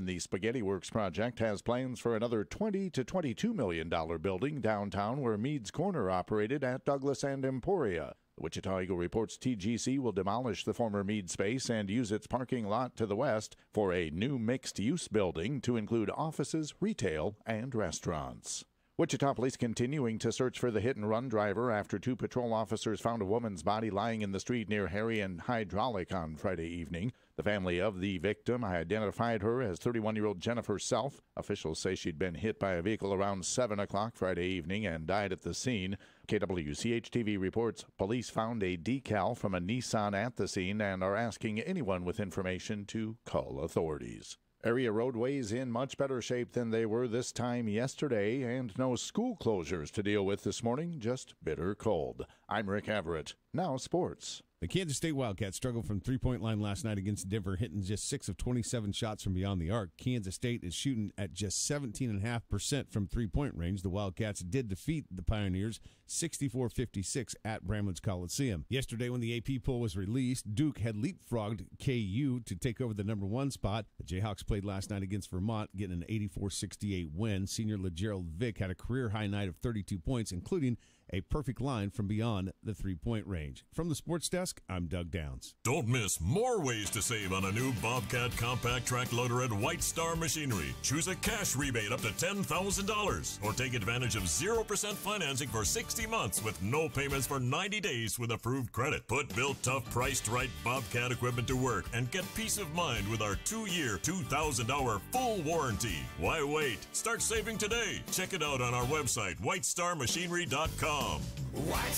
and the Spaghetti Works project has plans for another $20 to $22 million building downtown where Meade's Corner operated at Douglas and Emporia. The Wichita Eagle reports TGC will demolish the former Meade space and use its parking lot to the west for a new mixed-use building to include offices, retail, and restaurants. Wichita police continuing to search for the hit-and-run driver after 2 patrol officers found a woman's body lying in the street near Harry and Hydraulic on Friday evening. The family of the victim identified her as 31-year-old Jennifer Self. Officials say she'd been hit by a vehicle around 7 o'clock Friday evening and died at the scene. KWCH-TV reports police found a decal from a Nissan at the scene and are asking anyone with information to call authorities. Area roadways in much better shape than they were this time yesterday, and no school closures to deal with this morning, just bitter cold. I'm Rick Everett. Now sports. The Kansas State Wildcats struggled from three-point line last night against Denver, hitting just 6 of 27 shots from beyond the arc. Kansas State is shooting at just 17.5% from three-point range. The Wildcats did defeat the Pioneers 64-56 at Bramlage Coliseum. Yesterday, when the AP poll was released, Duke had leapfrogged KU to take over the number 1 spot. The Jayhawks played last night against Vermont, getting an 84-68 win. Senior LeGerald Vick had a career-high night of 32 points, including a perfect line from beyond the three-point range. From the sports desk, I'm Doug Downs. Don't miss more ways to save on a new Bobcat compact track loader at White Star Machinery. Choose a cash rebate up to $10,000 or take advantage of 0% financing for 60 months with no payments for 90 days with approved credit. Put built tough, priced right Bobcat equipment to work and get peace of mind with our 2-year, 2,000-hour full warranty. Why wait? Start saving today. Check it out on our website, whitestarmachinery.com. White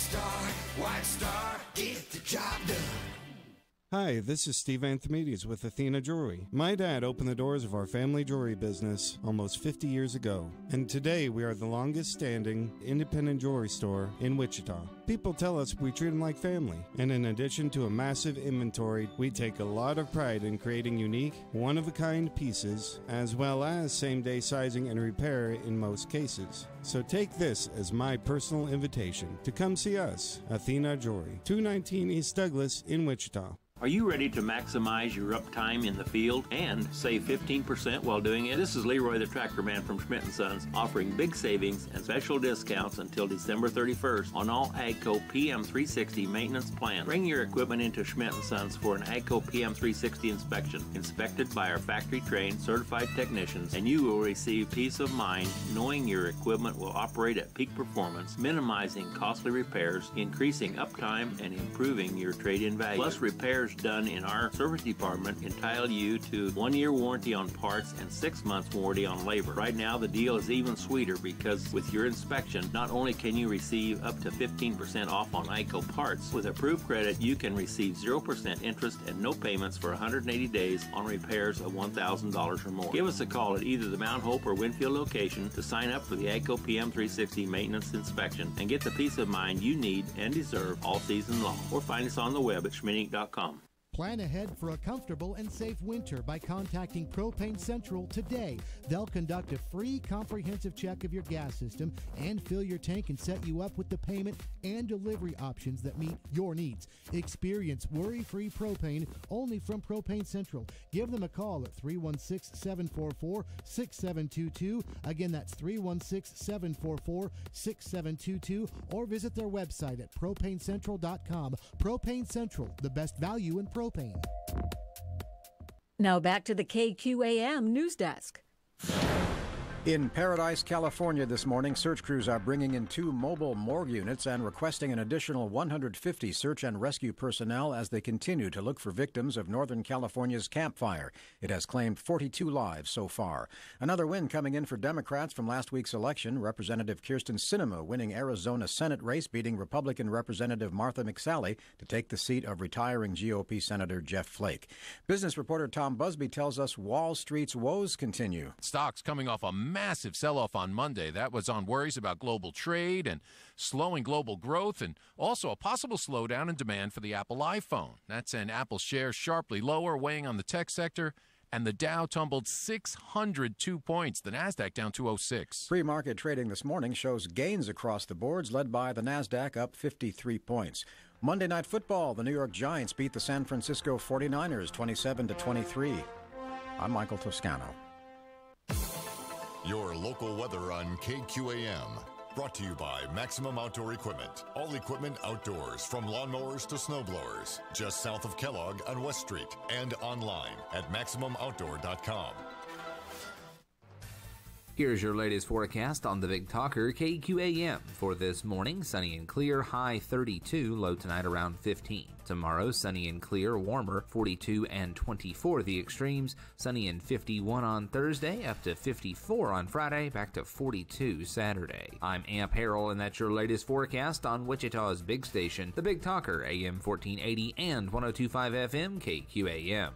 Star, get the job done. Hi, this is Steve Anthemides with Athena Jewelry. My dad opened the doors of our family jewelry business almost 50 years ago, and today we are the longest standing independent jewelry store in Wichita. People tell us we treat them like family, and in addition to a massive inventory, we take a lot of pride in creating unique, one-of-a-kind pieces, as well as same-day sizing and repair in most cases. So take this as my personal invitation to come see us, Athena Jewelry, 219 East Douglas in Wichita. Are you ready to maximize your uptime in the field and save 15% while doing it? This is Leroy the Tractor Man from Schmidt & Sons, offering big savings and special discounts until December 31st on all AGCO PM360 maintenance plans. Bring your equipment into Schmidt & Sons for an AGCO PM360 inspection, inspected by our factory-trained certified technicians, and you will receive peace of mind knowing your equipment will operate at peak performance, minimizing costly repairs, increasing uptime, and improving your trade-in value. Plus, repairs done in our service department entitle you to 1-year warranty on parts and 6 months warranty on labor. Right now, the deal is even sweeter because with your inspection, not only can you receive up to 15% off on AGCO parts, with approved credit, you can receive 0% interest and no payments for 180 days on repairs of $1,000 or more. Give us a call at either the Mount Hope or Winfield location to sign up for the AGCO PM360 maintenance inspection and get the peace of mind you need and deserve all season long. Or find us on the web at schminink.com. Plan ahead for a comfortable and safe winter by contacting Propane Central today. They'll conduct a free comprehensive check of your gas system and fill your tank and set you up with the payment and delivery options that meet your needs. Experience worry-free propane only from Propane Central. Give them a call at 316-744-6722. Again, that's 316-744-6722, or visit their website at propanecentral.com. Propane Central, the best value in propane. Now back to the KQAM News Desk. In Paradise, California this morning, search crews are bringing in 2 mobile morgue units and requesting an additional 150 search and rescue personnel as they continue to look for victims of Northern California's Camp Fire. It has claimed 42 lives so far. Another win coming in for Democrats from last week's election. Representative Kyrsten Sinema winning Arizona Senate race, beating Republican Representative Martha McSally to take the seat of retiring GOP Senator Jeff Flake. Business reporter Tom Busby tells us Wall Street's woes continue. Stocks coming off a massive sell-off on Monday. That was on worries about global trade and slowing global growth, and also a possible slowdown in demand for the Apple iPhone. That sent Apple shares sharply lower, weighing on the tech sector, and the Dow tumbled 602 points. The Nasdaq down 206. Pre-market trading this morning shows gains across the boards, led by the Nasdaq up 53 points. Monday Night Football, the New York Giants beat the San Francisco 49ers 27-23. I'm Michael Toscano. Your local weather on KQAM. Brought to you by Maximum Outdoor Equipment. All equipment outdoors, from lawnmowers to snowblowers. Just south of Kellogg on West Street and online at MaximumOutdoor.com. Here's your latest forecast on the Big Talker KQAM. For this morning, sunny and clear, high 32, low tonight around 15. Tomorrow, sunny and clear, warmer, 42 and 24 the extremes. Sunny and 51 on Thursday, up to 54 on Friday, back to 42 Saturday. I'm Amp Harrell, and that's your latest forecast on Wichita's big station, the Big Talker, AM 1480 and 102.5 FM KQAM.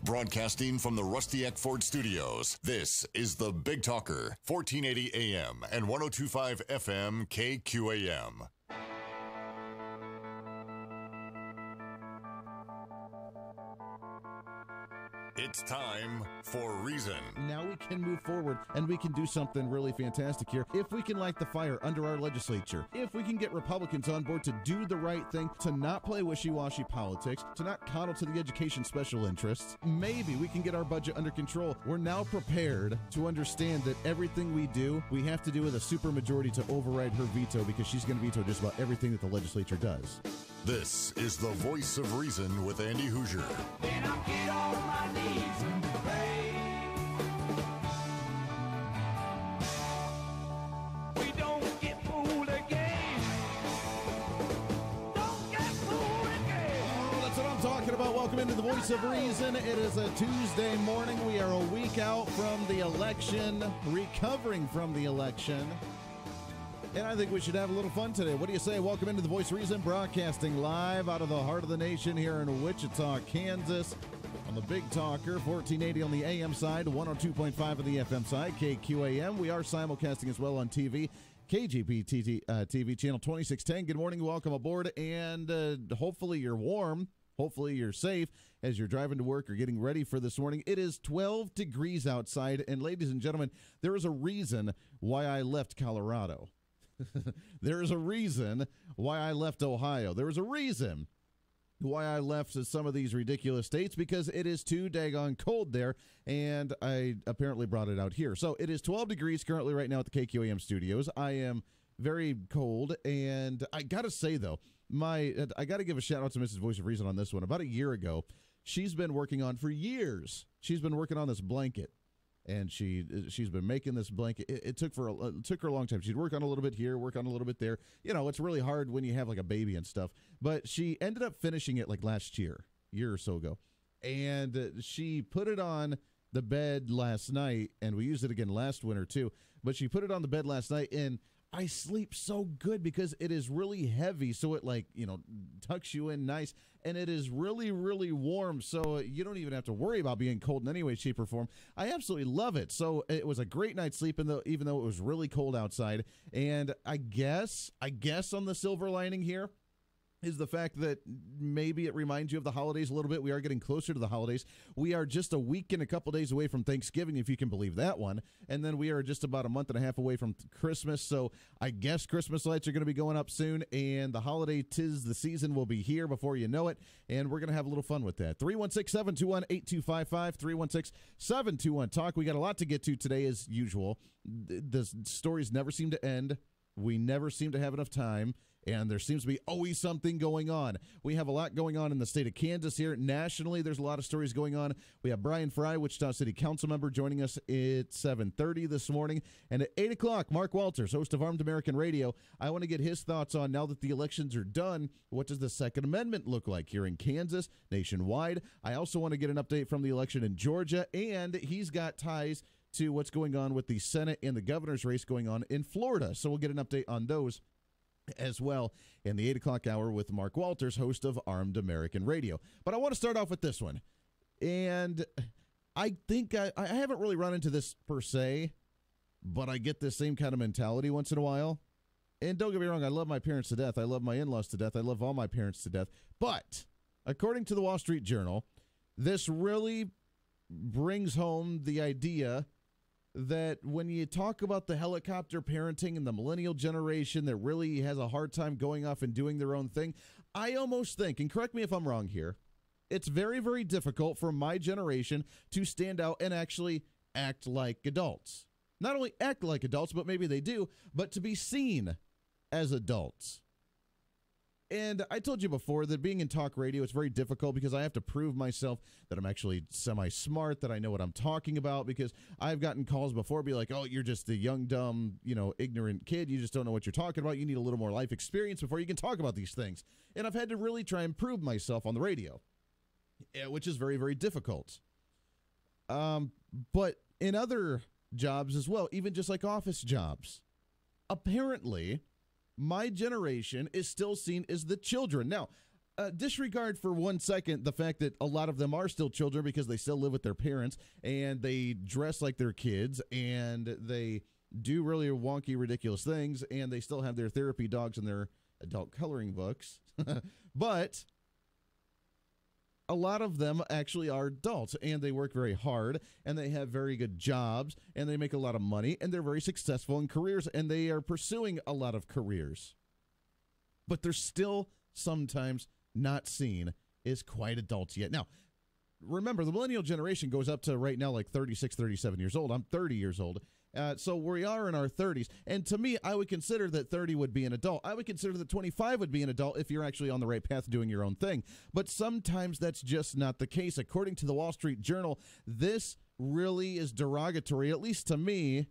Broadcasting from the Rusty Eck Ford Studios, this is the Big Talker, 1480 AM and 102.5 FM KQAM. It's time for Reason. Now we can move forward and we can do something really fantastic here. If we can light the fire under our legislature, if we can get Republicans on board to do the right thing, to not play wishy-washy politics, to not coddle to the education special interests, maybe we can get our budget under control. We're now prepared to understand that everything we do, we have to do with a supermajority to override her veto, because she's going to veto just about everything that the legislature does. This is the Voice of Reason with Andy Hoosier. Then I'll get on my knees and pray. We don't get fooled again. Don't get fooled again. Oh, that's what I'm talking about. Welcome into the Voice of Reason. It is a Tuesday morning. We are a week out from the election, recovering from the election. And I think we should have a little fun today. What do you say? Welcome into the Voice of Reason, broadcasting live out of the heart of the nation here in Wichita, Kansas, on the Big Talker, 1480 on the AM side, 102.5 on the FM side, KQAM. We are simulcasting as well on TV, KGP TV, channel 2610. Good morning. Welcome aboard. And hopefully you're warm. Hopefully you're safe as you're driving to work or getting ready for this morning. It is 12 degrees outside. And ladies and gentlemen, there is a reason why I left Colorado. There is a reason why I left Ohio. There is a reason why I left some of these ridiculous states, because it is too daggone cold there, and I apparently brought it out here. So it is 12 degrees currently right now at the KQAM studios. I am very cold, and I got to say, though, I got to give a shout-out to Mrs. Voice of Reason on this one. About a year ago, she's been working on, for years, she's been working on this blanket. And she's been making this blanket. It took her a long time. She'd work on a little bit here, work on a little bit there. You know, it's really hard when you have like a baby and stuff. But she ended up finishing it like last year or so ago. And she put it on the bed last night, and we used it again last winter too. But she put it on the bed last night, and I sleep so good because it is really heavy, so it, like, you know, tucks you in nice, and it is really, really warm, so you don't even have to worry about being cold in any way, shape, or form. I absolutely love it. So it was a great night's sleep, even though it was really cold outside. And I guess on the silver lining here is the fact that maybe it reminds you of the holidays a little bit. We are getting closer to the holidays. We are just a week and a couple days away from Thanksgiving, if you can believe that one. And then we are just about a month and a half away from Christmas. So I guess Christmas lights are going to be going up soon, and the holiday tis the season will be here before you know it. And we're going to have a little fun with that. 316-721-8255, 316-721-TALK. We got a lot to get to today as usual. The stories never seem to end. We never seem to have enough time. And there seems to be always something going on. We have a lot going on in the state of Kansas here. Nationally, there's a lot of stories going on. We have Bryan Frye, Wichita City Council member, joining us at 7:30 this morning. And at 8 o'clock, Mark Walters, host of Armed American Radio. I want to get his thoughts on, now that the elections are done, what does the Second Amendment look like here in Kansas, nationwide? I also want to get an update from the election in Georgia, and he's got ties to what's going on with the Senate and the governor's race going on in Florida. So we'll get an update on those as well in the 8 o'clock hour with Mark Walters, host of Armed American Radio. But I want to start off with this one. And I think I haven't really run into this per se, but I get this same kind of mentality once in a while. And don't get me wrong, I love my parents to death. I love my in-laws to death. I love all my parents to death. But according to the Wall Street Journal, this really brings home the idea that when you talk about the helicopter parenting and the millennial generation that really has a hard time going off and doing their own thing, I almost think, and correct me if I'm wrong here, it's very, very difficult for my generation to stand out and actually act like adults. not only act like adults, but maybe they do, but to be seen as adults. And I told you before that being in talk radio, it's very difficult because I have to prove myself that I'm actually semi-smart, that I know what I'm talking about, because I've gotten calls before be like, oh, you're just a young, dumb, ignorant kid. You just don't know what you're talking about. You need a little more life experience before you can talk about these things. And I've had to really try and prove myself on the radio, which is very, very difficult. But in other jobs as well, even just like office jobs, apparently my generation is still seen as the children. Now, disregard for 1 second the fact that a lot of them are still children because they still live with their parents and they dress like their kids and they do really wonky, ridiculous things, and they still have their therapy dogs and their adult coloring books. But a lot of them actually are adults, and they work very hard, and they have very good jobs, and they make a lot of money, and they're very successful in careers, and they are pursuing a lot of careers. But they're still sometimes not seen as quite adults yet. Now, remember, the millennial generation goes up to right now like 36, 37 years old. I'm 30 years old. So we are in our 30s. And to me, I would consider that 30 would be an adult. I would consider that 25 would be an adult if you're actually on the right path doing your own thing. But sometimes that's just not the case. According to the Wall Street Journal, this really is derogatory, at least to me,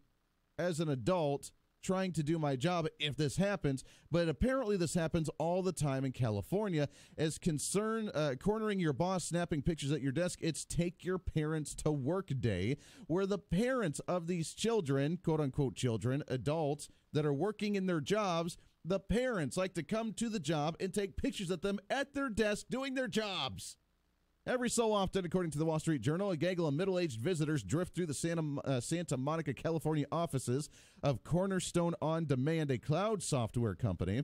as an adult trying to do my job if this happens. But apparently this happens all the time in California. As cornering your boss, snapping pictures at your desk, it's Take Your Parents to Work Day, where the parents of these children, quote-unquote children, adults that are working in their jobs, the parents like to come to the job and take pictures of them at their desk doing their jobs. Every so often, according to the Wall Street Journal, a gaggle of middle-aged visitors drift through the Santa Monica, California offices of Cornerstone On Demand, a cloud software company.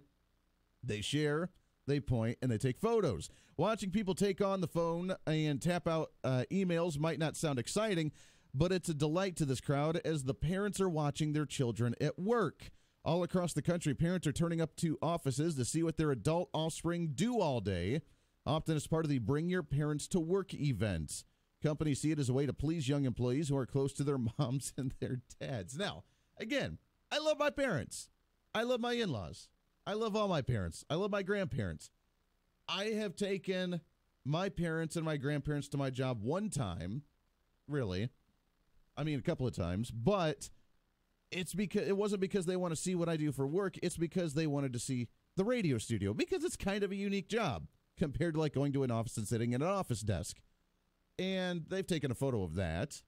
They share, they point, and they take photos. Watching people take on the phone and tap out emails might not sound exciting, but it's a delight to this crowd as the parents are watching their children at work. All across the country, parents are turning up to offices to see what their adult offspring do all day, often as part of the Bring Your Parents to Work event. Companies see it as a way to please young employees who are close to their moms and their dads. Now, again, I love my parents. I love my in-laws. I love all my parents. I love my grandparents. I have taken my parents and my grandparents to my job one time, really. I mean, a couple of times, but it wasn't because they want to see what I do for work. It's because they wanted to see the radio studio, because it's kind of a unique job compared to like going to an office and sitting at an office desk. And they've taken a photo of that,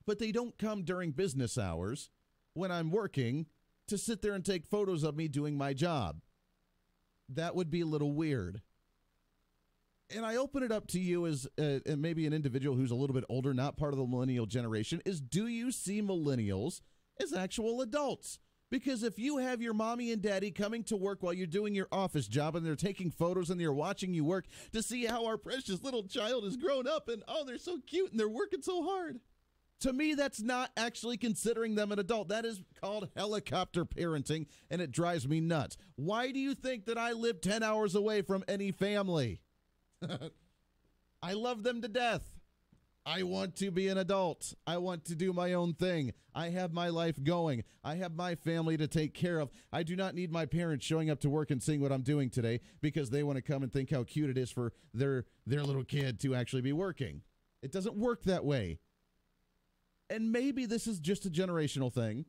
but they don't come during business hours when I'm working to sit there and take photos of me doing my job. That would be a little weird. And I open it up to you as maybe an individual who's a little bit older, not part of the millennial generation, is do you see millennials as actual adults? Because if you have your mommy and daddy coming to work while you're doing your office job and they're taking photos and they're watching you work to see how our precious little child has grown up and, oh, they're so cute and they're working so hard. To me, that's not actually considering them an adult. That is called helicopter parenting, and it drives me nuts. Why do you think that I live 10 hours away from any family? I love them to death. I want to be an adult. I want to do my own thing. I have my life going. I have my family to take care of. I do not need my parents showing up to work and seeing what I'm doing today because they want to come and think how cute it is for their little kid to actually be working. It doesn't work that way. And maybe this is just a generational thing.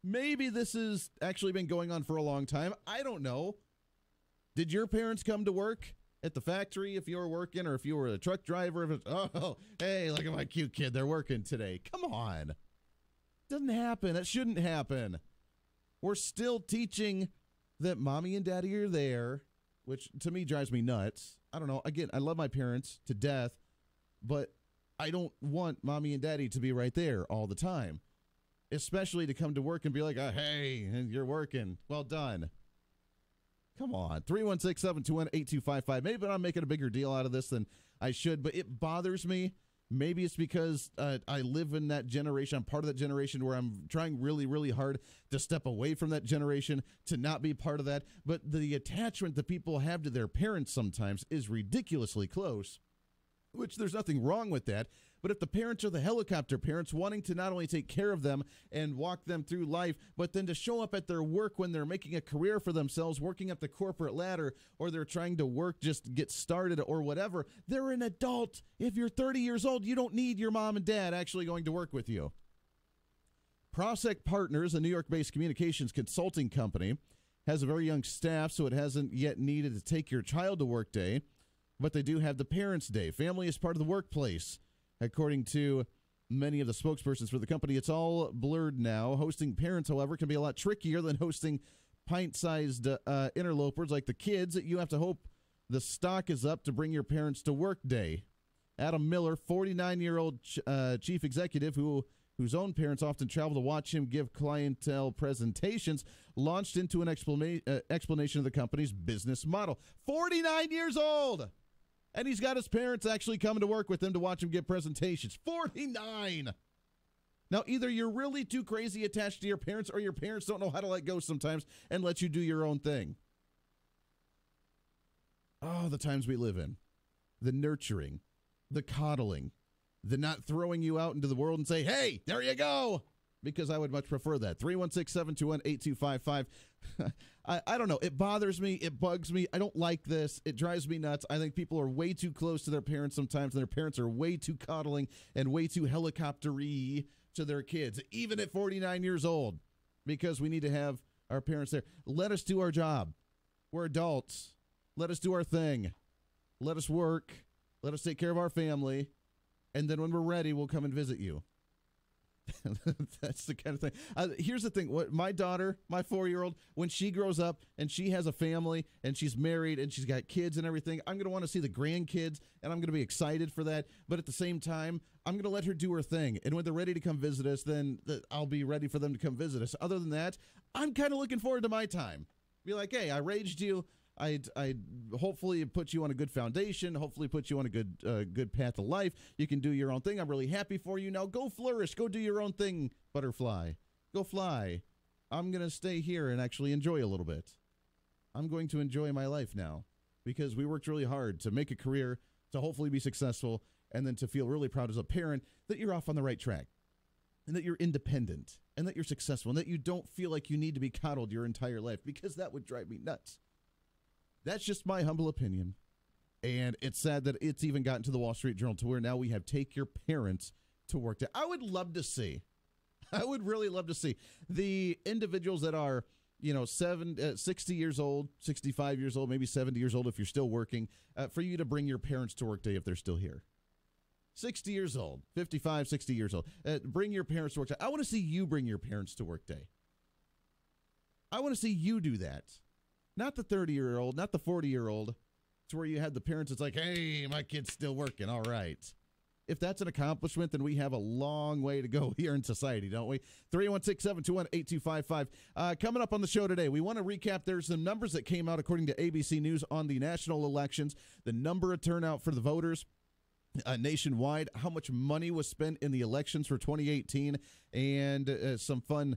Maybe this has actually been going on for a long time. I don't know. Did your parents come to work at the factory if you were working, or if you were a truck driver? If it's, oh, hey, look at my cute kid. They're working today. Come on. Doesn't happen. That shouldn't happen. We're still teaching that mommy and daddy are there, which to me drives me nuts. I don't know. Again, I love my parents to death, but I don't want mommy and daddy to be right there all the time, especially to come to work and be like, oh, hey, you're working. Well done. Come on. 316-721-8255. Maybe I'm making a bigger deal out of this than I should, but it bothers me. Maybe it's because I live in that generation. I'm part of that generation where I'm trying really, really hard to step away from that generation, to not be part of that. But the attachment that people have to their parents sometimes is ridiculously close, which there's nothing wrong with that. But if the parents are the helicopter parents wanting to not only take care of them and walk them through life, but then to show up at their work when they're making a career for themselves, working up the corporate ladder, or they're trying to work just to get started or whatever, they're an adult. If you're 30 years old, you don't need your mom and dad actually going to work with you. Prosec Partners, a New York-based communications consulting company, has a very young staff, so it hasn't yet needed to take your child to work day, but they do have the Parents' Day. Family is part of the workplace. According to many of the spokespersons for the company, it's all blurred now. Hosting parents, however, can be a lot trickier than hosting pint-sized interlopers like the kids. You have to hope the stock is up to bring your parents to work day. Adam Miller, 49-year-old chief executive whose own parents often travel to watch him give clientele presentations, launched into an explanation of the company's business model. 49 years old! And he's got his parents actually coming to work with him to watch him give presentations. 49! Now, either you're really too crazy attached to your parents, or your parents don't know how to let go sometimes and let you do your own thing. Oh, the times we live in. The nurturing, the coddling, the not throwing you out into the world and say, hey, there you go, because I would much prefer that. 316-721-8255. I don't know. It bothers me. It bugs me. I don't like this. It drives me nuts. I think people are way too close to their parents sometimes, and their parents are way too coddling and way too helicopter-y to their kids, even at 49 years old, because we need to have our parents there. Let us do our job. We're adults. Let us do our thing. Let us work. Let us take care of our family. And then when we're ready, we'll come and visit you. That's the kind of thing. Here's the thing. My daughter, my 4-year-old, when she grows up and she has a family and she's married and she's got kids and everything, I'm going to want to see the grandkids, and I'm going to be excited for that. But at the same time, I'm going to let her do her thing. And when they're ready to come visit us, then I'll be ready for them to come visit us. Other than that, I'm kind of looking forward to my time. Be like, hey, I raised you. I'd hopefully put you on a good foundation, hopefully put you on a good path of life. You can do your own thing. I'm really happy for you. Now go flourish. Go do your own thing, butterfly. Go fly. I'm going to stay here and actually enjoy a little bit. I'm going to enjoy my life now because we worked really hard to make a career, to hopefully be successful, and then to feel really proud as a parent that you're off on the right track and that you're independent and that you're successful and that you don't feel like you need to be coddled your entire life, because that would drive me nuts. That's just my humble opinion, and it's sad that it's even gotten to the Wall Street Journal to where now we have take your parents to work day. I would really love to see the individuals that are, 60 years old, 65 years old, maybe 70 years old if you're still working, for you to bring your parents to work day if they're still here. 60 years old, 55, 60 years old. Bring your parents to work day. I want to see you bring your parents to work day. I want to see you do that. Not the 30-year-old, not the 40-year-old, to where you had the parents, it's like, hey, my kid's still working, all right. If that's an accomplishment, then we have a long way to go here in society, don't we? 316-721-8255. Coming up on the show today, we want to recap. There's some numbers that came out according to ABC News on the national elections, the number of turnout for the voters nationwide, how much money was spent in the elections for 2018, and some fun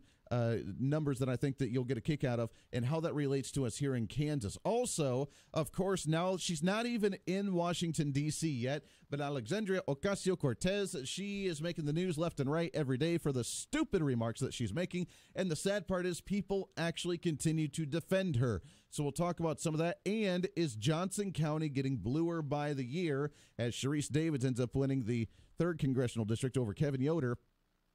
numbers that I think that you'll get a kick out of, and how that relates to us here in Kansas. Also, of course, now she's not even in Washington, D.C. yet, but Alexandria Ocasio-Cortez, she is making the news left and right every day for the stupid remarks that she's making, and the sad part is people actually continue to defend her. So we'll talk about some of that. And is Johnson County getting bluer by the year as Sharice Davids ends up winning the 3rd Congressional District over Kevin Yoder?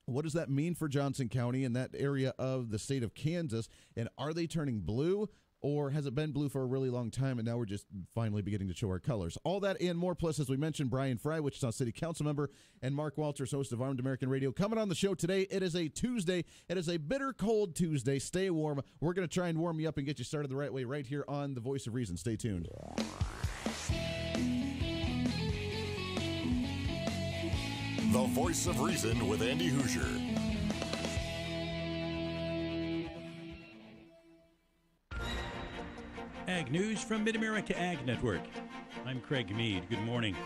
What does that mean for Johnson County and that area of the state of Kansas? And are they turning blue, or has it been blue for a really long time and now we're just finally beginning to show our colors? All that and more, plus, as we mentioned, Bryan Frye, Wichita City Council member, and Mark Walters, host of Armed American Radio, coming on the show today. It is a Tuesday. It is a bitter cold Tuesday. Stay warm. We're going to try and warm you up and get you started the right way right here on The Voice of Reason. Stay tuned. The Voice of Reason with Andy Hoosier. Ag News from Mid-America Ag Network. I'm Craig Mead. Good morning.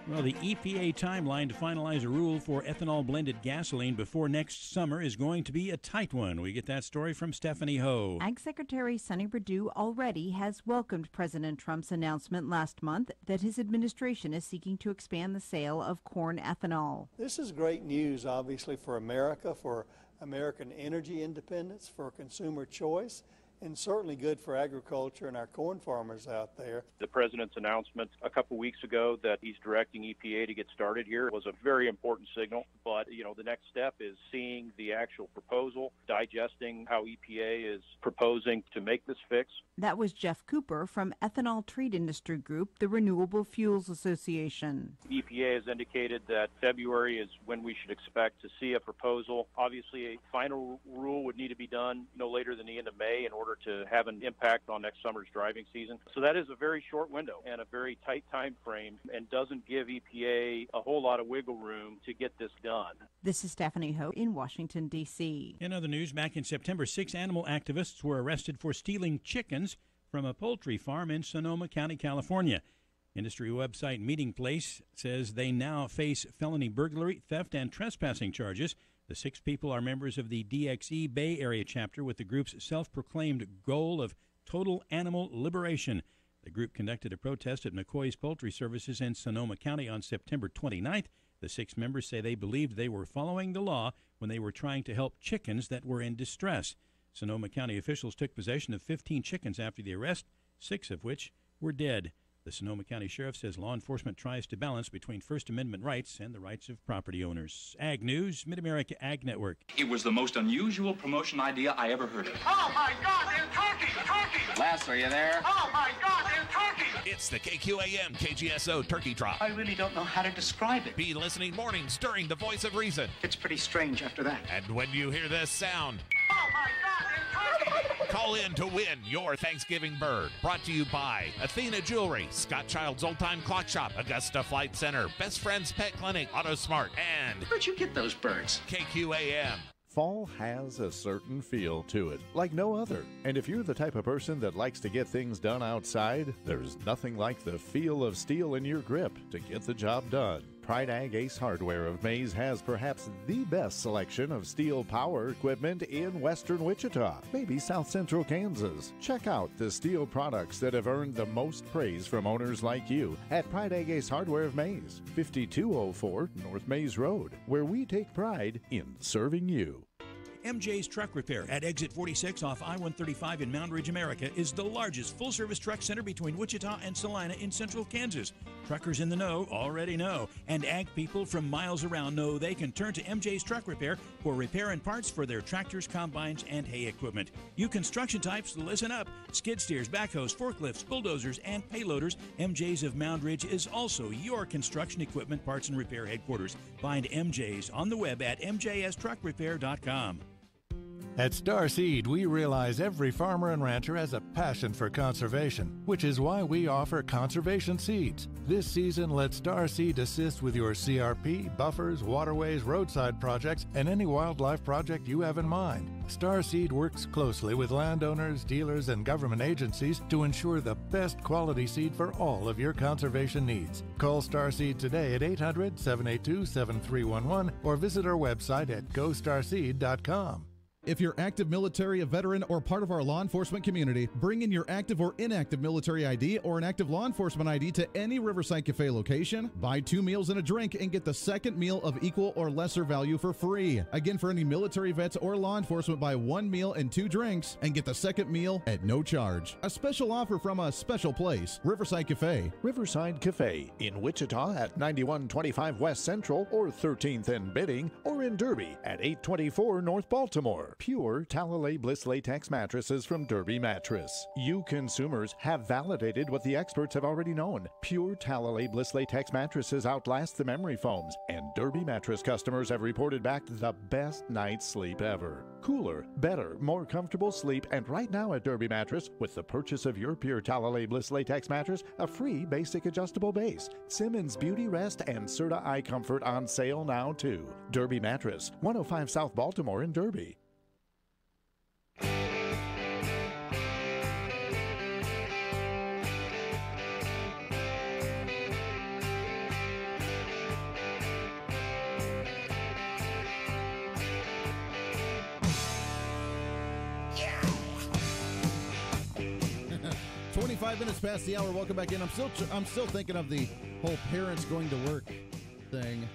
Well, the EPA timeline to finalize a rule for ethanol-blended gasoline before next summer is going to be a tight one. We get that story from Stephanie Ho. Ag Secretary Sonny Perdue already has welcomed President Trump's announcement last month that his administration is seeking to expand the sale of corn ethanol. This is great news, obviously, for America, for American energy independence, for consumer choice, and certainly good for agriculture and our corn farmers out there. The president's announcement a couple weeks ago that he's directing EPA to get started here was a very important signal. But, the next step is seeing the actual proposal, digesting how EPA is proposing to make this fix. That was Jeff Cooper from Ethanol Trade Industry Group, the Renewable Fuels Association. EPA has indicated that February is when we should expect to see a proposal. Obviously, a final rule would need to be done no later than the end of May in order to have an impact on next summer's driving season. So that is a very short window and a very tight time frame and doesn't give EPA a whole lot of wiggle room to get this done. This is Stephanie Ho in Washington, D.C. In other news, back in September, 6 animal activists were arrested for stealing chickens from a poultry farm in Sonoma County, California. Industry website Meeting Place says they now face felony burglary, theft, and trespassing charges. The 6 people are members of the DXE Bay Area chapter with the group's self-proclaimed goal of total animal liberation. The group conducted a protest at McCoy's Poultry Services in Sonoma County on September 29th. The 6 members say they believed they were following the law when they were trying to help chickens that were in distress. Sonoma County officials took possession of 15 chickens after the arrest, 6 of which were dead. The Sonoma County Sheriff says law enforcement tries to balance between First Amendment rights and the rights of property owners. Ag News, Mid-America Ag Network. It was the most unusual promotion idea I ever heard of. Oh, my God, there's turkey! Turkey! Les, are you there? Oh, my God, there's turkey! It's the KQAM KGSO Turkey Drop. I really don't know how to describe it. Be listening mornings during the voice of reason. It's pretty strange after that. And when you hear this sound, Oh, my God, there's turkey! call in to win your Thanksgiving bird. Brought to you by Athena Jewelry, Scott Child's Old Time Clock Shop, Augusta Flight Center, Best Friends Pet Clinic, AutoSmart, and Where'd you get those birds? KQAM. Fall has a certain feel to it, like no other. And if you're the type of person that likes to get things done outside, there's nothing like the feel of steel in your grip to get the job done. Pride Ag Ace Hardware of Mays has perhaps the best selection of steel power equipment in western Wichita, maybe south central Kansas. Check out the steel products that have earned the most praise from owners like you at Pride Ag Ace Hardware of Mays, 5204 North Mays Road, where we take pride in serving you. MJ's Truck Repair at Exit 46 off I-135 in Mound Ridge, America is the largest full-service truck center between Wichita and Salina in central Kansas. Truckers in the know already know, and ag people from miles around know they can turn to MJ's Truck Repair for repair and parts for their tractors, combines, and hay equipment. You construction types, listen up. Skid steers, backhoes, forklifts, bulldozers, and payloaders, MJ's of Mound Ridge is also your construction equipment parts and repair headquarters. Find MJ's on the web at mjstruckrepair.com. At Starseed, we realize every farmer and rancher has a passion for conservation, which is why we offer conservation seeds. This season, let Starseed assist with your CRP, buffers, waterways, roadside projects, and any wildlife project you have in mind. Starseed works closely with landowners, dealers, and government agencies to ensure the best quality seed for all of your conservation needs. Call Starseed today at 800-782-7311 or visit our website at gostarseed.com. If you're active military, a veteran, or part of our law enforcement community, bring in your active or inactive military ID or an active law enforcement ID to any Riverside Cafe location. Buy 2 meals and a drink and get the second meal of equal or lesser value for free. Again, for any military vets or law enforcement, buy 1 meal and 2 drinks and get the second meal at no charge. A special offer from a special place, Riverside Cafe. Riverside Cafe in Wichita at 9125 West Central or 13th and Bidding, or in Derby at 824 North Baltimore. Pure Talalay Bliss Latex mattresses from Derby Mattress. You consumers have validated what the experts have already known. Pure Talalay Bliss Latex mattresses outlast the memory foams, and Derby Mattress customers have reported back the best night's sleep ever. Cooler, better, more comfortable sleep, and right now at Derby Mattress, with the purchase of your Pure Talalay Bliss Latex mattress, a free basic adjustable base. Simmons Beauty Rest and Serta Eye Comfort on sale now too. Derby Mattress, 105 South Baltimore in Derby. 25 minutes past the hour. Welcome back in. I'm still thinking of the whole parents going to work thing.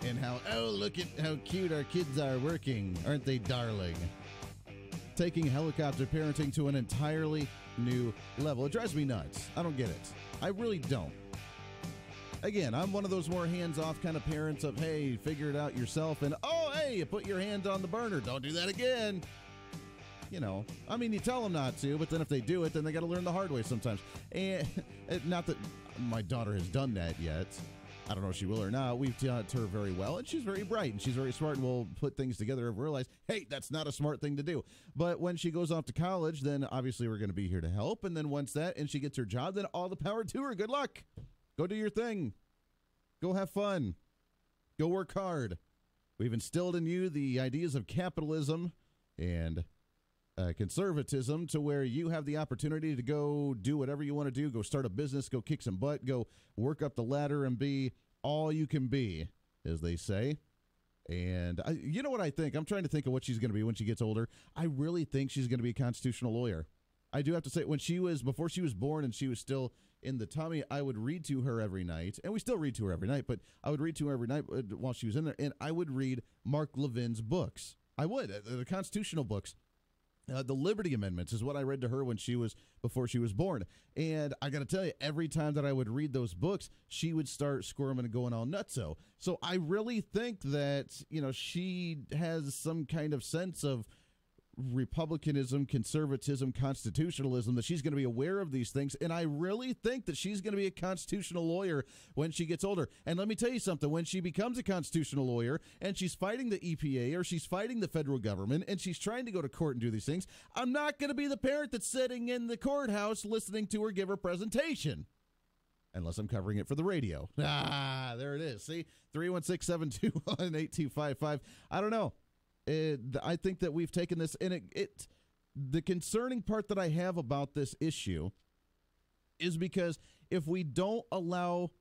And how, oh, look at how cute our kids are working. Aren't they darling? Taking helicopter parenting to an entirely new level. It drives me nuts. I don't get it. I really don't. Again, I'm one of those more hands-off kind of parents of, hey, figure it out yourself. And, oh, hey, you put your hands on the burner. Don't do that again. You know, I mean, you tell them not to, but then if they do it, then they got to learn the hard way sometimes. And not that my daughter has done that yet. I don't know if she will or not. We've taught her very well, and she's very bright, and she's very smart, and we'll put things together and realize, hey, that's not a smart thing to do. But when she goes off to college, then obviously we're going to be here to help. And then once that, and she gets her job, then all the power to her. Good luck. Go do your thing. Go have fun. Go work hard. We've instilled in you the ideas of capitalism and conservatism to where you have the opportunity to go do whatever you want to do, go start a business, go kick some butt, go work up the ladder and be all you can be, as they say. And you know what I think? I'm trying to think of what she's going to be when she gets older. I really think she's going to be a constitutional lawyer. I do have to say, before she was born and she was still in the tummy, I would read to her every night, and we still read to her every night, but I would read to her every night while she was in there, and I would read Mark Levin's books. I would, the constitutional books. The Liberty Amendments is what I read to her before she was born. And I got to tell you, every time that I would read those books, she would start squirming and going all nutso. So I really think that, you know, she has some kind of sense of republicanism, conservatism, constitutionalism, that she's going to be aware of these things. And I really think that she's going to be a constitutional lawyer when she gets older. And let me tell you something, when she becomes a constitutional lawyer and she's fighting the EPA or she's fighting the federal government and she's trying to go to court and do these things, I'm not going to be the parent that's sitting in the courthouse listening to her give her presentation. Unless I'm covering it for the radio. There it is. See, 316-721-8255. I don't know. I think that we've taken this, and the concerning part that I have about this issue is because if we don't allow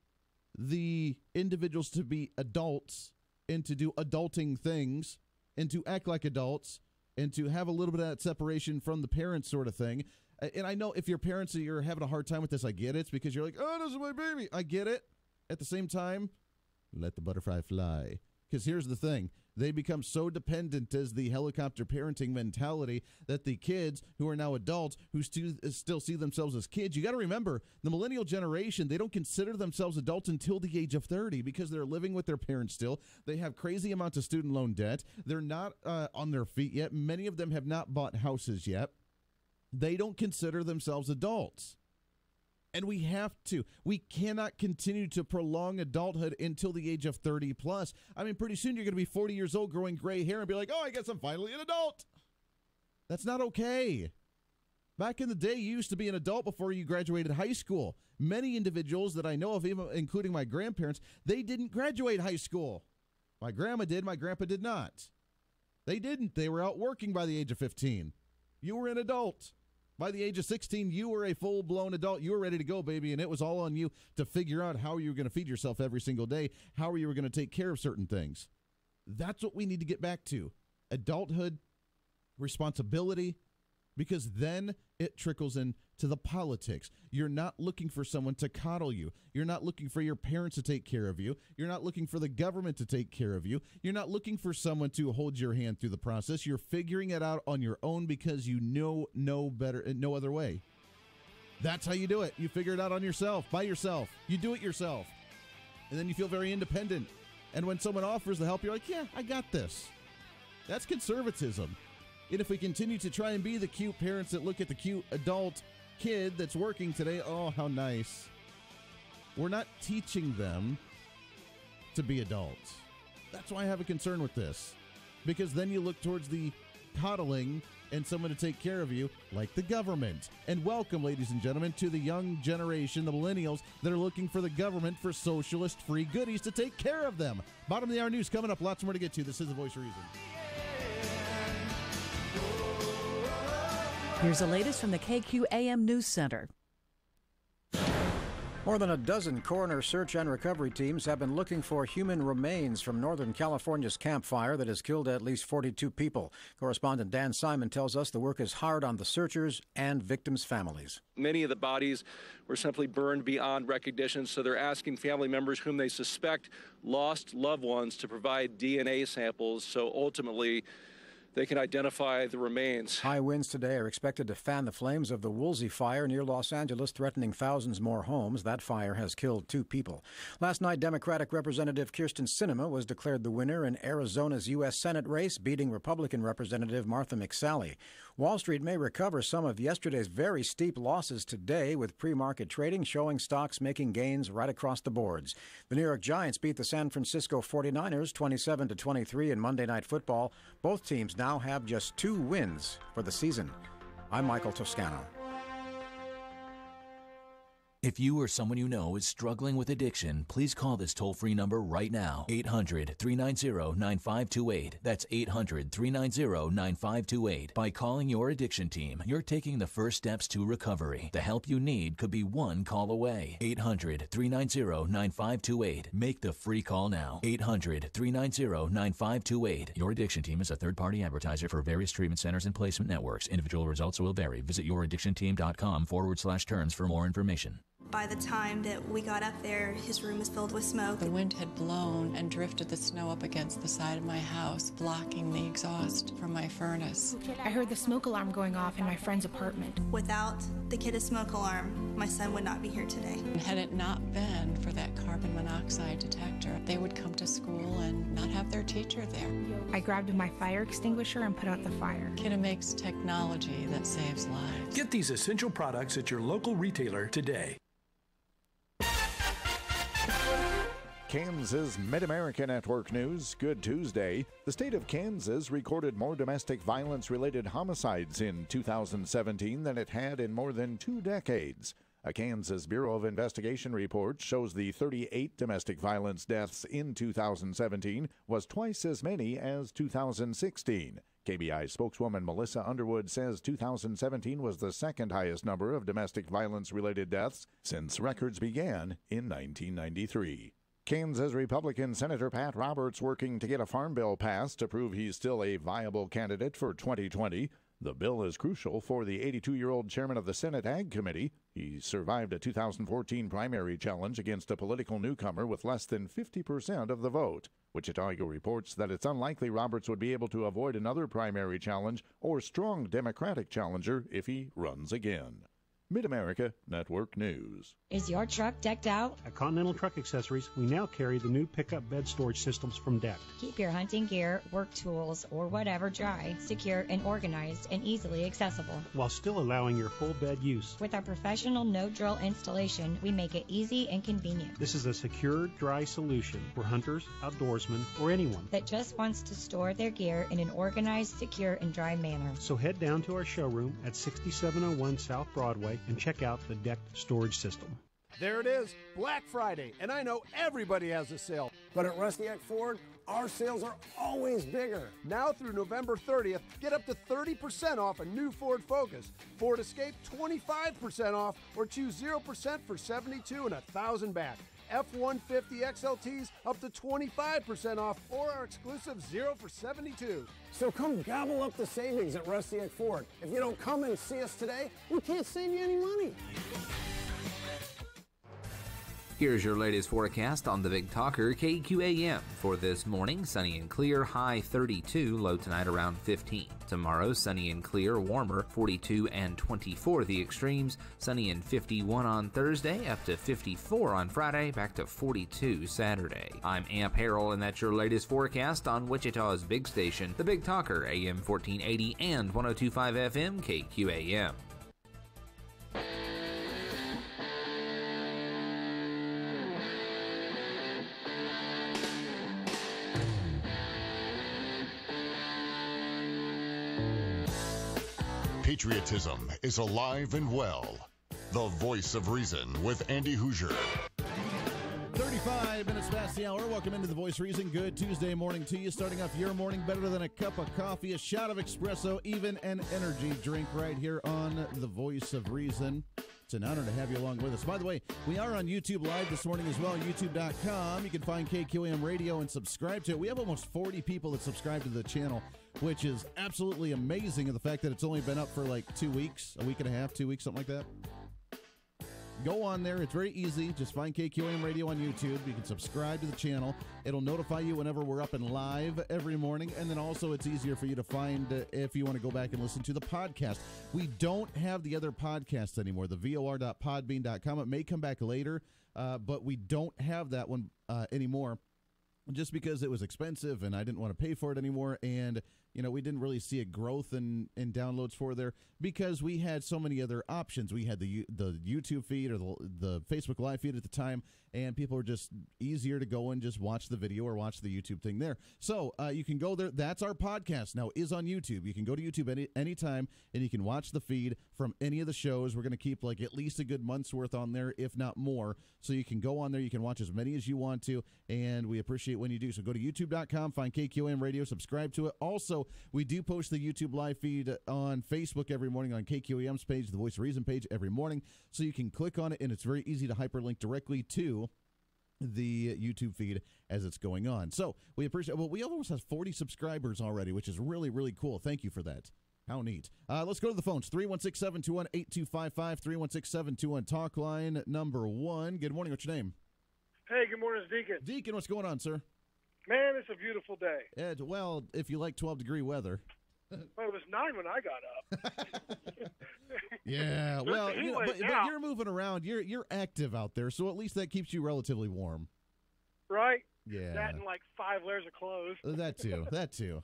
the individuals to be adults and to do adulting things and to act like adults and to have a little bit of that separation from the parents sort of thing, and I know if your parents are having a hard time with this, I get it. It's because you're like, oh, this is my baby. I get it. At the same time, let the butterfly fly. Because here's the thing. They become so dependent as the helicopter parenting mentality that the kids who are now adults who still see themselves as kids, you got to remember, the millennial generation, they don't consider themselves adults until the age of 30 because they're living with their parents still. They have crazy amounts of student loan debt. They're not on their feet yet. Many of them have not bought houses yet. They don't consider themselves adults. And we have to. We cannot continue to prolong adulthood until the age of 30 plus. I mean, pretty soon you're going to be 40 years old growing gray hair and be like, oh, I guess I'm finally an adult. That's not okay. Back in the day, you used to be an adult before you graduated high school. Many individuals that I know of, even including my grandparents, they didn't graduate high school. My grandma did. My grandpa did not. They didn't. They were out working by the age of 15. You were an adult. By the age of 16, you were a full-blown adult. You were ready to go, baby, and it was all on you to figure out how you were going to feed yourself every single day, how you were going to take care of certain things. That's what we need to get back to. Adulthood, responsibility, because then it trickles into the politics. You're not looking for someone to coddle you. You're not looking for your parents to take care of you. You're not looking for the government to take care of you. You're not looking for someone to hold your hand through the process. You're figuring it out on your own because you know no better, no other way. That's how you do it. You figure it out on yourself, by yourself. You do it yourself. And then you feel very independent. And when someone offers the help, you're like, yeah, I got this. That's conservatism. And if we continue to try and be the cute parents that look at the cute adult kid that's working today, oh, how nice. We're not teaching them to be adults. That's why I have a concern with this. Because then you look towards the coddling and someone to take care of you like the government. And welcome, ladies and gentlemen, to the young generation, the millennials, that are looking for the government for socialist free goodies to take care of them. Bottom of the hour news coming up. Lots more to get to. This is The Voice of Reason. Here's the latest from the KQAM News Center. More than a dozen coroner search and recovery teams have been looking for human remains from Northern California's Camp Fire that has killed at least 42 people. Correspondent Dan Simon tells us the work is hard on the searchers and victims' families. Many of the bodies were simply burned beyond recognition, so they're asking family members whom they suspect lost loved ones to provide DNA samples so ultimately they can identify the remains. High winds today are expected to fan the flames of the Woolsey fire near Los Angeles, threatening thousands more homes. That fire has killed 2 people. Last night, Democratic Representative Kyrsten Sinema was declared the winner in Arizona's U.S. Senate race, beating Republican Representative Martha McSally. Wall Street may recover some of yesterday's very steep losses today, with pre-market trading showing stocks making gains right across the boards. The New York Giants beat the San Francisco 49ers 27-23 in Monday Night Football. Both teams now have just 2 wins for the season. I'm Michael Toscano. If you or someone you know is struggling with addiction, please call this toll-free number right now, 800-390-9528. That's 800-390-9528. By calling your addiction team, you're taking the first steps to recovery. The help you need could be one call away. 800-390-9528. Make the free call now. 800-390-9528. Your addiction team is a third-party advertiser for various treatment centers and placement networks. Individual results will vary. Visit youraddictionteam.com/terms for more information. By the time that we got up there, his room was filled with smoke. The wind had blown and drifted the snow up against the side of my house, blocking the exhaust from my furnace. I heard the smoke alarm going off in my friend's apartment. Without the kid's smoke alarm, my son would not be here today. And had it not been for that carbon monoxide detector, they would come to school and not have their teacher there. I grabbed my fire extinguisher and put out the fire. Kidda makes technology that saves lives. Get these essential products at your local retailer today. Kansas Mid-America Network News. Good Tuesday. The state of Kansas recorded more domestic violence-related homicides in 2017 than it had in more than 2 decades. A Kansas Bureau of Investigation report shows the 38 domestic violence deaths in 2017 was twice as many as 2016. KBI spokeswoman Melissa Underwood says 2017 was the second highest number of domestic violence-related deaths since records began in 1993. Kansas Republican Senator Pat Roberts working to get a farm bill passed to prove he's still a viable candidate for 2020. The bill is crucial for the 82-year-old chairman of the Senate Ag Committee. He survived a 2014 primary challenge against a political newcomer with less than 50% of the vote. Wichita Eagle reports that it's unlikely Roberts would be able to avoid another primary challenge or strong Democratic challenger if he runs again. Mid-America Network News. Is your truck decked out? At Continental Truck Accessories, we now carry the new pickup bed storage systems from Decked. Keep your hunting gear, work tools, or whatever dry, secure, and organized, and easily accessible, while still allowing your full bed use. With our professional no-drill installation, we make it easy and convenient. This is a secure, dry solution for hunters, outdoorsmen, or anyone that just wants to store their gear in an organized, secure, and dry manner. So head down to our showroom at 6701 South Broadway and check out the Decked storage system. There it is, Black Friday, and I know everybody has a sale, but at Rusty Eck Ford, our sales are always bigger. Now through November 30th, get up to 30% off a new Ford Focus, Ford Escape 25% off, or choose 0% for $72 and $1,000 back. F-150 XLTs up to 25% off, or our exclusive 0 for $72. So come gobble up the savings at Rusty Eck Ford. If you don't come and see us today, we can't save you any money. Here's your latest forecast on the Big Talker KQAM. For this morning, sunny and clear, high 32, low tonight around 15. Tomorrow, sunny and clear, warmer, 42 and 24 the extremes. Sunny and 51 on Thursday, up to 54 on Friday, back to 42 Saturday. I'm Amp Harrell, and that's your latest forecast on Wichita's big station, the Big Talker, AM 1480 and 102.5 FM KQAM. Patriotism is alive and well. The Voice of Reason with Andy Hoosier. 35 minutes past the hour. Welcome into the Voice of Reason. Good Tuesday morning to you. Starting off your morning better than a cup of coffee, a shot of espresso, even an energy drink right here on the Voice of Reason. It's an honor to have you along with us. By the way, we are on YouTube Live this morning as well, youtube.com. You can find KQAM Radio and subscribe to it. We have almost 40 people that subscribe to the channel, which is absolutely amazing, of the fact that it's only been up for like 2 weeks, a week and a half, 2 weeks, something like that. Go on there. It's very easy. Just find KQAM Radio on YouTube. You can subscribe to the channel. It'll notify you whenever we're up and live every morning. And then also it's easier for you to find if you want to go back and listen to the podcast. We don't have the other podcasts anymore, the vor.podbean.com. It may come back later, but we don't have that one anymore, just because it was expensive and I didn't want to pay for it anymore. And, you know, we didn't really see a growth in downloads for there because we had so many other options. We had the YouTube feed or the Facebook Live feed at the time, and people were just easier to go and just watch the video or watch the YouTube thing there. So you can go there. That's our podcast now is on YouTube. You can go to YouTube anytime, and you can watch the feed from any of the shows. We're going to keep like at least a good month's worth on there, if not more. So you can go on there. You can watch as many as you want to, and we appreciate when you do. So go to youtube.com, find KQAM Radio, subscribe to it. Also, we do post the YouTube live feed on Facebook every morning on KQAM's page, the Voice of Reason page every morning. So you can click on it, and it's very easy to hyperlink directly to the YouTube feed as it's going on. So we appreciate. Well, we almost have 40 subscribers already, which is really, really cool. Thank you for that. How neat. Let's go to the phones. 316-721-8255, 316-721-TALK line number 1. Good morning. What's your name? Hey, good morning, it's Deacon. Deacon, what's going on, sir? Man, it's a beautiful day. Well, if you like 12-degree weather. Well, it was 9 when I got up. Yeah, well, but you're moving around. You're active out there, so at least that keeps you relatively warm. Right? Yeah. That and like 5 layers of clothes. That too. That too.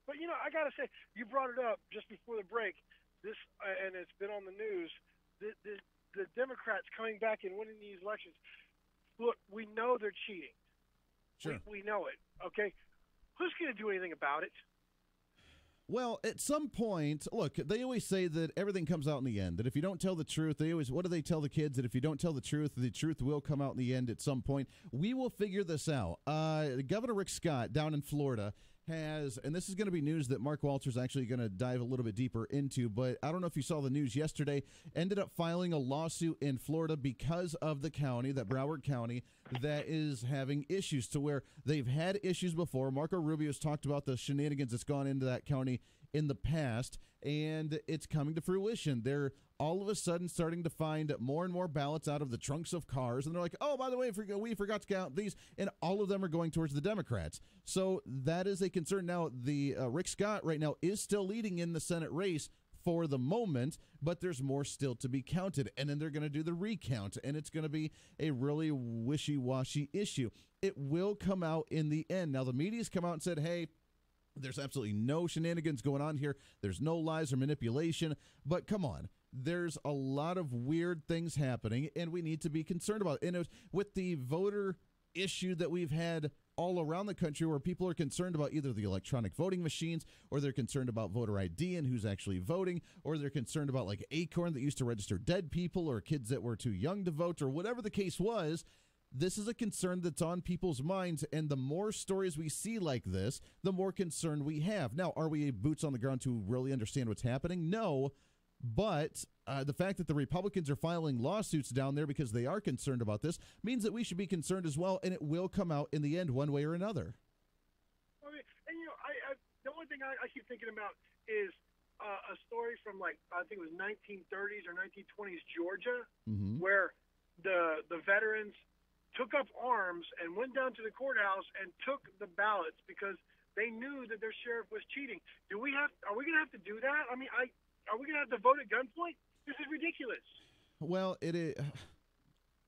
But, you know, I got to say, you brought it up just before the break, this, and it's been on the news, the Democrats coming back and winning these elections. Look, we know they're cheating. Sure. We know it, okay? Who's going to do anything about it? Well, at some point, look, they always say that everything comes out in the end, that if you don't tell the truth, what do they tell the kids? That if you don't tell the truth will come out in the end at some point. We will figure this out. Governor Rick Scott down in Florida has, and this is going to be news that Mark Walter's actually going to dive a little bit deeper into, but I don't know if you saw the news yesterday, ended up filing a lawsuit in Florida because of the county, that Broward County, that is having issues to where they've had issues before. Marco Rubio's talked about the shenanigans that's gone into that county in the past, and it's coming to fruition. They're all of a sudden starting to find more and more ballots out of the trunks of cars, and they're like, oh, by the way, we forgot to count these, and all of them are going towards the Democrats. So that is a concern. Now, the Rick Scott right now is still leading in the Senate race for the moment, but there's more still to be counted, and then they're going to do the recount, and it's going to be a really wishy-washy issue. It will come out in the end. Now, the media's come out and said, hey, there's absolutely no shenanigans going on here. There's no lies or manipulation, but come on. There's a lot of weird things happening, and we need to be concerned about it. And with the voter issue that we've had all around the country, where people are concerned about either the electronic voting machines, or they're concerned about voter ID and who's actually voting, or they're concerned about like Acorn that used to register dead people or kids that were too young to vote, or whatever the case was. This is a concern that's on people's minds, and the more stories we see like this, the more concern we have. Now, are we boots on the ground to really understand what's happening? No. But the fact that the Republicans are filing lawsuits down there because they are concerned about this means that we should be concerned as well, and it will come out in the end one way or another. I mean, and, you know, the only thing I keep thinking about is a story from, like, I think it was 1930s or 1920s Georgia, where the veterans took up arms and went down to the courthouse and took the ballots because they knew that their sheriff was cheating. Are we going to have to do that? I mean, are we going to have to vote at gunpoint? This is ridiculous. Well, it is.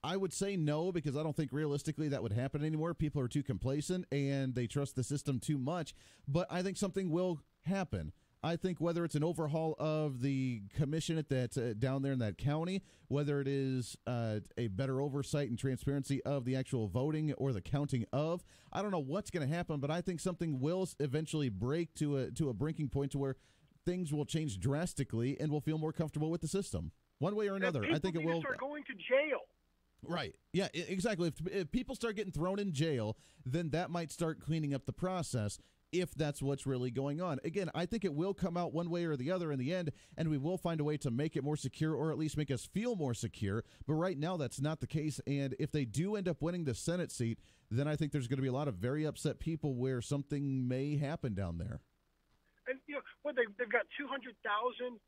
I would say no, because I don't think realistically that would happen anymore. People are too complacent and they trust the system too much. But I think something will happen. I think whether it's an overhaul of the commission at that down there in that county, whether it is a better oversight and transparency of the actual voting or the counting of, I don't know what's going to happen, but I think something will eventually break to a breaking point to where things will change drastically and we'll feel more comfortable with the system one way or another. I think it will start going to jail. Right. Yeah, exactly. If people start getting thrown in jail, then that might start cleaning up the process. if that's what's really going on. Again, I think it will come out one way or the other in the end, and we will find a way to make it more secure or at least make us feel more secure. But right now, that's not the case. And if they do end up winning the Senate seat, then I think there's going to be a lot of very upset people where something may happen down there. And, they've got 200,000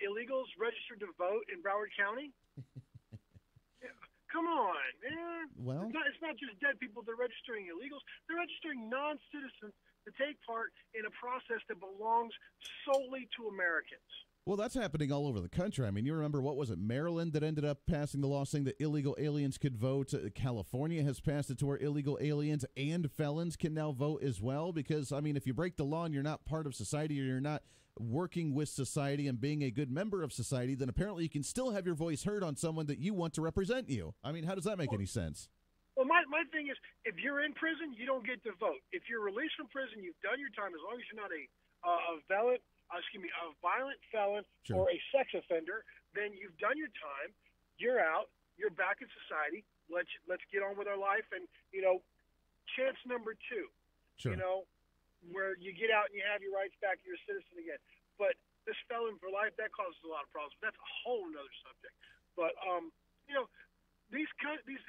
illegals registered to vote in Broward County. Come on, man. Well, it's not just dead people. They're registering illegals. They're registering non-citizens to take part in a process that belongs solely to Americans. Well, that's happening all over the country. I mean, you remember, what was it, Maryland that ended up passing the law saying that illegal aliens could vote? California has passed it to where illegal aliens and felons can now vote as well. Because, I mean, if you break the law and you're not part of society or you're not working with society and being a good member of society, then apparently you can still have your voice heard on someone that you want to represent you. I mean, how does that make any sense? Well, my thing is, if you're in prison, you don't get to vote. If you're released from prison, you've done your time. As long as you're not a violent felon or a sex offender, then you've done your time. You're out. You're back in society. Let's get on with our life. And chance number 2. Where you get out and you have your rights back, you're a citizen again. But this felon for life, that causes a lot of problems. That's a whole other subject. But these counties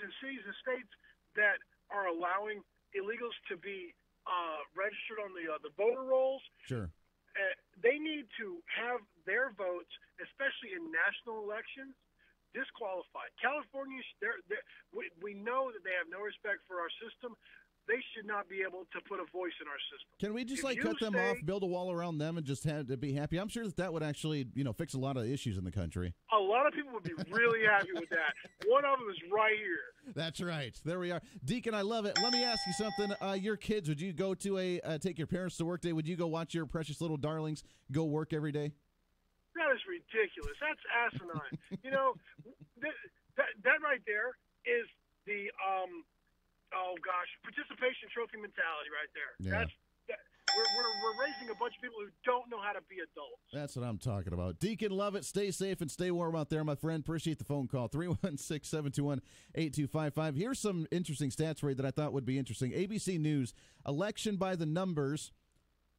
and cities and states that are allowing illegals to be registered on the voter rolls, they need to have their votes, especially in national elections, disqualified. California, we know that they have no respect for our system. They should not be able to put a voice in our system. Can we just cut them off, build a wall around them, and just have to be happy? I'm sure that would actually, fix a lot of issues in the country. A lot of people would be really happy with that. One of them is right here. That's right. There we are. Deacon, I love it. Let me ask you something. Your kids, would you go to take your parents to work day? Would you go watch your precious little darlings go work every day? That is ridiculous. That's asinine. That right there is the participation trophy mentality right there. Yeah. We're raising a bunch of people who don't know how to be adults. That's what I'm talking about. Deacon, love it. Stay safe and stay warm out there, my friend. Appreciate the phone call. 316-721-8255. Here's some interesting stats for you that I thought would be interesting. ABC News, election by the numbers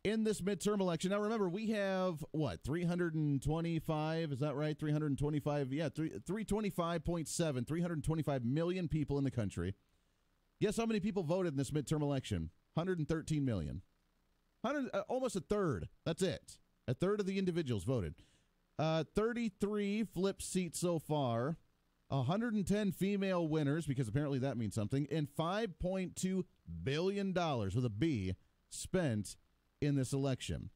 in this midterm election. Now, remember, we have, 325? Is that right? 325? Yeah, 325.7, 325 million people in the country. Guess how many people voted in this midterm election? 113 million. Almost a third. That's it. A third of the individuals voted. 33 flip seats so far. 110 female winners, because apparently that means something. And $5.2 billion, with a B, spent in this election.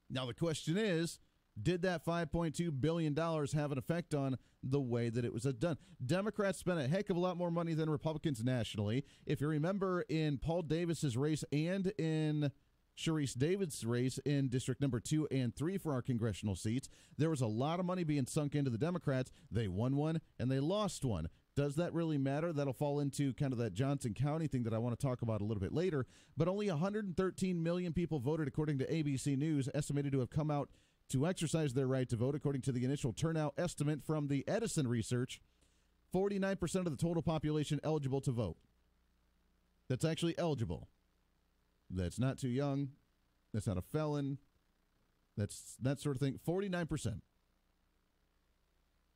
Now, the question is, did that $5.2 billion have an effect on the way that it was done? Democrats spent a heck of a lot more money than Republicans nationally. If you remember, in Paul Davis's race and in Sharice David's race in District Number 2 and 3 for our congressional seats, there was a lot of money being sunk into the Democrats. They won one and they lost one. Does that really matter? That'll fall into kind of that Johnson County thing that I want to talk about a little bit later. But only 113 million people voted, according to ABC News, estimated to have come out to exercise their right to vote, according to the initial turnout estimate from the Edison research. 49% of the total population eligible to vote. That's actually eligible. That's not too young. That's not a felon. That's that sort of thing. 49%.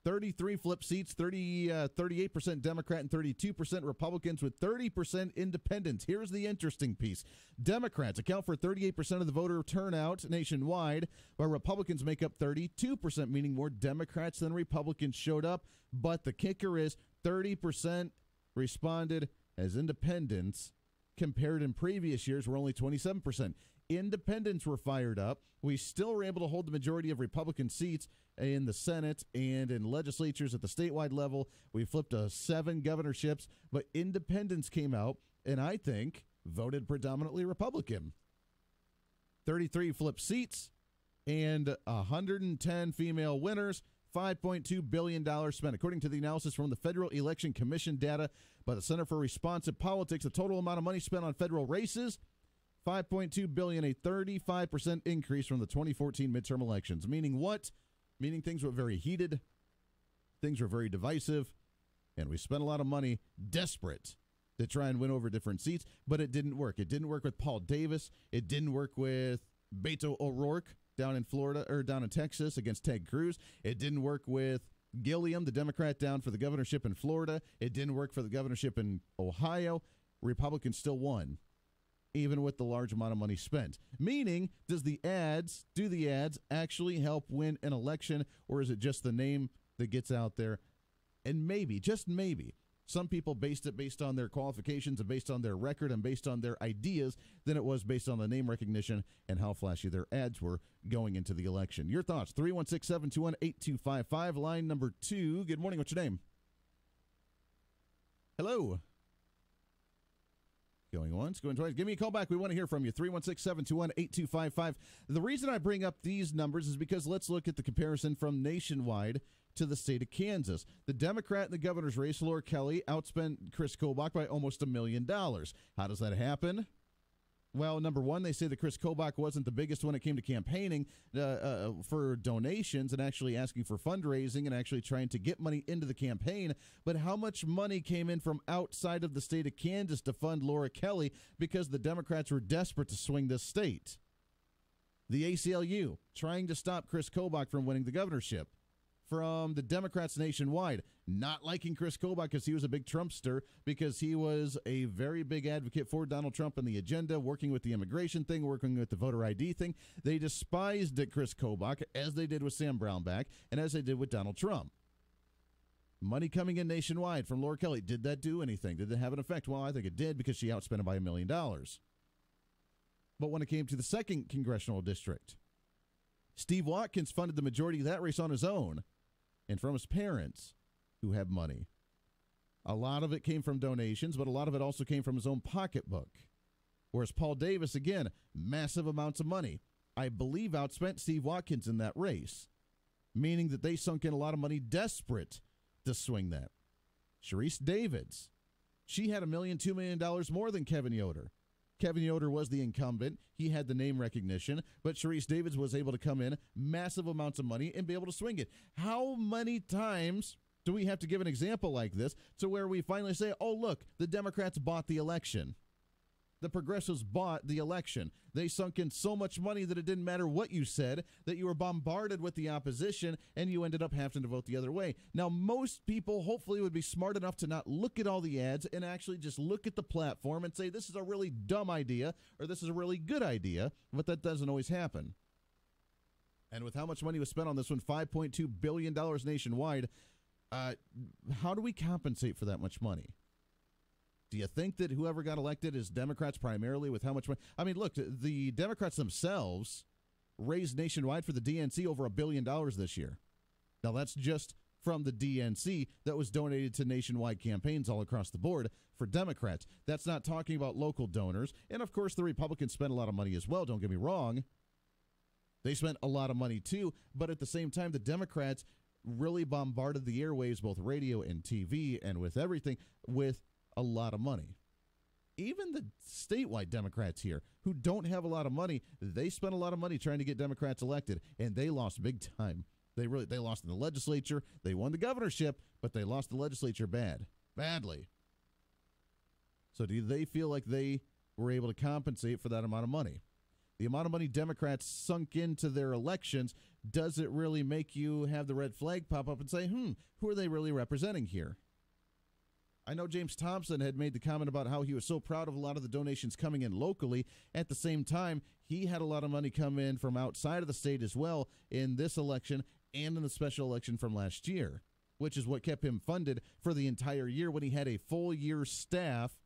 33 flip seats, 38% Democrat and 32% Republicans, with 30% independents. Here's the interesting piece. Democrats account for 38% of the voter turnout nationwide, while Republicans make up 32%, meaning more Democrats than Republicans showed up. But the kicker is 30% responded as independents, compared in previous years where only 27%. Independents were fired up. We still were able to hold the majority of Republican seats in the Senate and in legislatures at the statewide level. We flipped 7 governorships, but independents came out and I think voted predominantly Republican. 33 flipped seats and 110 female winners. $5.2 billion spent. According to the analysis from the Federal Election Commission data by the Center for Responsive Politics, the total amount of money spent on federal races, $5.2 billion, a 35% increase from the 2014 midterm elections. Meaning what? Meaning things were very heated, things were very divisive, and we spent a lot of money desperate to try and win over different seats, but it didn't work. It didn't work with Paul Davis. It didn't work with Beto O'Rourke down in Florida or down in Texas against Ted Cruz. It didn't work with Gilliam, the Democrat, down for the governorship in Florida. It didn't work for the governorship in Ohio. Republicans still won, even with the large amount of money spent. Meaning, do the ads actually help win an election, or is it just the name that gets out there? And maybe, just maybe, some people based it based on their qualifications and based on their record and based on their ideas than it was based on the name recognition and how flashy their ads were going into the election. Your thoughts, 316-721-8255, line number 2. Good morning. What's your name? Hello. Going once, going twice. Give me a call back. We want to hear from you. 316-721-8255. The reason I bring up these numbers is because let's look at the comparison from nationwide to the state of Kansas. The Democrat in the governor's race, Laura Kelly, outspent Chris Kobach by almost $1 million. How does that happen? Well, number one, they say that Chris Kobach wasn't the biggest when it came to campaigning for donations and actually asking for fundraising and actually trying to get money into the campaign. But how much money came in from outside of the state of Kansas to fund Laura Kelly because the Democrats were desperate to swing this state? The ACLU trying to stop Chris Kobach from winning the governorship. From the Democrats nationwide, not liking Chris Kobach because he was a big Trumpster, because he was a very big advocate for Donald Trump and the agenda, working with the immigration thing, working with the voter ID thing. They despised Chris Kobach, as they did with Sam Brownback and as they did with Donald Trump. Money coming in nationwide from Laura Kelly. Did that do anything? Did it have an effect? Well, I think it did, because she outspent it by $1 million. But when it came to the 2nd congressional district, Steve Watkins funded the majority of that race on his own and from his parents, who have money. A lot of it came from donations, but a lot of it also came from his own pocketbook. Whereas Paul Davis, again, massive amounts of money. I believe outspent Steve Watkins in that race, meaning that they sunk in a lot of money desperate to swing that. Sharice Davids, she had $1 million, $2 million more than Kevin Yoder. Kevin Yoder was the incumbent. He had the name recognition, but Sharice Davids was able to come in, massive amounts of money, and be able to swing it. How many times do we have to give an example like this to where we finally say, oh, look, the Democrats bought the election? The progressives bought the election. They sunk in so much money that it didn't matter what you said, that you were bombarded with the opposition, and you ended up having to vote the other way. Now, most people hopefully would be smart enough to not look at all the ads and actually just look at the platform and say, this is a really dumb idea, or this is a really good idea, but that doesn't always happen. And with how much money was spent on this one, $5.2 billion nationwide, how do we compensate for that much money? Do you think that whoever got elected is Democrats primarily with how much money? I mean, look, the Democrats themselves raised nationwide for the DNC over $1 billion this year. Now, that's just from the DNC that was donated to nationwide campaigns all across the board for Democrats. That's not talking about local donors. And, of course, the Republicans spent a lot of money as well. Don't get me wrong. They spent a lot of money, too. But at the same time, the Democrats really bombarded the airwaves, both radio and TV and with everything, with a lot of money. Even the statewide Democrats here, who don't have a lot of money, they spent a lot of money trying to get Democrats elected, and they lost big time. They lost in the legislature. They won the governorship, but they lost the legislature badly. So do they feel like they were able to compensate for that amount of money? The amount of money Democrats sunk into their elections, does it really make you have the red flag pop up and say, who are they really representing here? I know James Thompson had made the comment about how he was so proud of a lot of the donations coming in locally. At the same time, he had a lot of money come in from outside of the state as well in this election and in the special election from last year, which is what kept him funded for the entire year when he had a full year staff.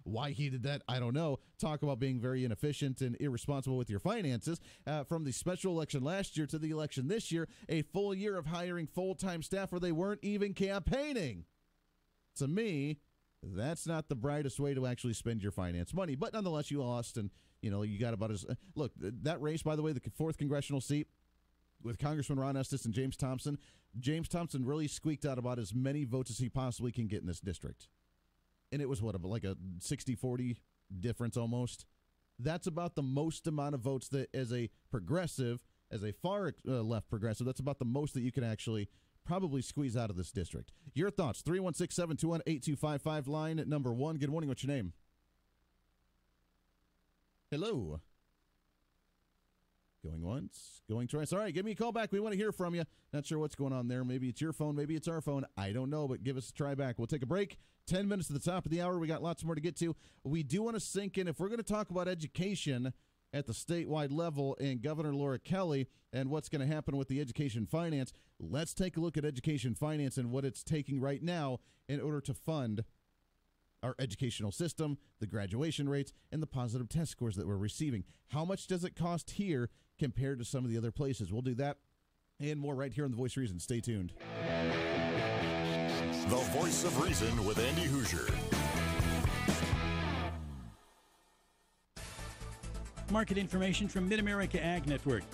Why he did that, I don't know. Talk about being very inefficient and irresponsible with your finances. From the special election last year to the election this year, a full year of hiring full-time staff where they weren't even campaigning. To me, that's not the brightest way to actually spend your finance money. But nonetheless, you lost, and you got about as look, that race, by the way, the 4th congressional seat with Congressman Ron Estes and James Thompson. James Thompson really squeaked out about as many votes as he possibly can get in this district. And it was like a 60-40 difference almost. That's about the most amount of votes that as a progressive, as a far left progressive, that's about the most that you can actually probably squeeze out of this district. Your thoughts, 316-721-8255, line at number 1. Good morning, what's your name? Hello. Going once, going twice. All right, give me a call back. We want to hear from you. Not sure what's going on there. Maybe it's your phone, maybe it's our phone. I don't know, but give us a try back. We'll take a break. 10 minutes to the top of the hour. We got lots more to get to. We do want to sink in, if we're going to talk about education at the statewide level and Governor Laura Kelly and what's going to happen with the education finance, let's take a look at education finance and what it's taking right now in order to fund our educational system, the graduation rates, and the positive test scores that we're receiving. How much does it cost here compared to some of the other places? We'll do that and more right here on The Voice of Reason. Stay tuned. The Voice of Reason with Andy Hoosier. Market information from Mid-America Ag Network.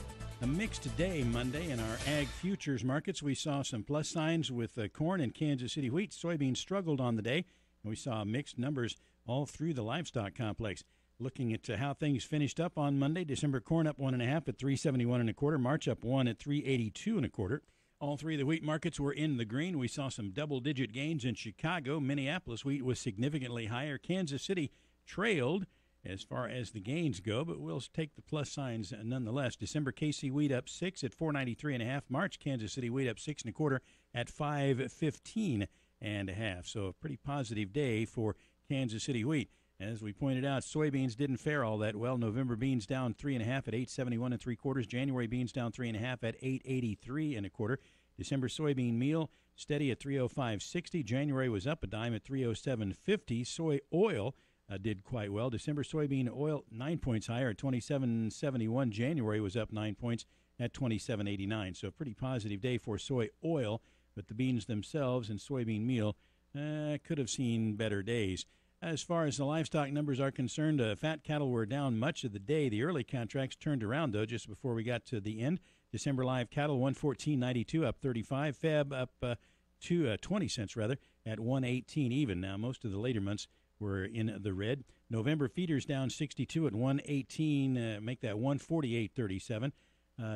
A mixed day Monday in our ag futures markets. We saw some plus signs with corn and Kansas City wheat. Soybeans struggled on the day, and we saw mixed numbers all through the livestock complex. Looking at how things finished up on Monday, December corn up 1.5 at 371 1/4. March up 1 at 382 1/4. All three of the wheat markets were in the green. We saw some double-digit gains in Chicago. Minneapolis wheat was significantly higher. Kansas City trailed as far as the gains go, but we'll take the plus signs nonetheless. December KC wheat up 6 at 493 1/2. March Kansas City wheat up 6 1/4 at 515 1/2. So a pretty positive day for Kansas City wheat. As we pointed out, soybeans didn't fare all that well. November beans down 3.5 at 871 3/4. January beans down 3.5 at 883 1/4. December soybean meal steady at 305.60. January was up a dime at 307.50. Soy oil did quite well. December soybean oil 9 points higher at 27.71. January was up 9 points at 27.89. So a pretty positive day for soy oil, but the beans themselves and soybean meal could have seen better days. As far as the livestock numbers are concerned, fat cattle were down much of the day. The early contracts turned around, though, just before we got to the end. December live cattle, 114.92, up 35. Feb up 20 cents, rather, at 118 even. Now, most of the later months were in the red. November feeders down 62 at 118, make that 148.37.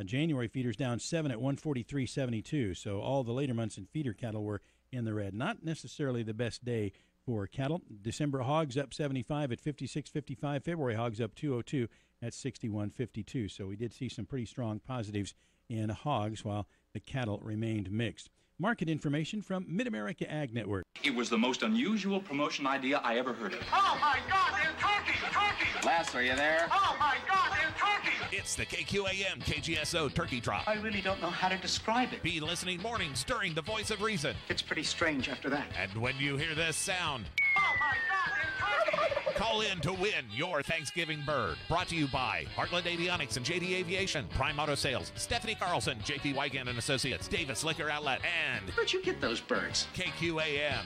January feeders down 7 at 143.72. So all the later months in feeder cattle were in the red. Not necessarily the best day for cattle. December hogs up 75 at 56.55. February hogs up 202 at 61.52. So we did see some pretty strong positives in hogs while the cattle remained mixed. Market information from Mid-America Ag Network. It was the most unusual promotion idea I ever heard of. Oh, my God, there's turkey! Turkey! Les, are you there? Oh, my God, there's turkey! It's the KQAM KGSO Turkey Drop. I really don't know how to describe it. Be listening mornings during the Voice of Reason. It's pretty strange after that. And when you hear this sound, oh my God, there's turkey! Call in to win your Thanksgiving bird. Brought to you by Heartland Avionics and JD Aviation, Prime Auto Sales, Stephanie Carlson, JP Wygant and Associates, Davis Liquor Outlet, and Where'd you get those birds? KQAM.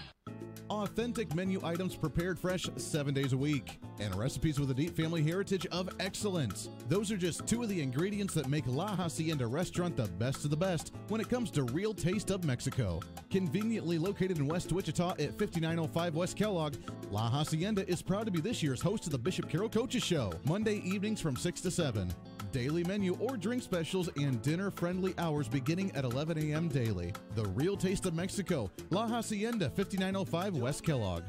Authentic menu items prepared fresh 7 days a week. And recipes with a deep family heritage of excellence. Those are just two of the ingredients that make La Hacienda Restaurant the best of the best when it comes to real taste of Mexico. Conveniently located in West Wichita at 5905 West Kellogg, La Hacienda is proud to be this year's host of the Bishop Carroll Coaches Show, Monday evenings from 6 to 7. Daily menu or drink specials and dinner-friendly hours beginning at 11 a.m. daily. The real taste of Mexico, La Hacienda, 5905 West Kellogg.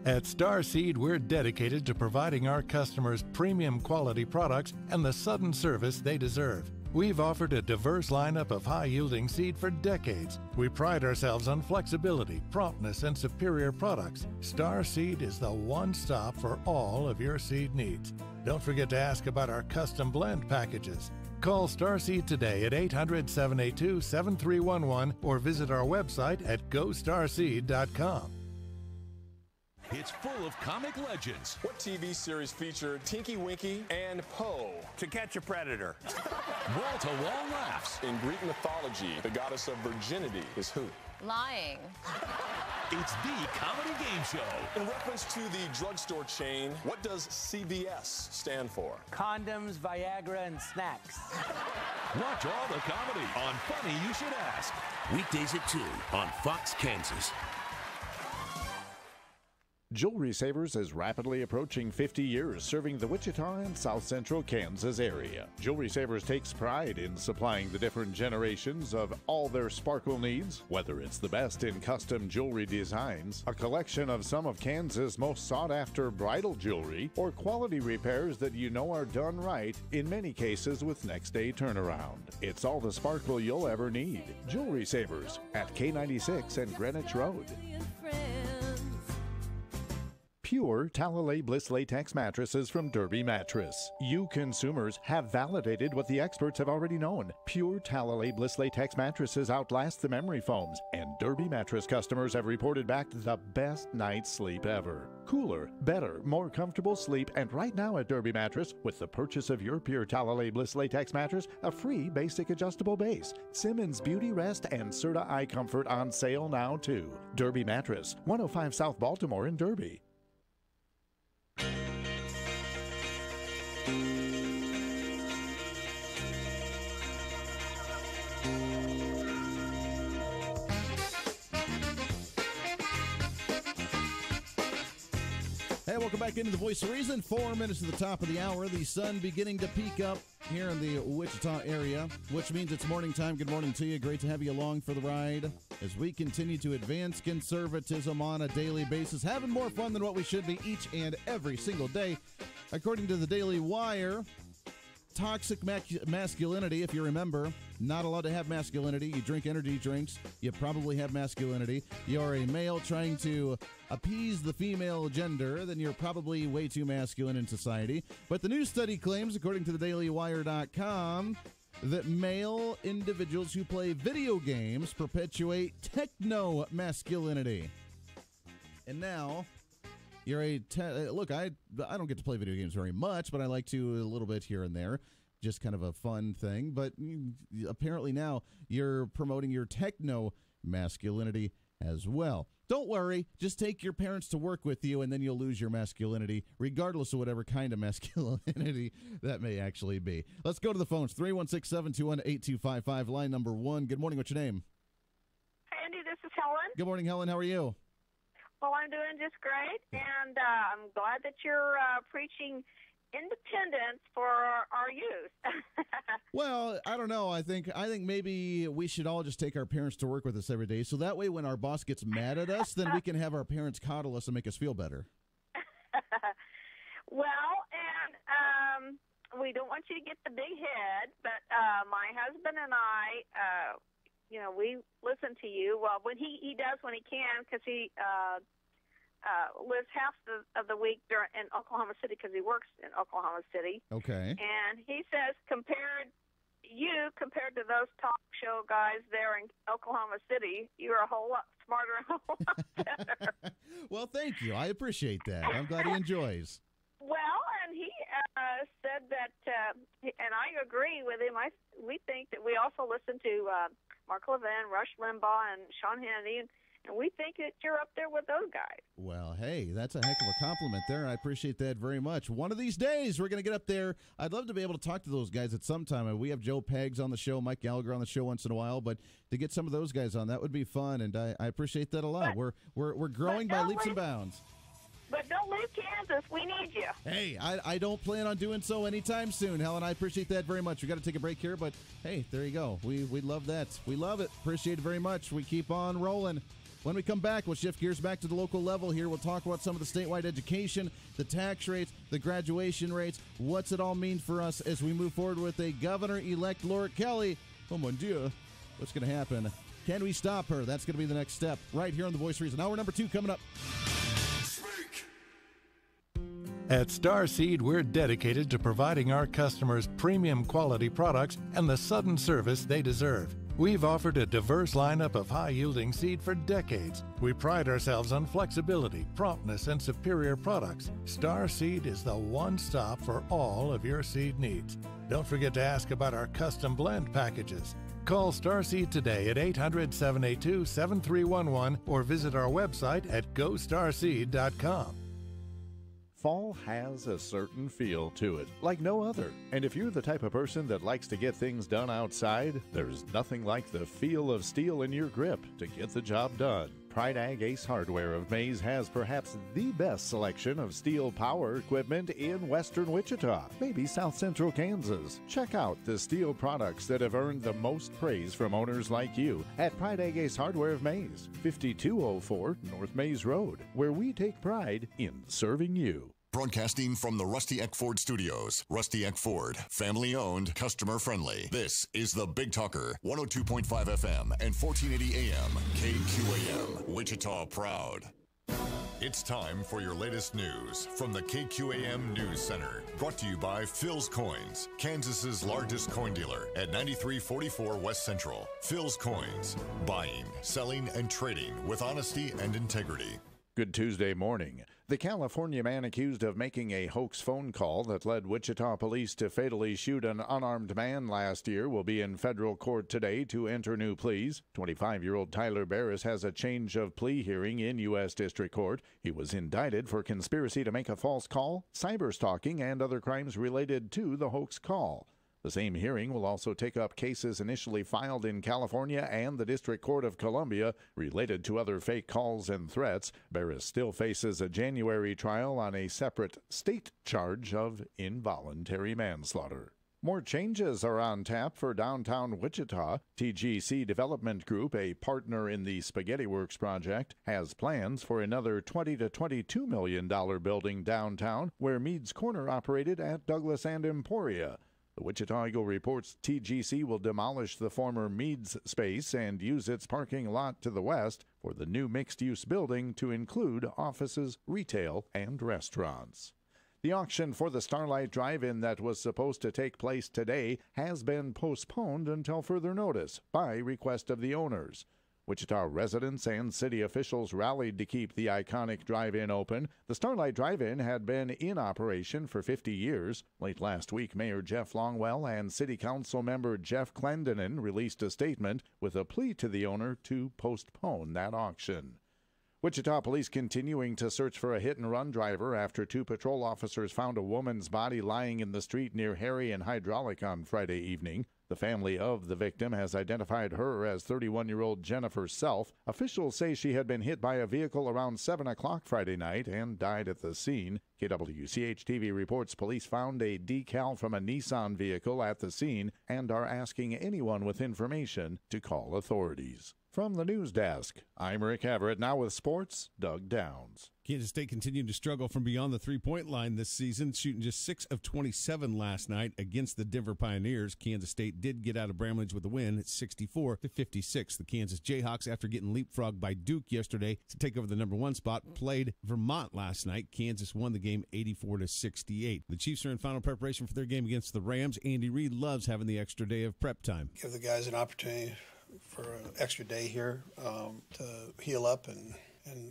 At Starseed, we're dedicated to providing our customers premium quality products and the sudden service they deserve. We've offered a diverse lineup of high-yielding seed for decades. We pride ourselves on flexibility, promptness, and superior products. Starseed is the one stop for all of your seed needs. Don't forget to ask about our custom blend packages. Call Starseed today at 800-782-7311 or visit our website at gostarseed.com. It's full of comic legends. What TV series featured Tinky Winky and Poe? To Catch a Predator. Wall-to-wall laughs. In Greek mythology, the goddess of virginity is who? Lying. It's the comedy game show. In reference to the drugstore chain, what does CVS stand for? Condoms, Viagra, and snacks. Watch all the comedy on Funny You Should Ask. Weekdays at 2 on Fox, Kansas. Jewelry Savers is rapidly approaching 50 years, serving the Wichita and South Central Kansas area. Jewelry Savers takes pride in supplying the different generations of all their sparkle needs, whether it's the best in custom jewelry designs, a collection of some of Kansas' most sought-after bridal jewelry, or quality repairs that you know are done right, in many cases with next-day turnaround. It's all the sparkle you'll ever need. Jewelry Savers at K96 and Greenwich Road. Pure Talalay Bliss Latex mattresses from Derby Mattress. You consumers have validated what the experts have already known. Pure Talalay Bliss Latex mattresses outlast the memory foams, and Derby Mattress customers have reported back the best night's sleep ever. Cooler, better, more comfortable sleep, and right now at Derby Mattress, with the purchase of your Pure Talalay Bliss Latex mattress, a free basic adjustable base. Simmons Beauty Rest and Serta Eye Comfort on sale now too. Derby Mattress, 105 South Baltimore in Derby. Hey, welcome back into the Voice of Reason. 4 minutes to the top of the hour. The sun beginning to peak up here in the Wichita area, which means it's morning time. Good morning to you. Great to have you along for the ride as we continue to advance conservatism on a daily basis, having more fun than what we should be each and every single day. According to the Daily Wire, toxic masculinity, if you remember, not allowed to have masculinity. You drink energy drinks, you probably have masculinity. You're a male trying to appease the female gender, then you're probably way too masculine in society. But the new study claims, according to the DailyWire.com, that male individuals who play video games perpetuate techno-masculinity. And now, you're look, I don't get to play video games very much, but I like to a little bit here and there. Just kind of a fun thing. But apparently now you're promoting your techno-masculinity as well. Don't worry. Just take your parents to work with you, and then you'll lose your masculinity, regardless of whatever kind of masculinity that may actually be. Let's go to the phones. 316-721-8255, line number 1. Good morning. What's your name? Hey, Andy, this is Helen. Good morning, Helen. How are you? Well, I'm doing just great, and I'm glad that you're preaching independence for our youth. Well, I don't know. I think maybe we should all just take our parents to work with us every day, so that way when our boss gets mad at us, then we can have our parents coddle us and make us feel better. Well, and we don't want you to get the big head, but my husband and I, we listen to you. Well, when he does when he can, because he lives half of the week in Oklahoma City because he works in Oklahoma City. Okay. And he says compared to those talk show guys there in Oklahoma City, you're a whole lot smarter and a whole lot better. Well, thank you. I appreciate that. I'm glad he enjoys. Well, and he said that, and I agree with him. We think that we also listen to Mark Levin, Rush Limbaugh, and Sean Hannity, and we think that you're up there with those guys. Well, hey, that's a heck of a compliment there. I appreciate that very much. One of these days, we're going to get up there. I'd love to be able to talk to those guys at some time. We have Joe Peggs on the show, Mike Gallagher on the show once in a while, but to get some of those guys on, that would be fun, and I appreciate that a lot. We're growing by leaps and bounds. But don't leave Kansas. We need you. Hey, I don't plan on doing so anytime soon, Helen. I appreciate that very much. We got to take a break here, but hey, there you go. We love that. We love it. Appreciate it very much. We keep on rolling. When we come back, we'll shift gears back to the local level here. We'll talk about some of the statewide education, the tax rates, the graduation rates. What's it all mean for us as we move forward with a Governor-elect Laura Kelly? Oh, mon Dieu. What's going to happen? Can we stop her? That's going to be the next step right here on The Voice of Reason. Hour number 2 coming up. At Starseed, we're dedicated to providing our customers premium quality products and the sudden service they deserve. We've offered a diverse lineup of high-yielding seed for decades. We pride ourselves on flexibility, promptness, and superior products. Starseed is the one stop for all of your seed needs. Don't forget to ask about our custom blend packages. Call Starseed today at 800-782-7311 or visit our website at gostarseed.com. Fall has a certain feel to it, like no other. And if you're the type of person that likes to get things done outside, there's nothing like the feel of steel in your grip to get the job done. Pride Ag Ace Hardware of Mays has perhaps the best selection of steel power equipment in western Wichita, maybe south central Kansas. Check out the steel products that have earned the most praise from owners like you at Pride Ag Ace Hardware of Mays, 5204 North Mays Road, where we take pride in serving you. Broadcasting from the Rusty Eck Ford Studios. Rusty Eck Ford, family owned, customer friendly. This is the Big Talker, 102.5 FM and 1480 AM, KQAM, Wichita proud. It's time for your latest news from the KQAM News Center. Brought to you by Phil's Coins, Kansas's largest coin dealer at 9344 West Central. Phil's Coins, buying, selling, and trading with honesty and integrity. Good Tuesday morning. The California man accused of making a hoax phone call that led Wichita police to fatally shoot an unarmed man last year will be in federal court today to enter new pleas. 25-year-old Tyler Barris has a change of plea hearing in U.S. District Court. He was indicted for conspiracy to make a false call, cyberstalking, and other crimes related to the hoax call. The same hearing will also take up cases initially filed in California and the District Court of Columbia related to other fake calls and threats. Barris still faces a January trial on a separate state charge of involuntary manslaughter. More changes are on tap for downtown Wichita. TGC Development Group, a partner in the Spaghetti Works project, has plans for another $20 to $22 million building downtown where Meads Corner operated at Douglas and Emporia. The Wichita Eagle reports TGC will demolish the former Meads space and use its parking lot to the west for the new mixed-use building to include offices, retail, and restaurants. The auction for the Starlight Drive-In that was supposed to take place today has been postponed until further notice by request of the owners. Wichita residents and city officials rallied to keep the iconic drive-in open. The Starlight Drive-In had been in operation for 50 years. Late last week, Mayor Jeff Longwell and City Council member Jeff Clendenin released a statement with a plea to the owner to postpone that auction. Wichita police continuing to search for a hit-and-run driver after two patrol officers found a woman's body lying in the street near Harry and Hydraulic on Friday evening. The family of the victim has identified her as 31-year-old Jennifer Self. Officials say she had been hit by a vehicle around 7 o'clock Friday night and died at the scene. KWCH-TV reports police found a decal from a Nissan vehicle at the scene and are asking anyone with information to call authorities. From the news desk, I'm Rick Everett. Now with sports, Doug Downs. Kansas State continued to struggle from beyond the three-point line this season, shooting just 6 of 27 last night against the Denver Pioneers. Kansas State did get out of Bramlage with a win at 64-56. The Kansas Jayhawks, after getting leapfrogged by Duke yesterday to take over the number 1 spot, played Vermont last night. Kansas won the game 84-68. The Chiefs are in final preparation for their game against the Rams. Andy Reid loves having the extra day of prep time. Give the guys an opportunity for an extra day here to heal up and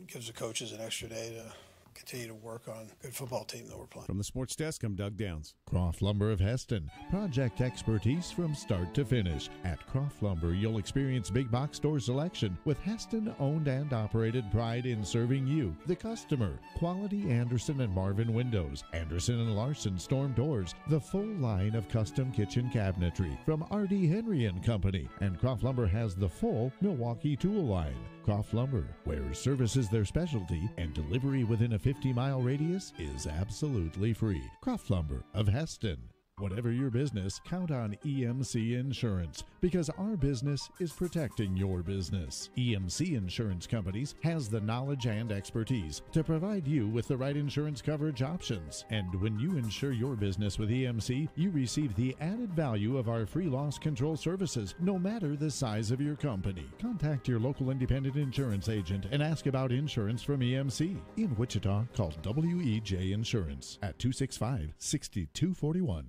gives the coaches an extra day to continue to work on a good football team that we're playing. From the Sports Desk, I'm Doug Downs. Croft Lumber of Heston. Project expertise from start to finish. At Croft Lumber, you'll experience big box store selection with Heston owned and operated pride in serving you, the customer. Quality Anderson and Marvin windows, Anderson and Larson storm doors, the full line of custom kitchen cabinetry from R.D. Henry & Company. And Croft Lumber has the full Milwaukee tool line. Croft Lumber, where service is their specialty and delivery within a 50-mile radius is absolutely free. Croft Lumber of Heston. Whatever your business, count on EMC Insurance, because our business is protecting your business. EMC Insurance Companies has the knowledge and expertise to provide you with the right insurance coverage options. And when you insure your business with EMC, you receive the added value of our free loss control services, no matter the size of your company. Contact your local independent insurance agent and ask about insurance from EMC. In Wichita, call WEJ Insurance at 265-6241.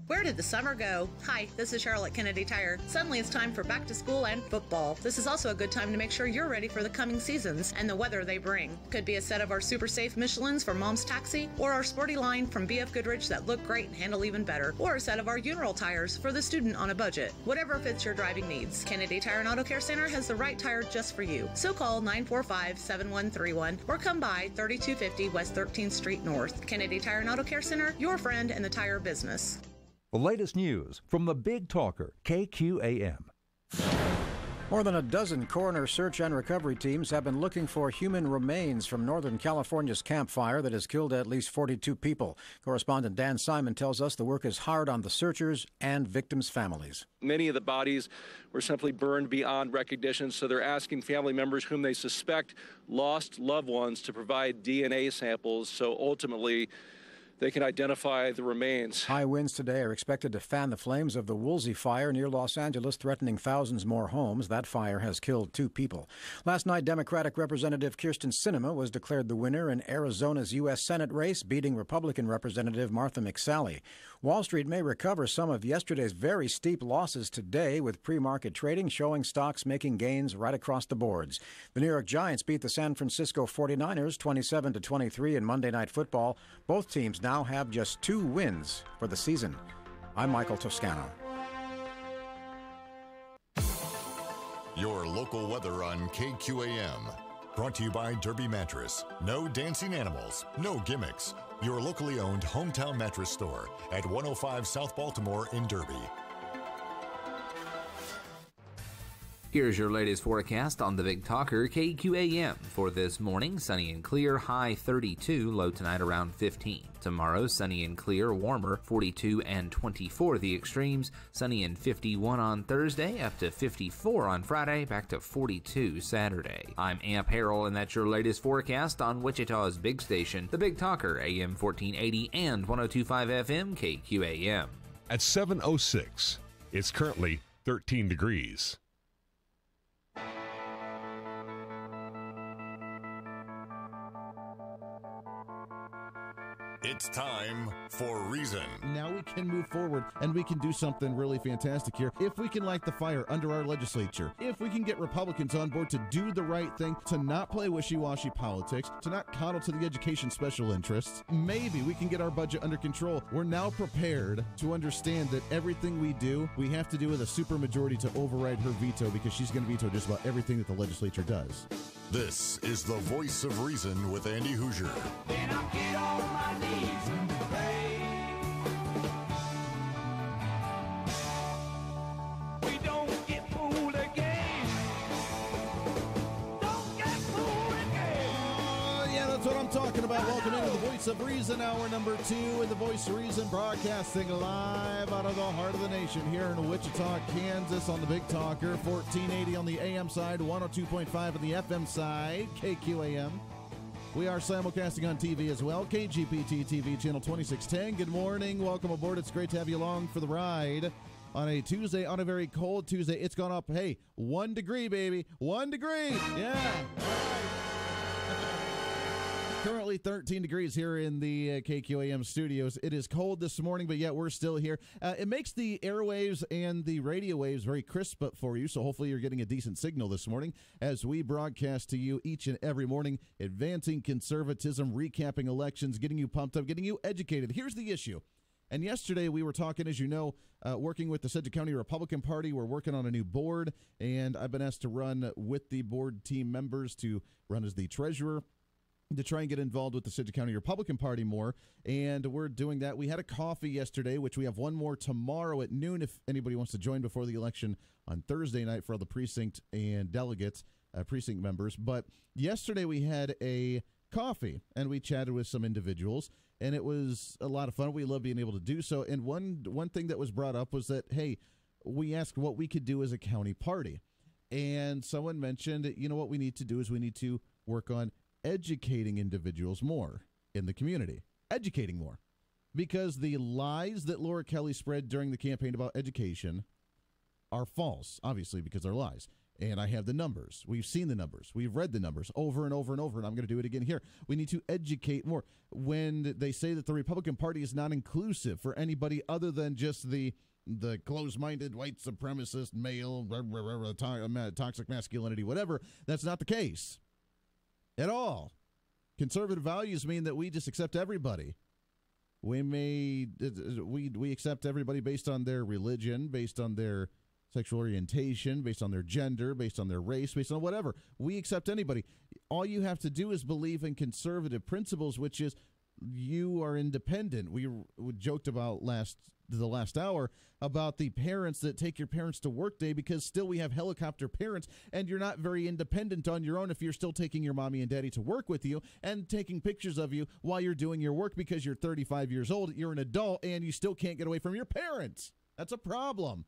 Where did the summer go? Hi, this is Charlotte Kennedy Tire. Suddenly it's time for back to school and football. This is also a good time to make sure you're ready for the coming seasons and the weather they bring. Could be a set of our super safe Michelins for Mom's Taxi, or our sporty line from BF Goodrich that look great and handle even better, or a set of our Uniroyal tires for the student on a budget. Whatever fits your driving needs, Kennedy Tire and Auto Care Center has the right tire just for you. So call 945-7131 or come by 3250 West 13th Street North. Kennedy Tire and Auto Care Center, your friend in the tire business. The latest news from the Big Talker, KQAM. More than a dozen coroner search and recovery teams have been looking for human remains from Northern California's Camp Fire that has killed at least 42 people. Correspondent Dan Simon tells us the work is hard on the searchers and victims' families. Many of the bodies were simply burned beyond recognition, so they're asking family members whom they suspect lost loved ones to provide DNA samples so ultimately they can identify the remains. High winds today are expected to fan the flames of the Woolsey fire near Los Angeles, threatening thousands more homes. That fire has killed 2 people. Last night, Democratic Representative Kyrsten Sinema was declared the winner in Arizona's U.S. Senate race, beating Republican Representative Martha McSally. Wall Street may recover some of yesterday's very steep losses today, with pre-market trading showing stocks making gains right across the boards. The New York Giants beat the San Francisco 49ers 27-23 in Monday Night Football. Both teams now have just 2 wins for the season. I'm Michael Toscano. Your local weather on KQAM. Brought to you by Derby Mattress. No dancing animals, no gimmicks. Your locally owned hometown mattress store at 105 South Baltimore in Derby. Here's your latest forecast on the Big Talker KQAM. For this morning, sunny and clear, high 32, low tonight around 15. Tomorrow, sunny and clear, warmer, 42 and 24 the extremes. Sunny and 51 on Thursday, up to 54 on Friday, back to 42 Saturday. I'm Amp Harrell, and that's your latest forecast on Wichita's big station, the Big Talker, AM 1480 and 102.5 FM KQAM. At 7:06, it's currently 13 degrees. It's time for Reason. Now we can move forward and we can do something really fantastic here. If we can light the fire under our legislature, if we can get Republicans on board to do the right thing, to not play wishy-washy politics, to not coddle to the education special interests, maybe we can get our budget under control. We're now prepared to understand that everything we do, we have to do with a supermajority to override her veto, because she's going to veto just about everything that the legislature does. This is the Voice of Reason with Andy Hoosier. Then I'll get on my knees and pray. We don't get fooled again. Don't get fooled again. Yeah, that's what I'm talking about. Welcome into the Voice of Reason, hour number 2, and the Voice of Reason broadcasting live out of the heart of the nation here in Wichita, Kansas on the Big Talker, 1480 on the AM side, 102.5 on the FM side, KQAM. We are simulcasting on TV as well, KGPT TV channel 2610. Good morning. Welcome aboard. It's great to have you along for the ride on a Tuesday, on a very cold Tuesday. It's gone up, 1 degree, baby. 1 degree. Yeah. Currently 13 degrees here in the KQAM studios. It is cold this morning, but yet we're still here. It makes the airwaves and the radio waves very crisp for you, so hopefully you're getting a decent signal this morning as we broadcast to you each and every morning, advancing conservatism, recapping elections, getting you pumped up, getting you educated. Here's the issue. And yesterday we were talking, as you know, working with the Sedgwick County Republican Party. We're working on a new board, and I've been asked to run with the board team members, to run as the treasurer, to try and get involved with the Sedgwick County Republican Party more, and we're doing that. We had a coffee yesterday, which we have one more tomorrow at noon if anybody wants to join before the election on Thursday night for all the precinct and delegates, precinct members. But yesterday we had a coffee, and we chatted with some individuals, and it was a lot of fun. We love being able to do so, and one thing that was brought up was that, hey, we asked what we could do as a county party, and someone mentioned, what we need to do is we need to work on educating individuals more in the community, educating more, because the lies that Laura Kelly spread during the campaign about education are false, obviously, because they're lies. And I have the numbers. We've seen the numbers. We've read the numbers over and over and over, and I'm going to do it again here. We need to educate more. When they say that the Republican Party is not inclusive for anybody other than just the closed-minded, white supremacist, male, toxic masculinity, whatever, that's not the case at all. Conservative values mean that we just accept everybody. We accept everybody based on their religion, based on their sexual orientation, based on their gender, based on their race, based on whatever. We accept anybody. All you have to do is believe in conservative principles, which is you are independent. We joked about the last hour about the parents that take your parents to work day, because still we have helicopter parents, and you're not very independent on your own if you're still taking your mommy and daddy to work with you and taking pictures of you while you're doing your work because you're 35 years old, you're an adult, and you still can't get away from your parents. That's a problem.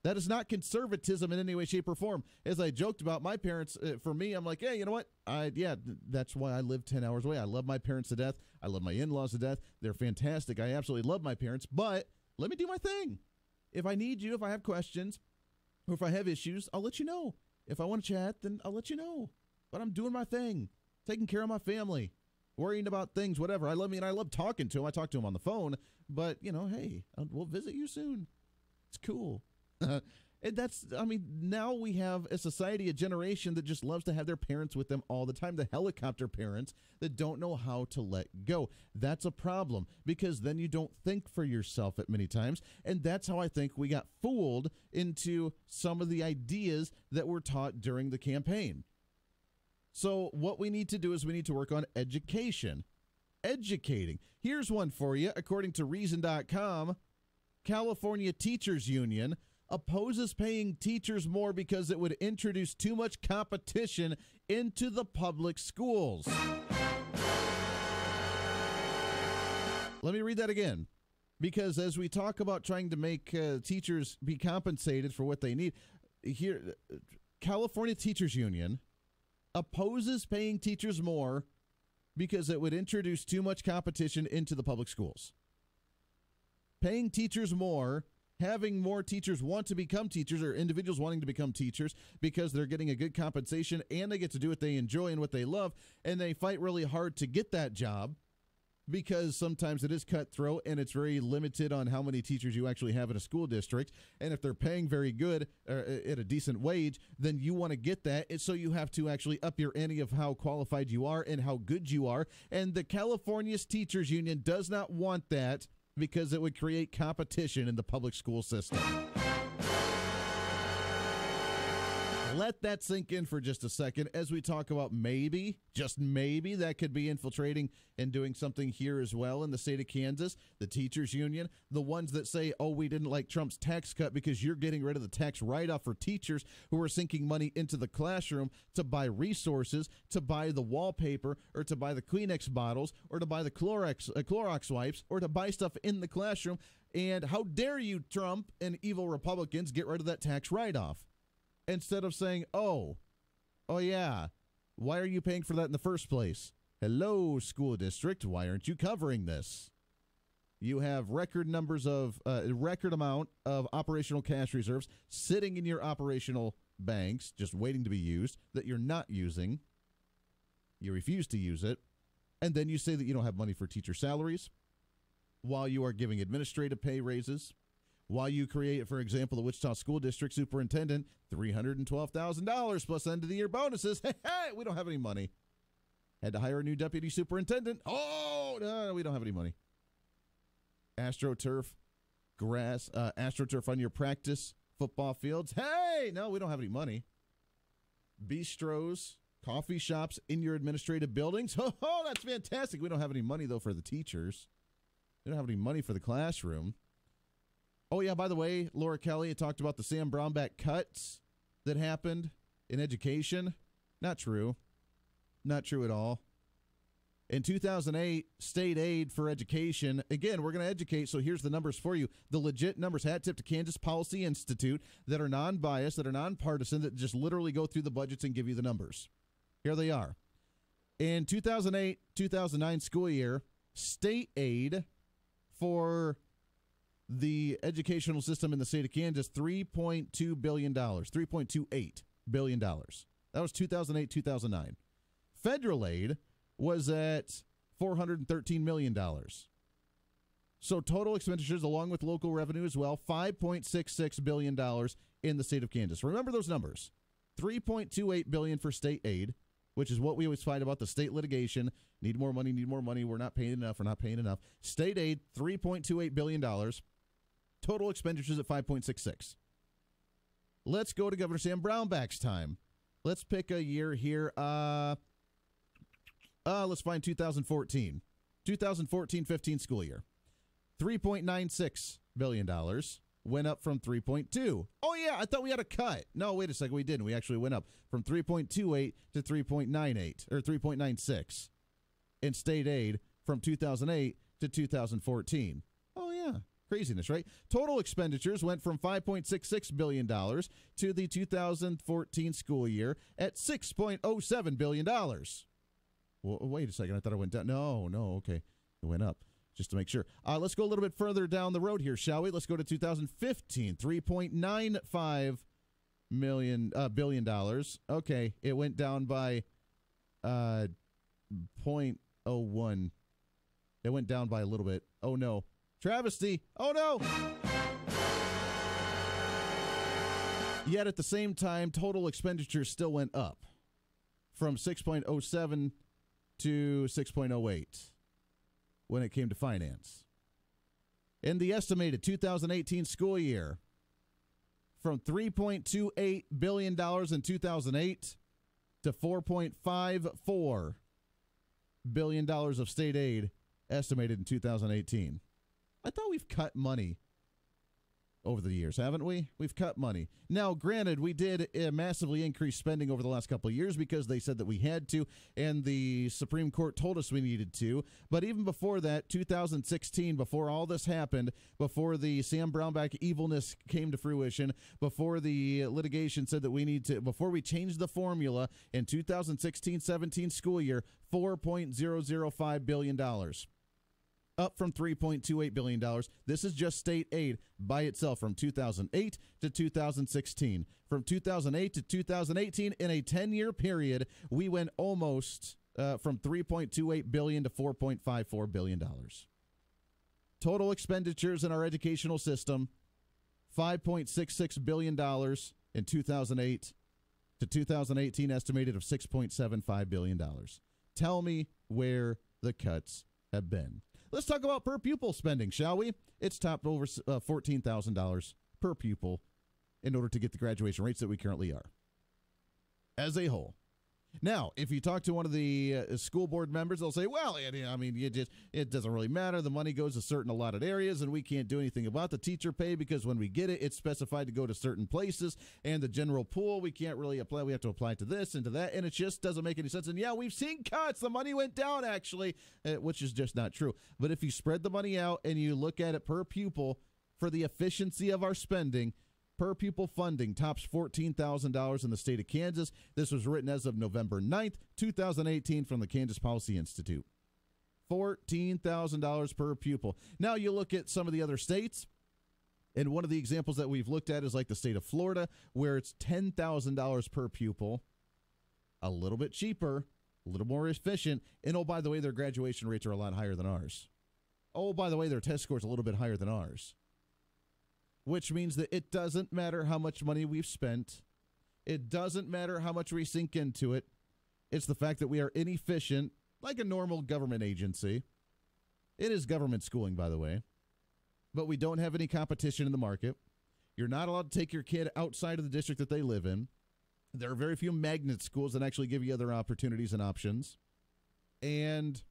That is not conservatism in any way, shape, or form. As I joked about my parents, for me, I'm like, hey, you know what? That's why I live 10 hours away. I love my parents to death. I love my in-laws to death. They're fantastic. I absolutely love my parents, but let me do my thing. If I need you, if I have questions, or if I have issues, I'll let you know. If I want to chat, then I'll let you know. But I'm doing my thing, taking care of my family, worrying about things, whatever. I love talking to them. I talk to them on the phone, but, hey, we'll visit you soon. It's cool. And now we have a society, a generation that just loves to have their parents with them all the time. The helicopter parents that don't know how to let go. That's a problem, because then you don't think for yourself at many times. And that's how I think we got fooled into some of the ideas that were taught during the campaign. So what we need to do is we need to work on education. Educating. Here's one for you. According to Reason.com, California Teachers Union opposes paying teachers more because it would introduce too much competition into the public schools. Let me read that again, because as we talk about trying to make teachers be compensated for what they need, here, California Teachers Union opposes paying teachers more because it would introduce too much competition into the public schools. Paying teachers more, having more teachers want to become teachers, or individuals wanting to become teachers because they're getting a good compensation and they get to do what they enjoy and what they love, and they fight really hard to get that job because sometimes it is cutthroat and it's very limited on how many teachers you actually have in a school district. And if they're paying very good at a decent wage, then you want to get that. And so you have to actually up your ante of how qualified you are and how good you are. And the California Teachers Union does not want that, because it would create competition in the public school system. Let that sink in for just a second as we talk about maybe, just maybe, that could be infiltrating and doing something here as well in the state of Kansas. The teachers union, the ones that say, oh, we didn't like Trump's tax cut because you're getting rid of the tax write-off for teachers who are sinking money into the classroom to buy resources, to buy the wallpaper, or to buy the Kleenex bottles, or to buy the Clorox wipes, or to buy stuff in the classroom. And how dare you, Trump and evil Republicans, get rid of that tax write-off? Instead of saying, oh yeah, why are you paying for that in the first place? Hello, school district, why aren't you covering this? You have record amount of operational cash reserves sitting in your operational banks, just waiting to be used, that you're not using. You refuse to use it. And then you say that you don't have money for teacher salaries while you are giving administrative pay raises. While you create, for example, the Wichita School District Superintendent, $312,000 plus end-of-the-year bonuses. Hey, we don't have any money. Had to hire a new deputy superintendent. Oh, no, we don't have any money. AstroTurf grass, AstroTurf on your practice football fields. Hey, no, we don't have any money. Bistros, coffee shops in your administrative buildings. Oh, that's fantastic. We don't have any money, though, for the teachers. We don't have any money for the classroom. Oh, yeah, by the way, Laura Kelly talked about the Sam Brownback cuts that happened in education. Not true. Not true at all. In 2008, state aid for education. Again, we're going to educate, so here's the numbers for you. The legit numbers, hat tip to Kansas Policy Institute, that are non-biased, that are nonpartisan, that just literally go through the budgets and give you the numbers. Here they are. In 2008-2009 school year, state aid for the educational system in the state of Kansas, $3.2 billion, $3.28 billion. That was 2008-2009. Federal aid was at $413 million. So total expenditures, along with local revenue as well, $5.66 billion in the state of Kansas. Remember those numbers. $3.28 billion for state aid, which is what we always fight about, the state litigation. Need more money, we're not paying enough, State aid, $3.28 billion. Total expenditures at 5.66. Let's go to Governor Sam Brownback's time. Let's pick a year here. Let's find 2014. 2014-15 school year, $3.96 billion. Went up from 3.2. Oh, yeah, I thought we had a cut. No, wait a second, we didn't. We actually went up from 3.28 to 3.98, or 3.96 in state aid from 2008 to 2014. Oh, yeah. Craziness, right? Total expenditures went from $5.66 billion to the 2014 school year at $6.07 billion. Well, wait a second. I thought it went down. No, okay. It went up. Just to make sure. Let's go a little bit further down the road here, shall we? Let's go to 2015, $3.95 billion. Okay, it went down by 0.01. It went down by a little bit. Oh, no. Travesty. Oh, no. Yet at the same time, total expenditures still went up from 6.07 to 6.08. when it came to finance. In the estimated 2018 school year, from $3.28 billion in 2008 to $4.54 billion of state aid estimated in 2018. I thought we've cut money over the years, haven't we? We've cut money. Now, granted, we did massively increase spending over the last couple of years because they said that we had to, and the Supreme Court told us we needed to. But even before that, 2016, before all this happened, before the Sam Brownback evilness came to fruition, before the litigation said that we need to, before we changed the formula in 2016-17 school year, $4.005 billion. Up from $3.28 billion. This is just state aid by itself from 2008 to 2016. From 2008 to 2018, in a 10-year period, we went almost from $3.28 billion to $4.54 billion. Total expenditures in our educational system, $5.66 billion in 2008 to 2018, estimated of $6.75 billion. Tell me where the cuts have been. Let's talk about per pupil spending, shall we? It's topped over $14,000 per pupil in order to get the graduation rates that we currently are as a whole. Now, if you talk to one of the school board members, they'll say, well, I mean, it doesn't really matter. The money goes to certain allotted areas, and we can't do anything about the teacher pay because when we get it, it's specified to go to certain places, and the general pool, we can't really apply. We have to apply to this and to that, and it just doesn't make any sense. And, yeah, we've seen cuts. The money went down, actually, which is just not true. But if you spread the money out and you look at it per pupil for the efficiency of our spending, per pupil funding tops $14,000 in the state of Kansas. This was written as of November 9th, 2018 from the Kansas Policy Institute. $14,000 per pupil. Now you look at some of the other states, and one of the examples that we've looked at is like the state of Florida, where it's $10,000 per pupil, a little bit cheaper, a little more efficient, and oh, by the way, their graduation rates are a lot higher than ours. Oh, by the way, their test scores are a little bit higher than ours. Which means that it doesn't matter how much money we've spent. It doesn't matter how much we sink into it. It's the fact that we are inefficient, like a normal government agency. It is government schooling, by the way. But we don't have any competition in the market. You're not allowed to take your kid outside of the district that they live in. There are very few magnet schools that actually give you other opportunities and options. And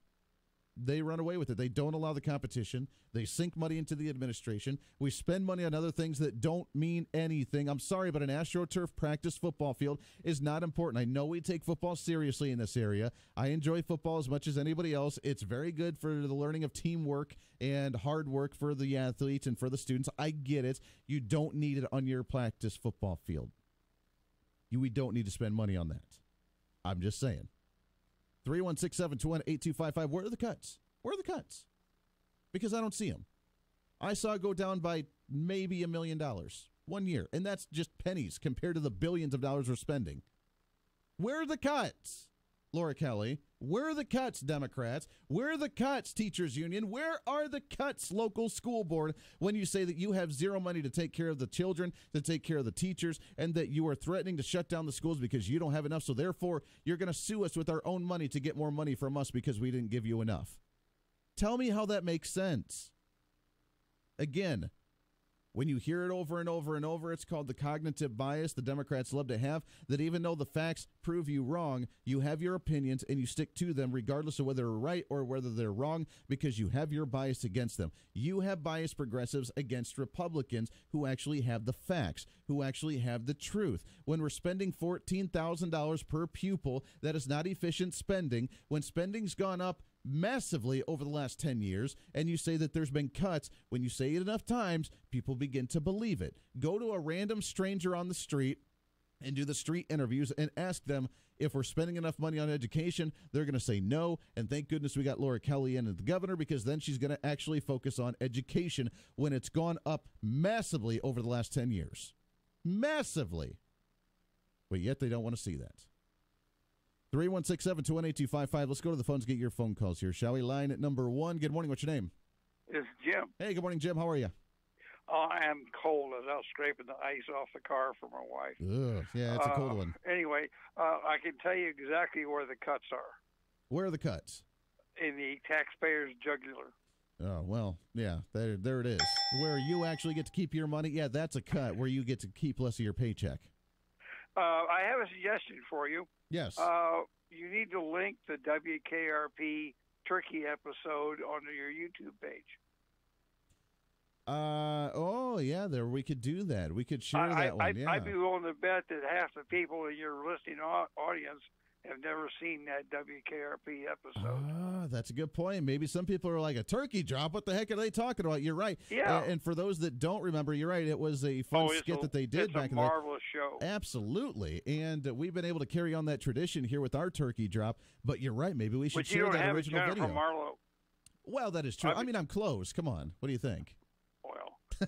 they run away with it. They don't allow the competition. They sink money into the administration. We spend money on other things that don't mean anything. I'm sorry, but an AstroTurf practice football field is not important. I know we take football seriously in this area. I enjoy football as much as anybody else. It's very good for the learning of teamwork and hard work for the athletes and for the students. I get it. You don't need it on your practice football field. We don't need to spend money on that. I'm just saying. 316-721-8255. Where are the cuts? Where are the cuts? Because I don't see them. I saw it go down by maybe $1 million 1 year, and that's just pennies compared to the billions of dollars we're spending. Where are the cuts, Laura Kelly? Where are the cuts, Democrats? Where are the cuts, Teachers Union? Where are the cuts, local school board, when you say that you have zero money to take care of the children, to take care of the teachers, and that you are threatening to shut down the schools because you don't have enough, so therefore you're going to sue us with our own money to get more money from us because we didn't give you enough? Tell me how that makes sense. Again, When you hear it over and over and over, it's called the cognitive bias the Democrats love to have, that even though the facts prove you wrong, you have your opinions and you stick to them regardless of whether they're right or whether they're wrong, because you have your bias against them. You have biased progressives against Republicans who actually have the facts, who actually have the truth. When we're spending $14,000 per pupil, that is not efficient spending. When spending's gone up massively over the last 10 years, and you say that there's been cuts, when you say it enough times, people begin to believe it. Go to a random stranger on the street and do the street interviews and ask them if we're spending enough money on education. They're going to say no, and thank goodness we got Laura Kelly in as the governor, because then she's going to actually focus on education when it's gone up massively over the last 10 years. Massively. But yet they don't want to see that. 316-721-8255. Let's go to the phones, get your phone calls here, shall we? Line at number 1. Good morning. What's your name? It's Jim. Hey, good morning, Jim. How are you? Oh, I'm cold as I was scraping the ice off the car for my wife. Ugh, yeah, it's a cold one. Anyway, I can tell you exactly where the cuts are. Where are the cuts? In the taxpayer's jugular. Oh, well, yeah, there it is. Where you actually get to keep your money, yeah, that's a cut, where you get to keep less of your paycheck. I have a suggestion for you. Yes. You need to link the WKRP Turkey episode on your YouTube page. Oh, yeah, there, we could do that. We could share that one, yeah. I'd be willing to bet that half the people in your listening audience have never seen that WKRP episode. Ah, that's a good point. Maybe some people are like, a turkey drop? What the heck are they talking about? You're right. Yeah. And for those that don't remember, you're right. It was a fun skit that they did back in the day. It's a marvelous show. Absolutely. And we've been able to carry on that tradition here with our turkey drop. But you're right. Maybe we should share that original video. Marlowe. Well, that is true. I mean, I'm close. Come on. What do you think?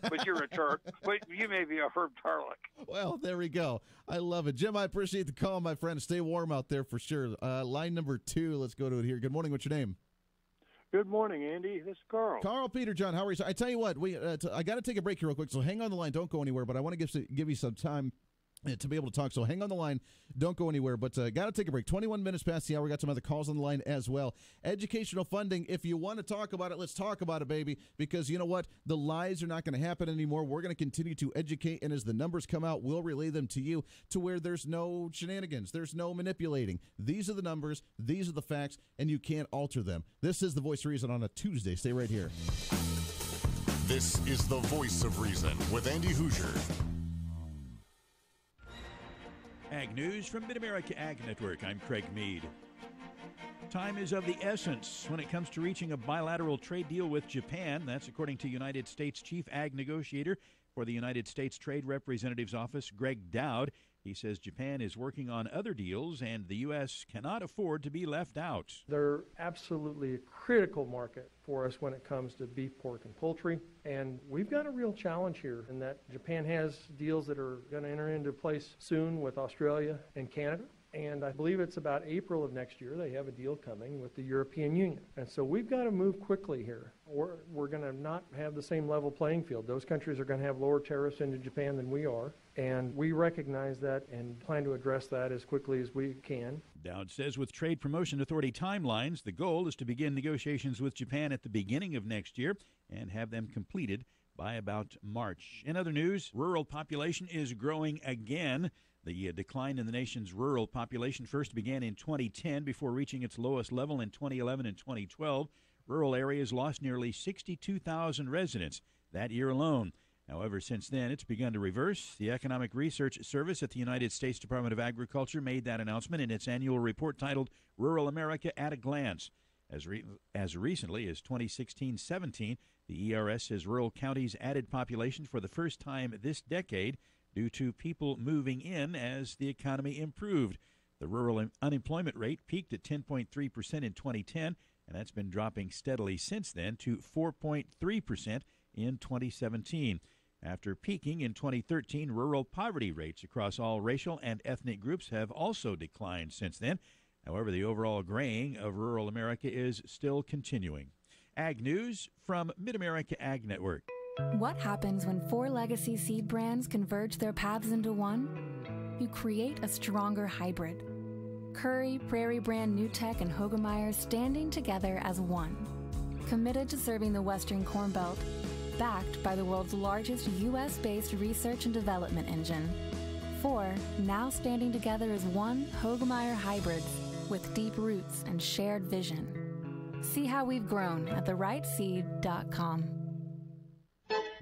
But you're a Turk. But you may be a Herb Tarlick. Well, there we go. I love it. Jim, I appreciate the call, my friend. Stay warm out there for sure. Line number 2, let's go to it here. Good morning. What's your name? Good morning, Andy. This is Carl. Carl Peter John, how are you? I tell you what, I got to take a break here real quick, so hang on the line. Don't go anywhere, but I want to give you some time to be able to talk. So hang on the line. Don't go anywhere, but got to take a break. 21 minutes past the hour. We got some other calls on the line as well. Educational funding. If you want to talk about it, let's talk about it, baby, because you know what? The lies are not going to happen anymore. We're going to continue to educate, and as the numbers come out, we'll relay them to you to where there's no shenanigans. There's no manipulating. These are the numbers. These are the facts, and you can't alter them. This is the Voice of Reason on a Tuesday. Stay right here. This is the Voice of Reason with Andy Hoosier. Ag News from Mid-America Ag Network. I'm Craig Mead. Time is of the essence when it comes to reaching a bilateral trade deal with Japan. That's according to United States Chief Ag Negotiator for the United States Trade Representative's Office, Greg Dowd. He says Japan is working on other deals and the U.S. cannot afford to be left out. They're absolutely a critical market for us when it comes to beef, pork, and poultry. And we've got a real challenge here in that Japan has deals that are going to enter into place soon with Australia and Canada. And I believe it's about April of next year they have a deal coming with the European Union. And so we've got to move quickly here. We're going to not have the same level playing field. Those countries are going to have lower tariffs into Japan than we are. And we recognize that and plan to address that as quickly as we can. Dowd says with Trade Promotion Authority timelines, the goal is to begin negotiations with Japan at the beginning of next year and have them completed by about March. In other news, rural population is growing again. The decline in the nation's rural population first began in 2010 before reaching its lowest level in 2011 and 2012. Rural areas lost nearly 62,000 residents that year alone. However, since then, it's begun to reverse. The Economic Research Service at the United States Department of Agriculture made that announcement in its annual report titled Rural America at a Glance. As recently as 2016-17, the ERS says rural counties added population for the first time this decade due to people moving in as the economy improved. The rural unemployment rate peaked at 10.3% in 2010, and that's been dropping steadily since then to 4.3% in 2017. After peaking in 2013, rural poverty rates across all racial and ethnic groups have also declined since then. However, the overall graying of rural America is still continuing. Ag News from Mid-America Ag Network. What happens when 4 legacy seed brands converge their paths into one? You create a stronger hybrid. Curry, Prairie Brand, New Tech, and Hogemeyer standing together as one. Committed to serving the Western Corn Belt, backed by the world's largest U.S.-based research and development engine. 4, now standing together as one Hogemeyer Hybrids with deep roots and shared vision. See how we've grown at therightseed.com.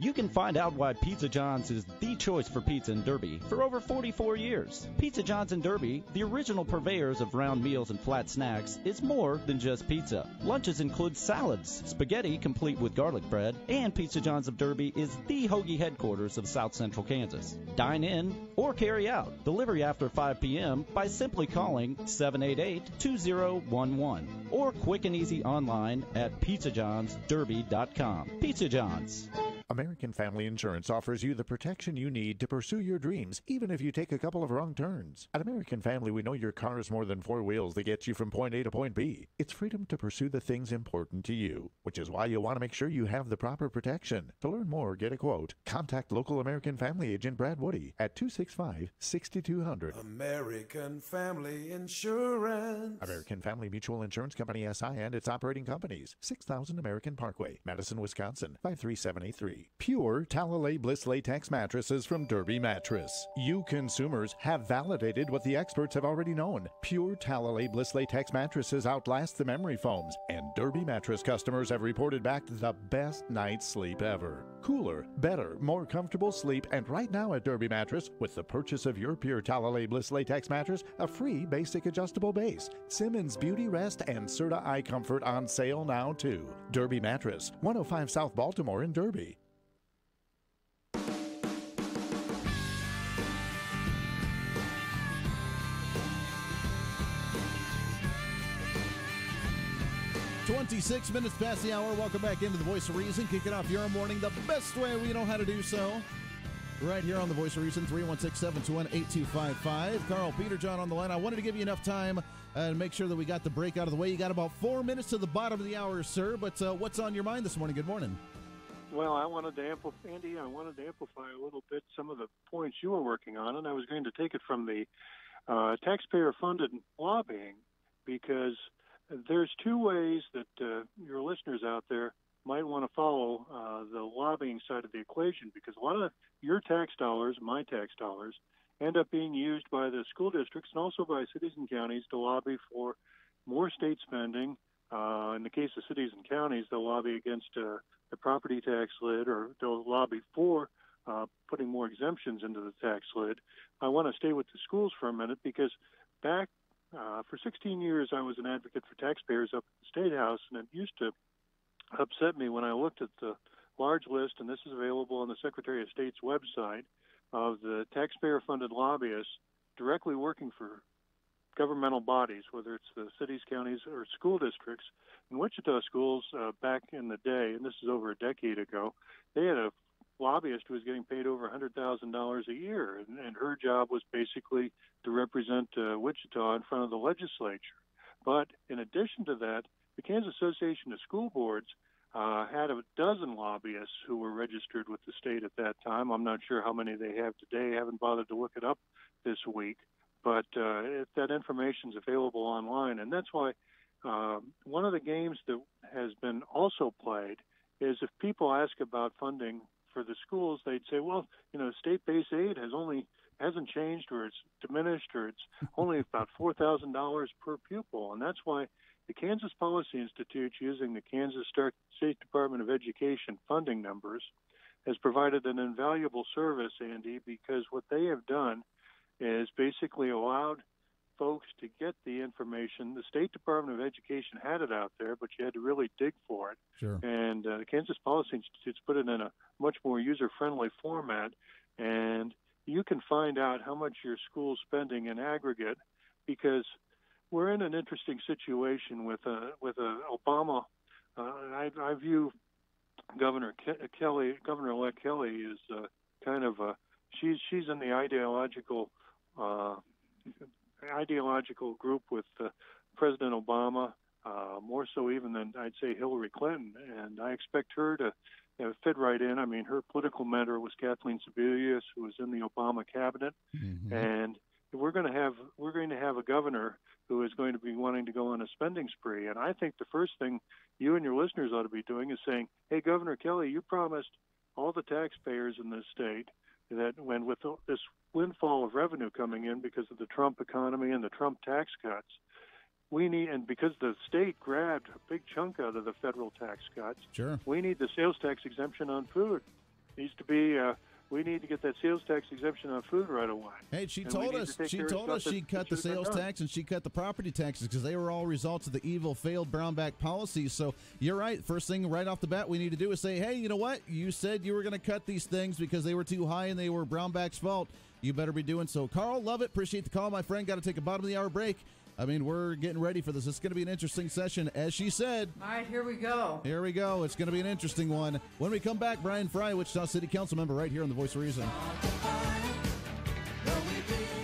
You can find out why Pizza John's is the choice for pizza in Derby for over 44 years. Pizza John's in Derby, the original purveyors of round meals and flat snacks, is more than just pizza. Lunches include salads, spaghetti complete with garlic bread, and Pizza John's of Derby is the hoagie headquarters of South Central Kansas. Dine in or carry out. Delivery after 5 p.m. by simply calling 788-2011 or quick and easy online at pizzajohnsderby.com. Pizza John's. American Family Insurance offers you the protection you need to pursue your dreams, even if you take a couple of wrong turns. At American Family, we know your car is more than 4 wheels that get you from point A to point B. It's freedom to pursue the things important to you, which is why you'll want to make sure you have the proper protection. To learn more, get a quote. Contact local American Family agent Brad Woody at 265-6200. American Family Insurance. American Family Mutual Insurance Company SI and its operating companies. 6000 American Parkway, Madison, Wisconsin, 53783. Pure Talalay Bliss Latex mattresses from Derby Mattress. You consumers have validated what the experts have already known. Pure Talalay Bliss Latex mattresses outlast the memory foams, and Derby Mattress customers have reported back the best night's sleep ever. Cooler, better, more comfortable sleep, and right now at Derby Mattress, with the purchase of your Pure Talalay Bliss Latex mattress, a free basic adjustable base, Simmons Beauty Rest, and Serta Eye Comfort on sale now too. Derby Mattress, 105 South Baltimore in Derby. 26 minutes past the hour. Welcome back into the Voice of Reason. Kicking off your morning the best way we know how to do so. Right here on the Voice of Reason, 316-721-8255. Carl Peterjohn on the line. I wanted to give you enough time to make sure that we got the break out of the way. You got about 4 minutes to the bottom of the hour, sir. But what's on your mind this morning? Good morning. Well, I wanted to amplify a little bit some of the points you were working on, and I was going to take it from the taxpayer-funded lobbying, because there's 2 ways that your listeners out there might want to follow the lobbying side of the equation, because a lot of your tax dollars, my tax dollars, end up being used by the school districts and also by cities and counties to lobby for more state spending. In the case of cities and counties, they'll lobby against the property tax lid, or they'll lobby for putting more exemptions into the tax lid. I want to stay with the schools for a minute, because back for 16 years, I was an advocate for taxpayers up at the State House, and it used to upset me when I looked at the large list, and this is available on the Secretary of State's website, of the taxpayer-funded lobbyists directly working for governmental bodies, whether it's the cities, counties, or school districts. In Wichita schools back in the day, and this is over a decade ago, they had a lobbyist who was getting paid over $100,000 a year, and her job was basically to represent Wichita in front of the legislature. But in addition to that, the Kansas Association of School Boards had a dozen lobbyists who were registered with the state at that time. I'm not sure how many they have today. I haven't bothered to look it up this week. But that information is available online, and that's why one of the games that has been also played is, if people ask about funding for the schools, they'd say, well, state-based aid hasn't changed, or it's diminished, or it's only about $4,000 per pupil. And that's why the Kansas Policy Institute, using the Kansas State Department of Education funding numbers, has provided an invaluable service, Andy, because what they have done is basically allowed folks to get the information. The State Department of Education had it out there, but you had to really dig for it. Sure. And the Kansas Policy Institute's put it in a much more user-friendly format, and you can find out how much your school's spending in aggregate, because we're in an interesting situation with Obama. I view Governor-elect Kelly is kind of she's in the ideological group with President Obama, more so even than, I'd say, Hillary Clinton, and I expect her to fit right in. I mean, her political mentor was Kathleen Sebelius, who was in the Obama cabinet, and we're going to have a governor who is going to be wanting to go on a spending spree. And I think the first thing you and your listeners ought to be doing is saying, hey, Governor Kelly, you promised all the taxpayers in this state that when with this windfall of revenue coming in because of the Trump economy and the Trump tax cuts, we need, and because the state grabbed a big chunk out of the federal tax cuts, sure, we need the sales tax exemption on food. It needs to be, we need to get that sales tax exemption on food right away. Hey, she told us she cut the sales tax and she cut the property taxes because they were all results of the evil, failed Brownback policies. So you're right. First thing right off the bat we need to do is say, hey, you know what? You said you were going to cut these things because they were too high and they were Brownback's fault. You better be doing so. Carl, love it. Appreciate the call, my friend. Got to take a bottom of the hour break. I mean, we're getting ready for this. It's going to be an interesting session, as she said. All right, here we go. Here we go. It's going to be an interesting one. When we come back, Bryan Frye, Wichita City Council member, right here on The Voice of Reason.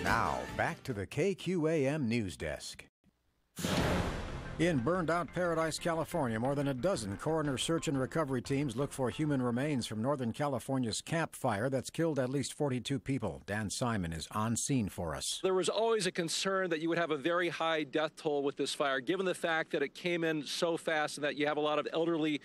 Now, back to the KQAM News Desk. In burned-out Paradise, California, more than a dozen coroner search and recovery teams look for human remains from Northern California's Camp Fire that's killed at least 42 people. Dan Simon is on scene for us. There was always a concern that you would have a very high death toll with this fire, given the fact that it came in so fast and that you have a lot of elderly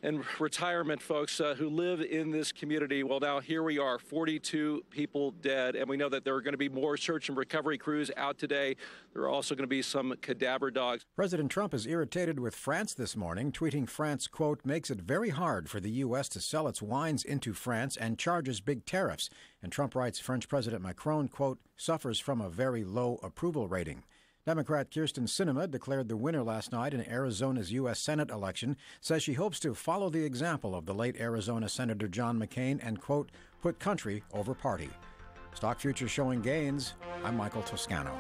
and retirement folks who live in this community. Well, now here we are, 42 people dead, and we know that there are going to be more search and recovery crews out today. There are also going to be some cadaver dogs. President Trump is irritated with France this morning, tweeting France, quote, makes it very hard for the U.S. to sell its wines into France and charges big tariffs. And Trump writes French President Macron, quote, suffers from a very low approval rating. Democrat Kyrsten Sinema declared the winner last night in Arizona's U.S. Senate election, says she hopes to follow the example of the late Arizona Senator John McCain and, quote, put country over party. Stock futures showing gains. I'm Michael Toscano.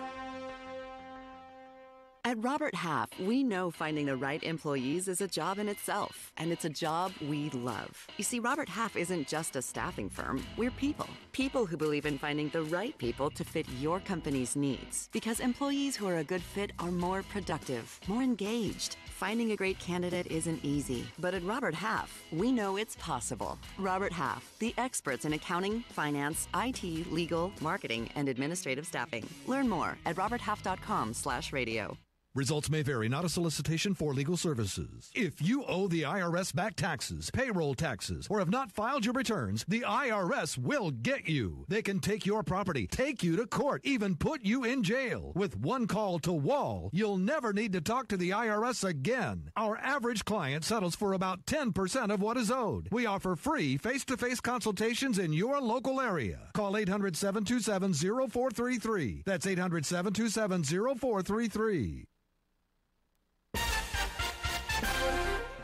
At Robert Half, we know finding the right employees is a job in itself, and it's a job we love. You see, Robert Half isn't just a staffing firm. We're people. People who believe in finding the right people to fit your company's needs. Because employees who are a good fit are more productive, more engaged. Finding a great candidate isn't easy, but at Robert Half, we know it's possible. Robert Half, the experts in accounting, finance, IT, legal, marketing, and administrative staffing. Learn more at roberthalf.com/radio. Results may vary, not a solicitation for legal services. If you owe the IRS back taxes, payroll taxes, or have not filed your returns, the IRS will get you. They can take your property, take you to court, even put you in jail. With one call to Wall, you'll never need to talk to the IRS again. Our average client settles for about 10% of what is owed. We offer free face-to-face consultations in your local area. Call 800-727-0433. That's 800-727-0433.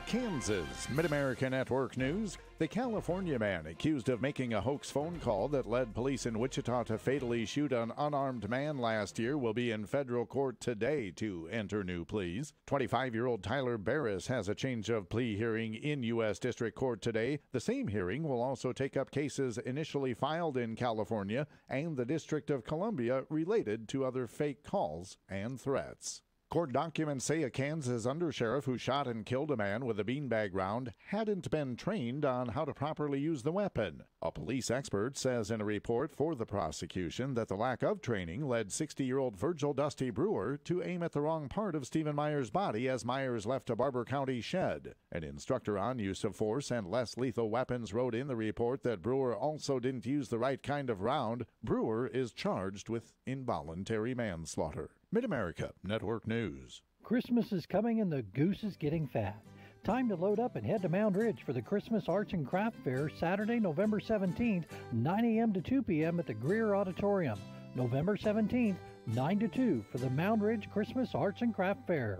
Kansas. Mid-America Network News. The California man accused of making a hoax phone call that led police in Wichita to fatally shoot an unarmed man last year will be in federal court today to enter new pleas. 25-year-old Tyler Barris has a change of plea hearing in U.S. District Court today. The same hearing will also take up cases initially filed in California and the District of Columbia related to other fake calls and threats. Court documents say a Kansas undersheriff who shot and killed a man with a beanbag round hadn't been trained on how to properly use the weapon. A police expert says in a report for the prosecution that the lack of training led 60-year-old Virgil Dusty Brewer to aim at the wrong part of Stephen Myers' body as Myers left a Barber County shed. An instructor on use of force and less lethal weapons wrote in the report that Brewer also didn't use the right kind of round. Brewer is charged with involuntary manslaughter. Mid-America Network News. Christmas is coming and the goose is getting fat. Time to load up and head to Mound Ridge for the Christmas Arts and Craft Fair Saturday, November 17th, 9 a.m. to 2 p.m. at the Greer Auditorium. November 17th, 9 to 2 for the Mound Ridge Christmas Arts and Craft Fair.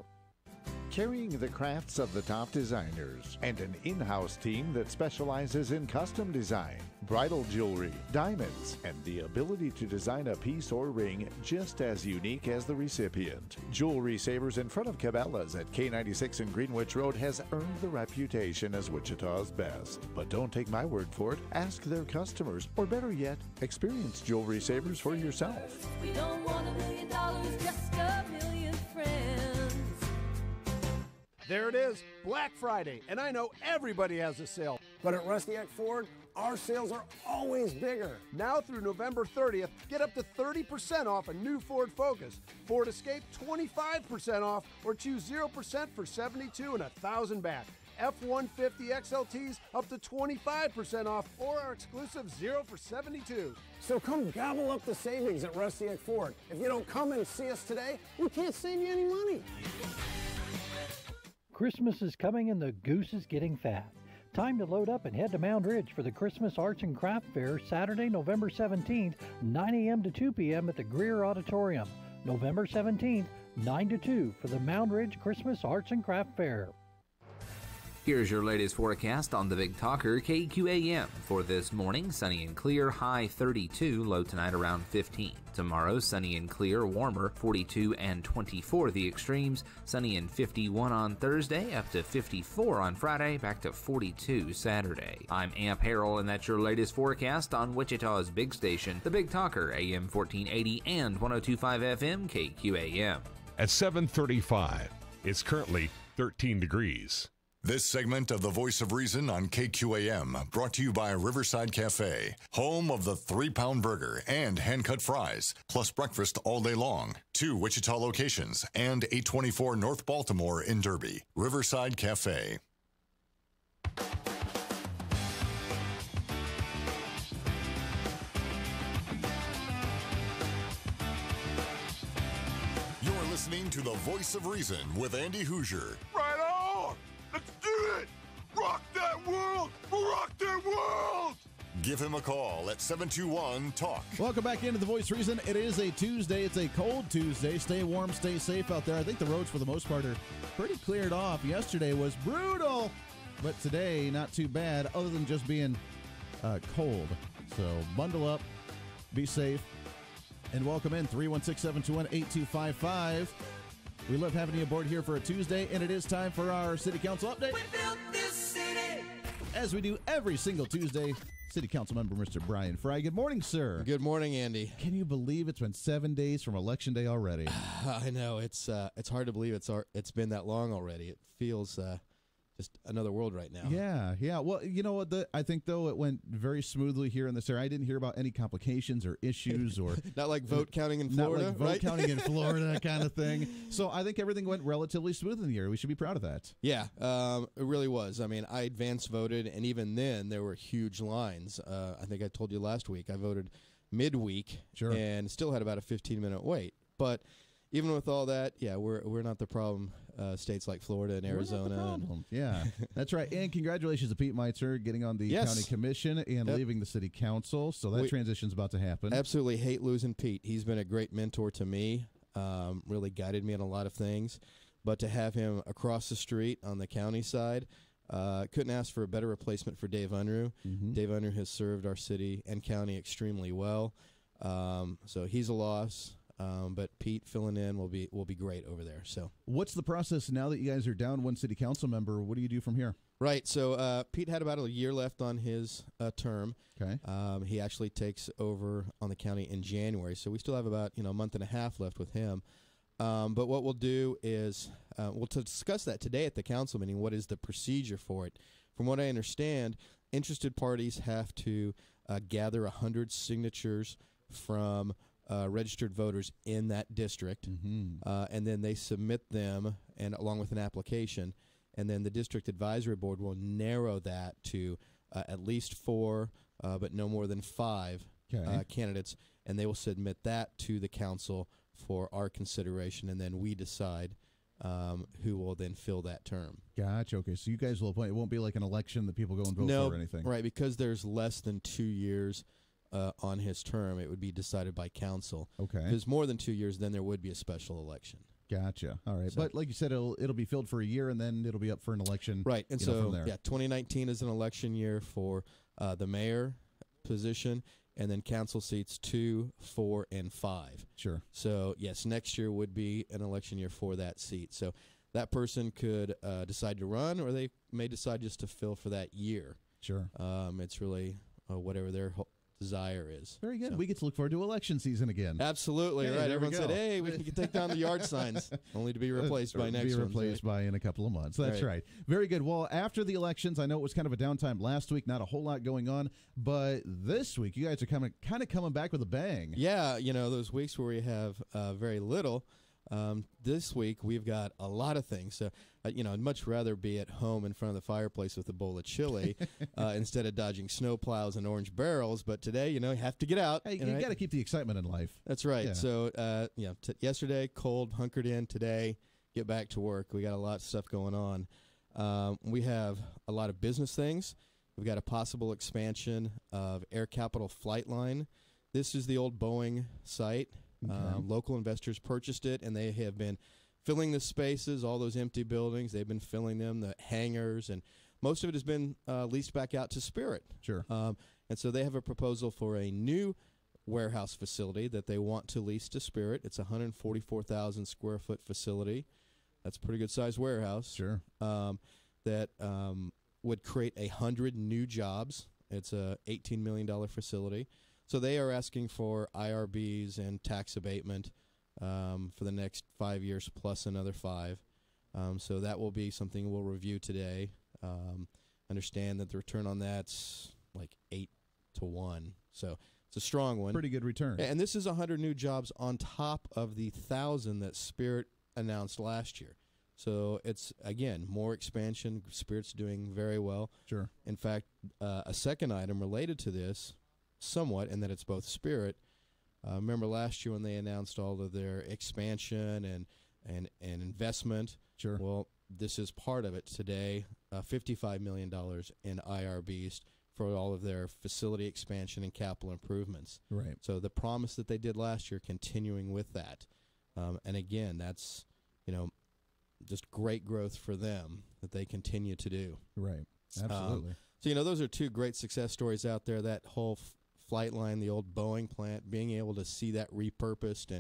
Carrying the crafts of the top designers and an in-house team that specializes in custom design, bridal jewelry, diamonds, and the ability to design a piece or ring just as unique as the recipient. Jewelry Savers in front of Cabela's at K96 and Greenwich Road has earned the reputation as Wichita's best. But don't take my word for it. Ask their customers, or better yet, experience Jewelry Savers for yourself. We don't want $1 million, just a million friends. There it is, Black Friday, and I know everybody has a sale. But at Rusty Eck Ford, our sales are always bigger. Now through November 30th, get up to 30% off a new Ford Focus. Ford Escape, 25% off, or choose 0% for $72 and $1,000 back. F-150 XLTs up to 25% off, or our exclusive 0 for $72. So come gobble up the savings at Rusty Eck Ford. If you don't come and see us today, we can't save you any money. Christmas is coming and the goose is getting fat. Time to load up and head to Mound Ridge for the Christmas Arts and Craft Fair, Saturday, November 17th, 9 a.m. to 2 p.m. at the Greer Auditorium. November 17th, 9 to 2 for the Mound Ridge Christmas Arts and Craft Fair. Here's your latest forecast on the Big Talker KQAM. For this morning, sunny and clear, high 32, low tonight around 15. Tomorrow, sunny and clear, warmer, 42 and 24 the extremes. Sunny and 51 on Thursday, up to 54 on Friday, back to 42 Saturday. I'm Amp Harrell, and that's your latest forecast on Wichita's big station, the Big Talker, AM 1480 and 102.5 FM KQAM. At 7:35, it's currently 13 degrees. This segment of The Voice of Reason on KQAM brought to you by Riverside Cafe, home of the 3-pound burger and hand-cut fries, plus breakfast all day long. 2 Wichita locations and 824 North Baltimore in Derby. Riverside Cafe. You're listening to The Voice of Reason with Andy Hoosier. Right on! Let's do it! Rock that world! Rock that world! Give him a call at 721-TALK. Welcome back into The Voice Reason. It is a Tuesday. It's a cold Tuesday. Stay warm, stay safe out there. I think the roads, for the most part, are pretty cleared off. Yesterday was brutal, but today, not too bad, other than just being cold. So bundle up, be safe, and welcome in 316-721-8255. We love having you aboard here for a Tuesday, and it is time for our City Council update. We built this city! As we do every single Tuesday, City Council member Mr. Bryan Frye. Good morning, sir. Good morning, Andy. Can you believe it's been 7 days from Election Day already? I know. It's hard to believe it's been that long already. It feels just another world right now. Yeah. Well, you know what? I think, though, it went very smoothly here in this area. I didn't hear about any complications or issues or not like vote counting in Florida, not like vote counting in Florida kind of thing. So I think everything went relatively smooth in the area. We should be proud of that. Yeah, it really was. I mean, I advance voted, and even then there were huge lines. I think I told you last week I voted midweek, and still had about a 15-minute wait. But even with all that, yeah, we're not the problem. States like Florida and Arizona. Yeah, that's right. And congratulations to Pete Meitzer getting on the county commission and leaving the city council. So that transition's about to happen. Absolutely hate losing Pete. He's been a great mentor to me, really guided me on a lot of things. But to have him across the street on the county side, couldn't ask for a better replacement for Dave Unruh. Dave Unruh has served our city and county extremely well. So he's a loss. But Pete filling in will be great over there. So, what's the process now that you guys are down one city council member? What do you do from here? Right. So Pete had about a year left on his term. Okay. He actually takes over on the county in January. So we still have about a month and a half left with him. But what we'll do is we'll discuss that today at the council meeting. What is the procedure for it? From what I understand, interested parties have to gather 100 signatures from registered voters in that district, and then they submit them and along with an application, and then the district advisory board will narrow that to at least 4, but no more than 5 candidates, and they will submit that to the council for our consideration, and then we decide who will then fill that term. Gotcha. Okay, so you guys will appoint. It won't be like an election that people go and vote for or anything. Right, because there's less than 2 years on his term, it would be decided by council. Okay. If there's more than 2 years, then there would be a special election. Gotcha. All right. So, but like you said, it'll be filled for a year, and then it'll be up for an election. Right. And so, from there. 2019 is an election year for the mayor position, and then council seats 2, 4, and 5. Sure. So, yes, next year would be an election year for that seat. So that person could decide to run, or they may decide just to fill for that year. Sure. It's really whatever their desire is. Very good. So. We get to look forward to election season again. Absolutely, Hey, right. there we Everyone go. said, hey, we can take down the yard signs, only to be replaced by next Be one. replaced by in a couple of months. That's Right. right. Very good. Well, after the elections, I know it was kind of a downtime last week, not a whole lot going on, but this week you guys are kind of coming back with a bang. Yeah, those weeks where we have very little. This week we've got a lot of things. So, I'd much rather be at home in front of the fireplace with a bowl of chili instead of dodging snow plows and orange barrels. But today, you have to get out. Hey, you got to keep the excitement in life. That's right. Yeah. So, yesterday, cold, hunkered in. Today, get back to work. We got a lot of stuff going on. We have a lot of business things. We've got a possible expansion of Air Capital Flight Line. This is the old Boeing site. Okay. Local investors purchased it, and they have been filling the spaces, all those empty buildings. They've been filling them, the hangars, and most of it has been leased back out to Spirit. Sure. And so they have a proposal for a new warehouse facility that they want to lease to Spirit. It's a 144,000 square foot facility. That's a pretty good sized warehouse. Sure. That would create 100 new jobs. It's a $18 million facility. So they are asking for IRBs and tax abatement for the next 5 years plus another 5. So that will be something we'll review today. Understand that the return on that's like 8 to 1. So it's a strong one. Pretty good return. And this is 100 new jobs on top of the 1,000 that Spirit announced last year. So it's, again, more expansion. Spirit's doing very well. Sure. In fact, a second item related to this, somewhat, in that it's both Spirit. Remember last year when they announced all of their expansion and investment? Sure. Well, this is part of it today, $55 million in IRBs for all of their facility expansion and capital improvements. Right. So the promise that they did last year, continuing with that. And again, that's, just great growth for them that they continue to do. Right. Absolutely. So, those are two great success stories out there. That whole flight line, the old Boeing plant, being able to see that repurposed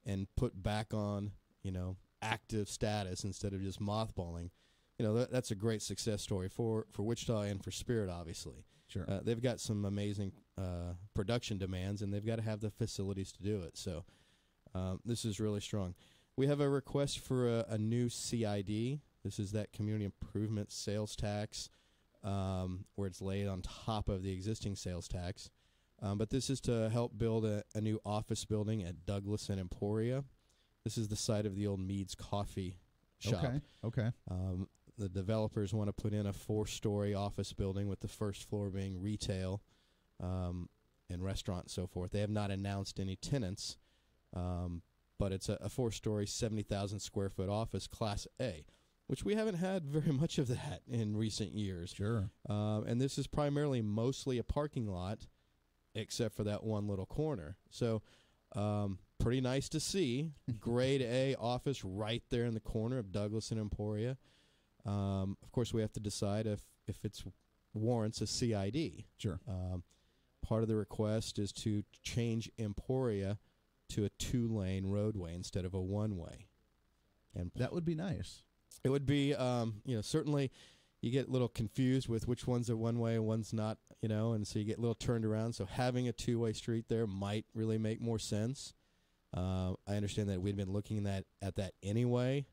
and put back on, active status instead of just mothballing. That's a great success story for Wichita and for Spirit, obviously. Sure. They've got some amazing production demands, and they've got to have the facilities to do it. So this is really strong. We have a request for a new CID. This is that Community Improvement Sales Tax, where it's laid on top of the existing sales tax. But this is to help build a new office building at Douglas and Emporia. This is the site of the old Mead's Coffee shop. Okay. The developers want to put in a 4-story office building with the first floor being retail and restaurant and so forth. They have not announced any tenants, but it's a 4-story, 70,000 square foot office, Class A, which we haven't had very much of that in recent years. Sure. And this is primarily mostly a parking lot, except for that one little corner. So pretty nice to see. Grade A office right there in the corner of Douglas and Emporia. Of course, we have to decide if it warrants a CID. Sure. Part of the request is to change Emporia to a 2-lane roadway instead of a 1-way. And that would be nice. It would be, certainly you get a little confused with which one's a 1-way and one's not, and so you get a little turned around. So having a 2-way street there might really make more sense. I understand that we'd been looking at that anyway,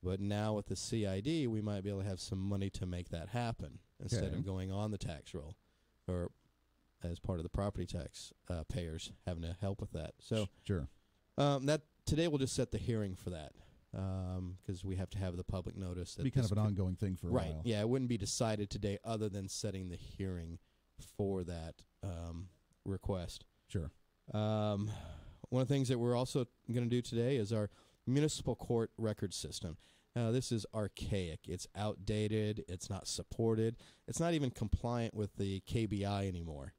but now with the CID, we might be able to have some money to make that happen instead of going on the tax roll or as part of the property tax payers having to help with that. So sure. That today we'll just set the hearing for that. Because we have to have the public notice. That be kind of an ongoing thing for a while. Yeah, it wouldn't be decided today other than setting the hearing for that request. Sure. One of the things that we're also going to do today is our municipal court record system. This is archaic. It's outdated. It's not supported. It's not even compliant with the KBI anymore.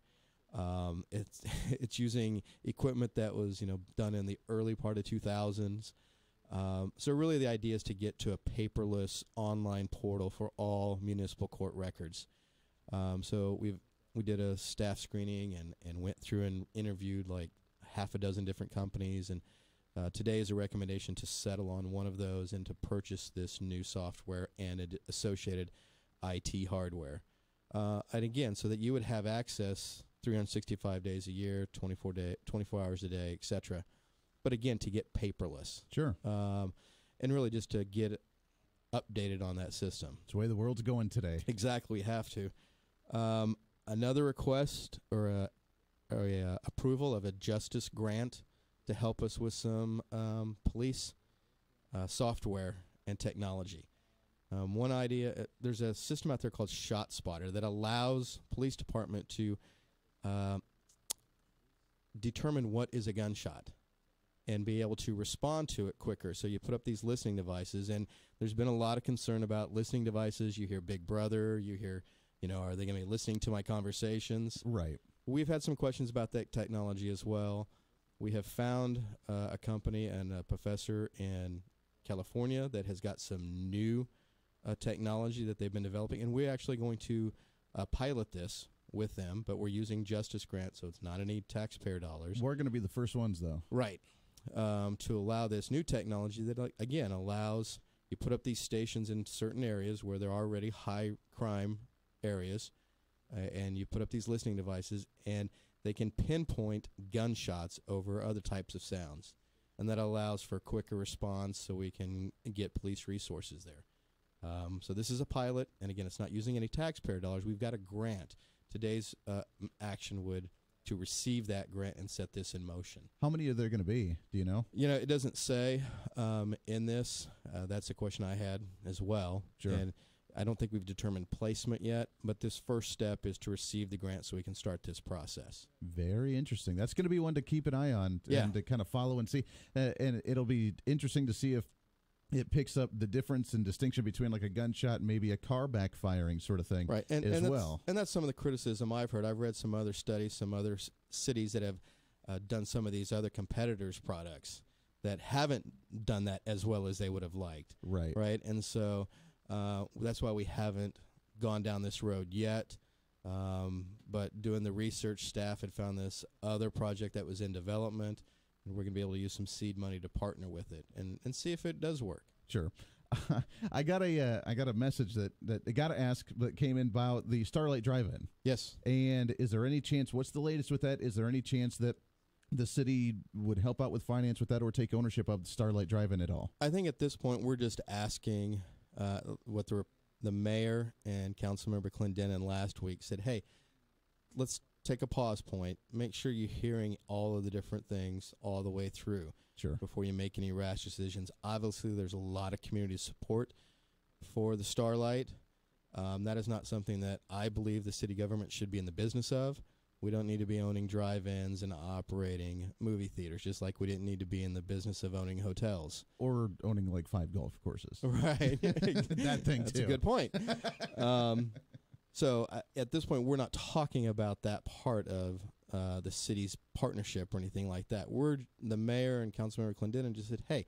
It's using equipment that was done in the early part of 2000s. So really the idea is to get to a paperless online portal for all municipal court records. So we did a staff screening and went through and interviewed like half a dozen different companies, and today is a recommendation to settle on one of those and to purchase this new software and associated IT hardware. And again, so that you would have access 365 days a year, 24 hours a day, etc. But again, to get paperless. Sure. And really just to get updated on that system. It's the way the world's going today. Exactly, we have to. Another request or a approval of a justice grant to help us with some police software and technology. One idea, there's a system out there called ShotSpotter that allows police department to determine what is a gunshot and be able to respond to it quicker. So you put up these listening devices, and there's been a lot of concern about listening devices. You hear Big Brother, you hear, are they going to be listening to my conversations? Right. We've had some questions about that technology as well. We have found a company and a professor in California that has got some new technology that they've been developing, and we're actually going to pilot this with them, but we're using Justice Grant, so it's not any taxpayer dollars. We're going to be the first ones, though. Right. To allow this new technology that, again, allows you put up these stations in certain areas where there are already high crime areas, and you put up these listening devices, and they can pinpoint gunshots over other types of sounds. And that allows for quicker response so we can get police resources there. So this is a pilot, and again, it's not using any taxpayer dollars. We've got a grant. Today's action would to receive that grant and set this in motion. How many are there going to be? Do you know? It doesn't say in this. That's a question I had as well. Sure. And I don't think we've determined placement yet, but this first step is to receive the grant so we can start this process. Very interesting. That's going to be one to keep an eye on and to kind of follow and see. And it'll be interesting to see if it picks up the difference and distinction between like a gunshot and maybe a car backfiring sort of thing, right? And that's some of the criticism I've heard. I've read some other studies, some other cities that have done some of these other competitors' products that haven't done that as well as they would have liked. Right. And so that's why we haven't gone down this road yet. But doing the research, staff had found this other project that was in development. We're going to be able to use some seed money to partner with it and see if it does work. Sure. I got a message that I got to ask that came in about the Starlight Drive-In. Yes. And is there any chance? What's the latest with that? Is there any chance that the city would help out with finance with that or take ownership of the Starlight Drive-In at all? I think at this point we're just asking what the mayor and Councilmember Clendenin last week said. Hey, let's take a pause point. Make sure you're hearing all of the different things all the way through. Sure. Before you make any rash decisions. Obviously, there's a lot of community support for the Starlight. That is not something that I believe the city government should be in the business of. We don't need to be owning drive-ins and operating movie theaters, just like we didn't need to be in the business of owning hotels. Or owning like 5 golf courses. Right. That thing, That's too. a good point. So at this point, we're not talking about that part of the city's partnership or anything like that. The mayor and Councilmember Clendenin just said, hey,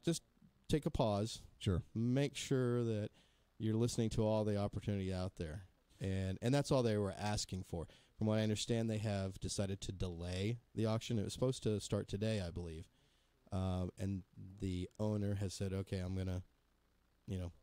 just take a pause. Sure. Make sure that you're listening to all the opportunity out there. And that's all they were asking for. From what I understand, they have decided to delay the auction. It was supposed to start today, I believe. And the owner has said, okay, I'm going to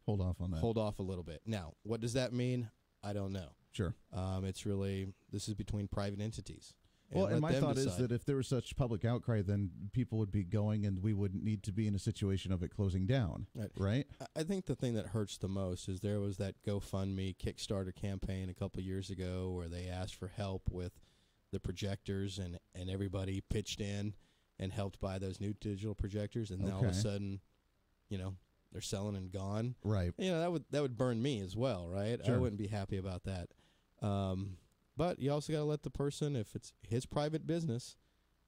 hold off on that. Hold off a little bit. Now, what does that mean? I don't know. Sure. It's really, this is between private entities. And my thought is that if there was such public outcry, then people would be going and we wouldn't need to be in a situation of it closing down. Right? I think the thing that hurts the most is there was that GoFundMe Kickstarter campaign a couple of years ago where they asked for help with the projectors and everybody pitched in and helped buy those new digital projectors. And then all of a sudden, they're selling and gone. Right. That would burn me as well, right? Sure. I wouldn't be happy about that. But you also got to let the person, if it's his private business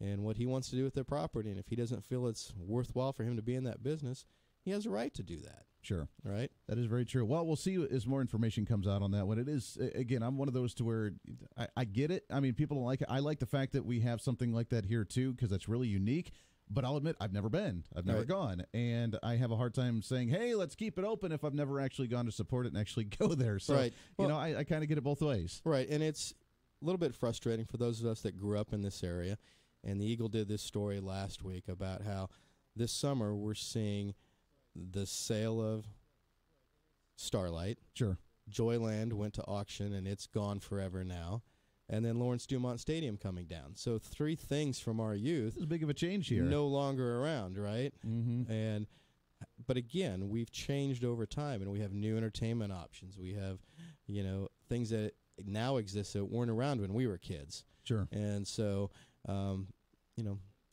and what he wants to do with their property, and if he doesn't feel it's worthwhile for him to be in that business, he has a right to do that. Sure. Right? That is very true. Well, we'll see as more information comes out on that one. It is, again, I'm one of those to where I get it. I mean, people don't like it. I like the fact that we have something like that here, too, because that's really unique. But I'll admit, I've never been. I've never gone. And I have a hard time saying, hey, let's keep it open if I've never actually gone to support it and actually go there. So, well, I kind of get it both ways. Right. And it's a little bit frustrating for those of us that grew up in this area. And the Eagle did this story last week about how this summer we're seeing the sale of Starlight. Sure. Joyland went to auction, and it's gone forever now. and then Lawrence Dumont Stadium coming down. So 3 things from our youth. This is big of a change here. No longer around, right? Mm-hmm. But again, we've changed over time, and we have new entertainment options. We have, things that now exist that weren't around when we were kids. Sure. And so,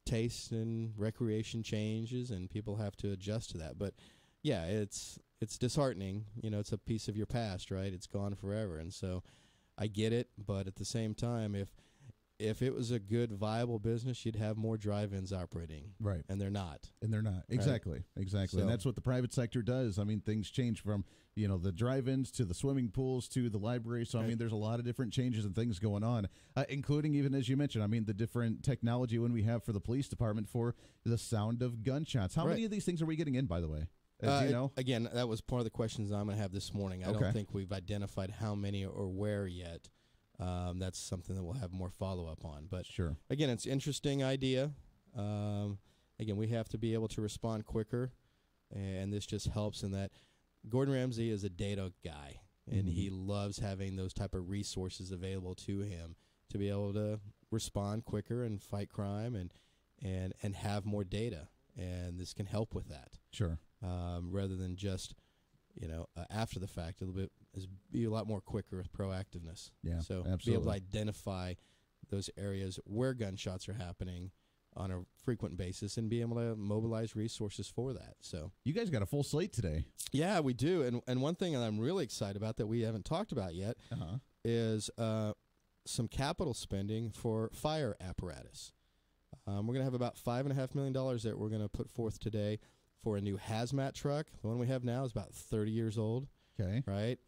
taste and recreation changes, and people have to adjust to that. But yeah, it's disheartening. It's a piece of your past, right? It's gone forever, and so I get it. But at the same time, if it was a good, viable business, you'd have more drive-ins operating. Right. And they're not. Exactly. Right? Exactly. So, and that's what the private sector does. I mean, things change from, the drive-ins to the swimming pools to the library. So, I mean, there's a lot of different changes and things going on, including even, as you mentioned, the different technology when we have for the police department for the sound of gunshots. How many of these things are we getting in, by the way? Do you know? Again, that was part of the questions I'm going to have this morning. I don't think we've identified how many or where yet. That's something that we'll have more follow-up on. But sure. Again, it's an interesting idea. Again, we have to be able to respond quicker, and this just helps in that. Gordon Ramsay is a data guy, and he loves having those type of resources available to him to be able to respond quicker and fight crime and have more data. And this can help with that. Sure. Rather than just after the fact, be a lot more quicker with proactiveness. Yeah, so absolutely. Be able to identify those areas where gunshots are happening on a frequent basis and be able to mobilize resources for that. So you guys got a full slate today. Yeah, we do. And one thing that I'm really excited about that we haven't talked about yet is some capital spending for fire apparatus. We're going to have about $5.5 million that we're going to put forth today for a new hazmat truck. The one we have now is about 30 years old. Okay. Right?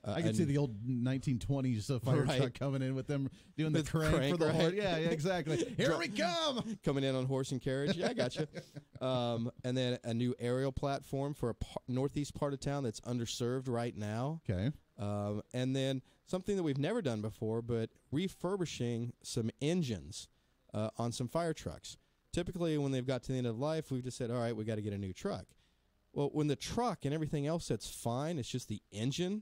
I can see the old 1920s fire truck coming in with them doing the crank for the horse. Yeah, exactly. Here we come! Coming in on horse and carriage. Yeah, I got you. And then a new aerial platform for a northeast part of town that's underserved right now. Okay. And then something that we've never done before, but refurbishing some engines on some fire trucks. Typically, when they've got to the end of life, we've just said, all right, we got to get a new truck. Well, when the truck and everything else that's fine, it's just the engine,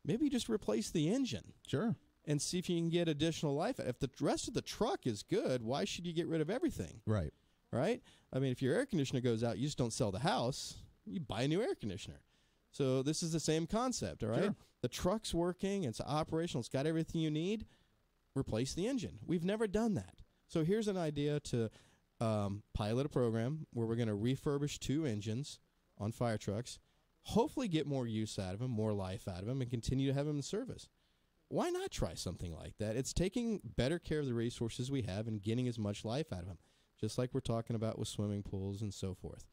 maybe you just replace the engine. Sure. And see if you can get additional life. If the rest of the truck is good, why should you get rid of everything? Right. Right? I mean, if your air conditioner goes out, you just don't sell the house. You buy a new air conditioner. So this is the same concept, all right? Sure. The truck's working. It's operational. It's got everything you need. Replace the engine. We've never done that. So here's an idea to pilot a program where we're going to refurbish 2 engines on fire trucks, hopefully get more use out of them, more life out of them, and continue to have them in service. Why not try something like that? It's taking better care of the resources we have and getting as much life out of them, just like we're talking about with swimming pools and so forth.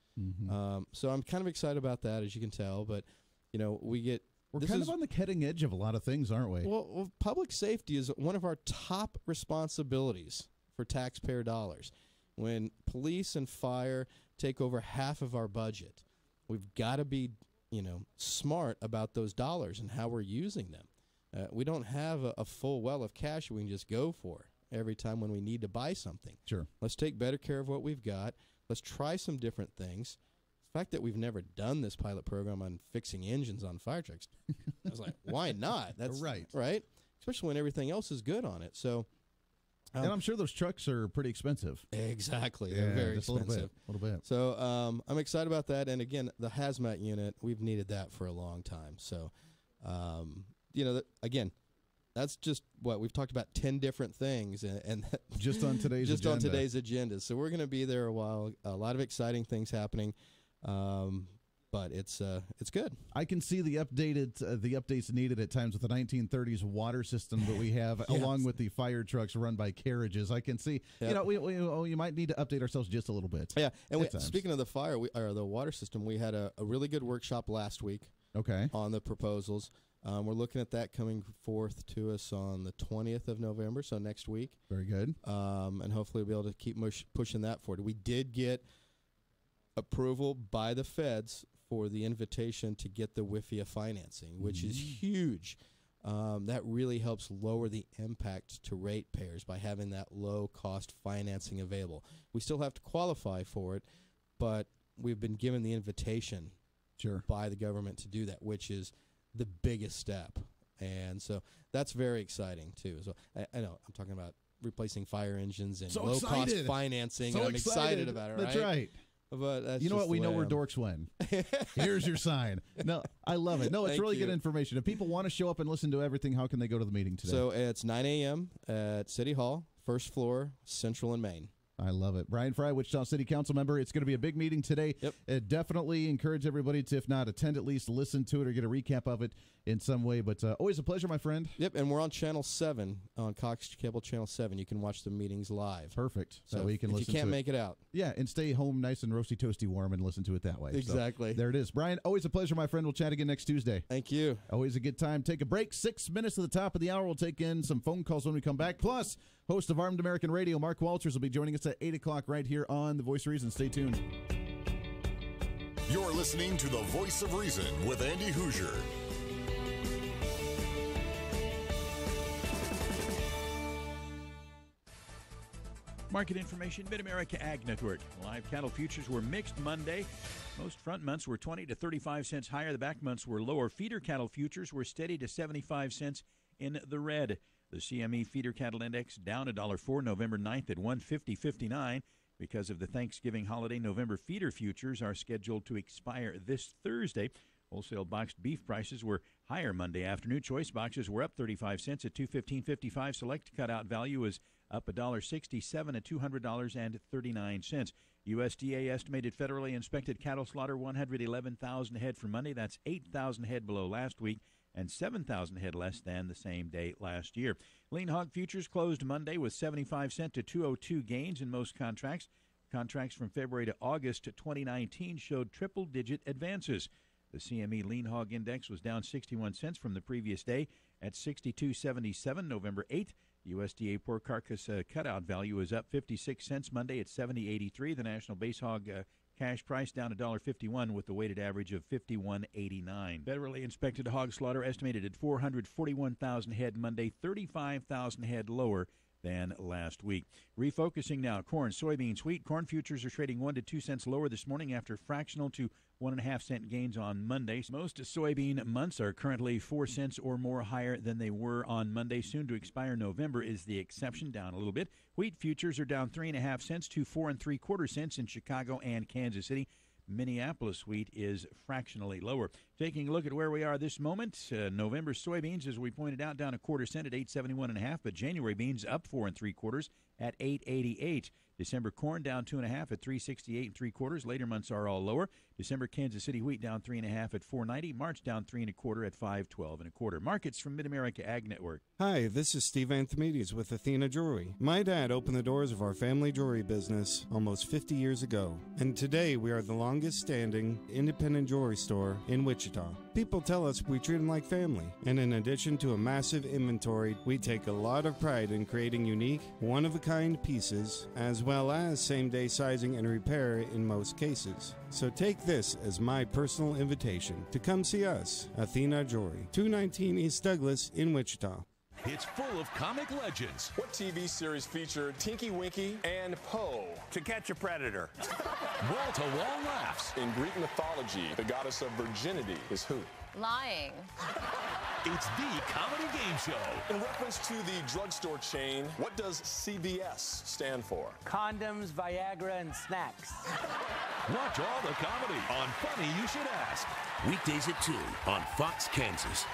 So I'm kind of excited about that, as you can tell. But, we're kind of on the cutting edge of a lot of things, aren't we? Well, public safety is one of our top responsibilities for taxpayer dollars. When police and fire take over half of our budget, we've got to be, smart about those dollars and how we're using them. We don't have a full well of cash we can just go for every time when we need to buy something. Sure. Let's take better care of what we've got. Let's try some different things. The fact that we've never done this pilot program on fixing engines on fire trucks, I was like, why not? That's right. Right? Especially when everything else is good on it. So. And I'm sure those trucks are pretty expensive. Exactly. They're very expensive. A little bit. So I'm excited about that. And, again, the hazmat unit, we've needed that for a long time. So, again, that's just we've talked about 10 different things. And just on today's just agenda. on today's agenda. So we're going to be there a while. A lot of exciting things happening. But it's good. I can see the updates needed at times with the 1930s water system that we have, along with the fire trucks run by carriages. I can see, you might need to update ourselves just a little bit. Yeah, and speaking of the fire, the water system, we had a really good workshop last week. Okay. On the proposals. We're looking at that coming forth to us on the 20th of November, so next week. Very good. And hopefully we'll be able to keep pushing that forward. We did get approval by the feds for the invitation to get the WIFIA financing, which is huge. That really helps lower the impact to ratepayers by having that low-cost financing available. We still have to qualify for it, but we've been given the invitation by the government to do that, which is the biggest step. And so that's very exciting, too. So I know I'm talking about replacing fire engines and So low-cost excited. financing. So and I'm excited about it, right? That's right. But that's you know just what? We the know way we're I am. dorks when. Here's your sign. No, I love it. No, it's Thank really you. good information. If people want to show up and listen to everything, how can they go to the meeting today? So it's 9 a.m. at City Hall, first floor, Central and Main. I love it. Bryan Frye, Wichita City Council member. It's going to be a big meeting today. Yep. Definitely encourage everybody to, if not attend, at least listen to it or get a recap of it in some way. But always a pleasure, my friend. Yep, and we're on Channel 7, on Cox Cable Channel 7. You can watch the meetings live. Perfect. So that way you can if listen you can't to make it out. Yeah, and stay home nice and roasty, toasty, warm and listen to it that way. Exactly. So, there it is. Bryan, always a pleasure, my friend. We'll chat again next Tuesday. Thank you. Always a good time. Take a break. 6 minutes to the top of the hour. We'll take in some phone calls when we come back. Plus, host of Armed American Radio, Mark Walters, will be joining us at 8 o'clock right here on The Voice of Reason. Stay tuned. You're listening to The Voice of Reason with Andy Hoosier. Market information, Mid-America Ag Network. Live cattle futures were mixed Monday. Most front months were 20 to 35 cents higher. The back months were lower. Feeder cattle futures were steady to 75 cents in the red. The CME Feeder Cattle Index down $1.04 November 9th at 150.59. Because of the Thanksgiving holiday, November feeder futures are scheduled to expire this Thursday. Wholesale boxed beef prices were higher Monday afternoon. Choice boxes were up 35 cents at $215.55. Select cutout value was up $1.67 at $200.39. USDA estimated federally inspected cattle slaughter 111,000 head for Monday. That's 8,000 head below last week and 7,000 head less than the same day last year. Lean hog futures closed Monday with 75 cent to 202 gains in most contracts. Contracts from February to August 2019 showed triple-digit advances. The CME Lean Hog Index was down 61 cents from the previous day at 62.77 November 8th. USDA pork carcass cutout value is up 56 cents Monday at 70.83. The national base hog cash price down $1.51 with the weighted average of 51.89. Federally inspected hog slaughter estimated at 441,000 head Monday, 35,000 head lower than last week. Refocusing now, corn, soybeans, wheat. Corn futures are trading 1 to 2 cents lower this morning after fractional to 1.5 cent gains on Monday. Most soybean months are currently 4 cents or more higher than they were on Monday. Soon to expire November is the exception, down a little bit. Wheat futures are down 3.5 cents to 4 3/4 cents in Chicago and Kansas City. Minneapolis wheat is fractionally lower. Taking a look at where we are this moment, November soybeans, as we pointed out, down 1/4 cent at 8.71.5, but January beans up 4 3/4 at 8.88. December corn down 2.5 at 3.68 3/4. Later months are all lower. December Kansas City wheat down 3.5 at 4.90. March down 3 1/4 at 5.12 1/4. Markets from Mid-America Ag Network. Hi, this is Steve Anthemides with Athena Jewelry. My dad opened the doors of our family jewelry business almost 50 years ago, and today we are the longest-standing independent jewelry store in Wichita. People tell us we treat them like family, and in addition to a massive inventory, we take a lot of pride in creating unique, one-of-a-kind pieces, as well as same-day sizing and repair in most cases. So take this as my personal invitation to come see us, Athena Jewelry, 219 East Douglas in Wichita. It's full of comic legends. What TV series featured Tinky Winky and Poe? To Catch a Predator. Wall-to-wall laughs. In Greek mythology, the goddess of virginity is who? Lying. It's the comedy game show. In reference to the drugstore chain, what does CVS stand for? Condoms, Viagra, and snacks. Watch all the comedy on Funny You Should Ask. Weekdays at 2 on Fox, Kansas.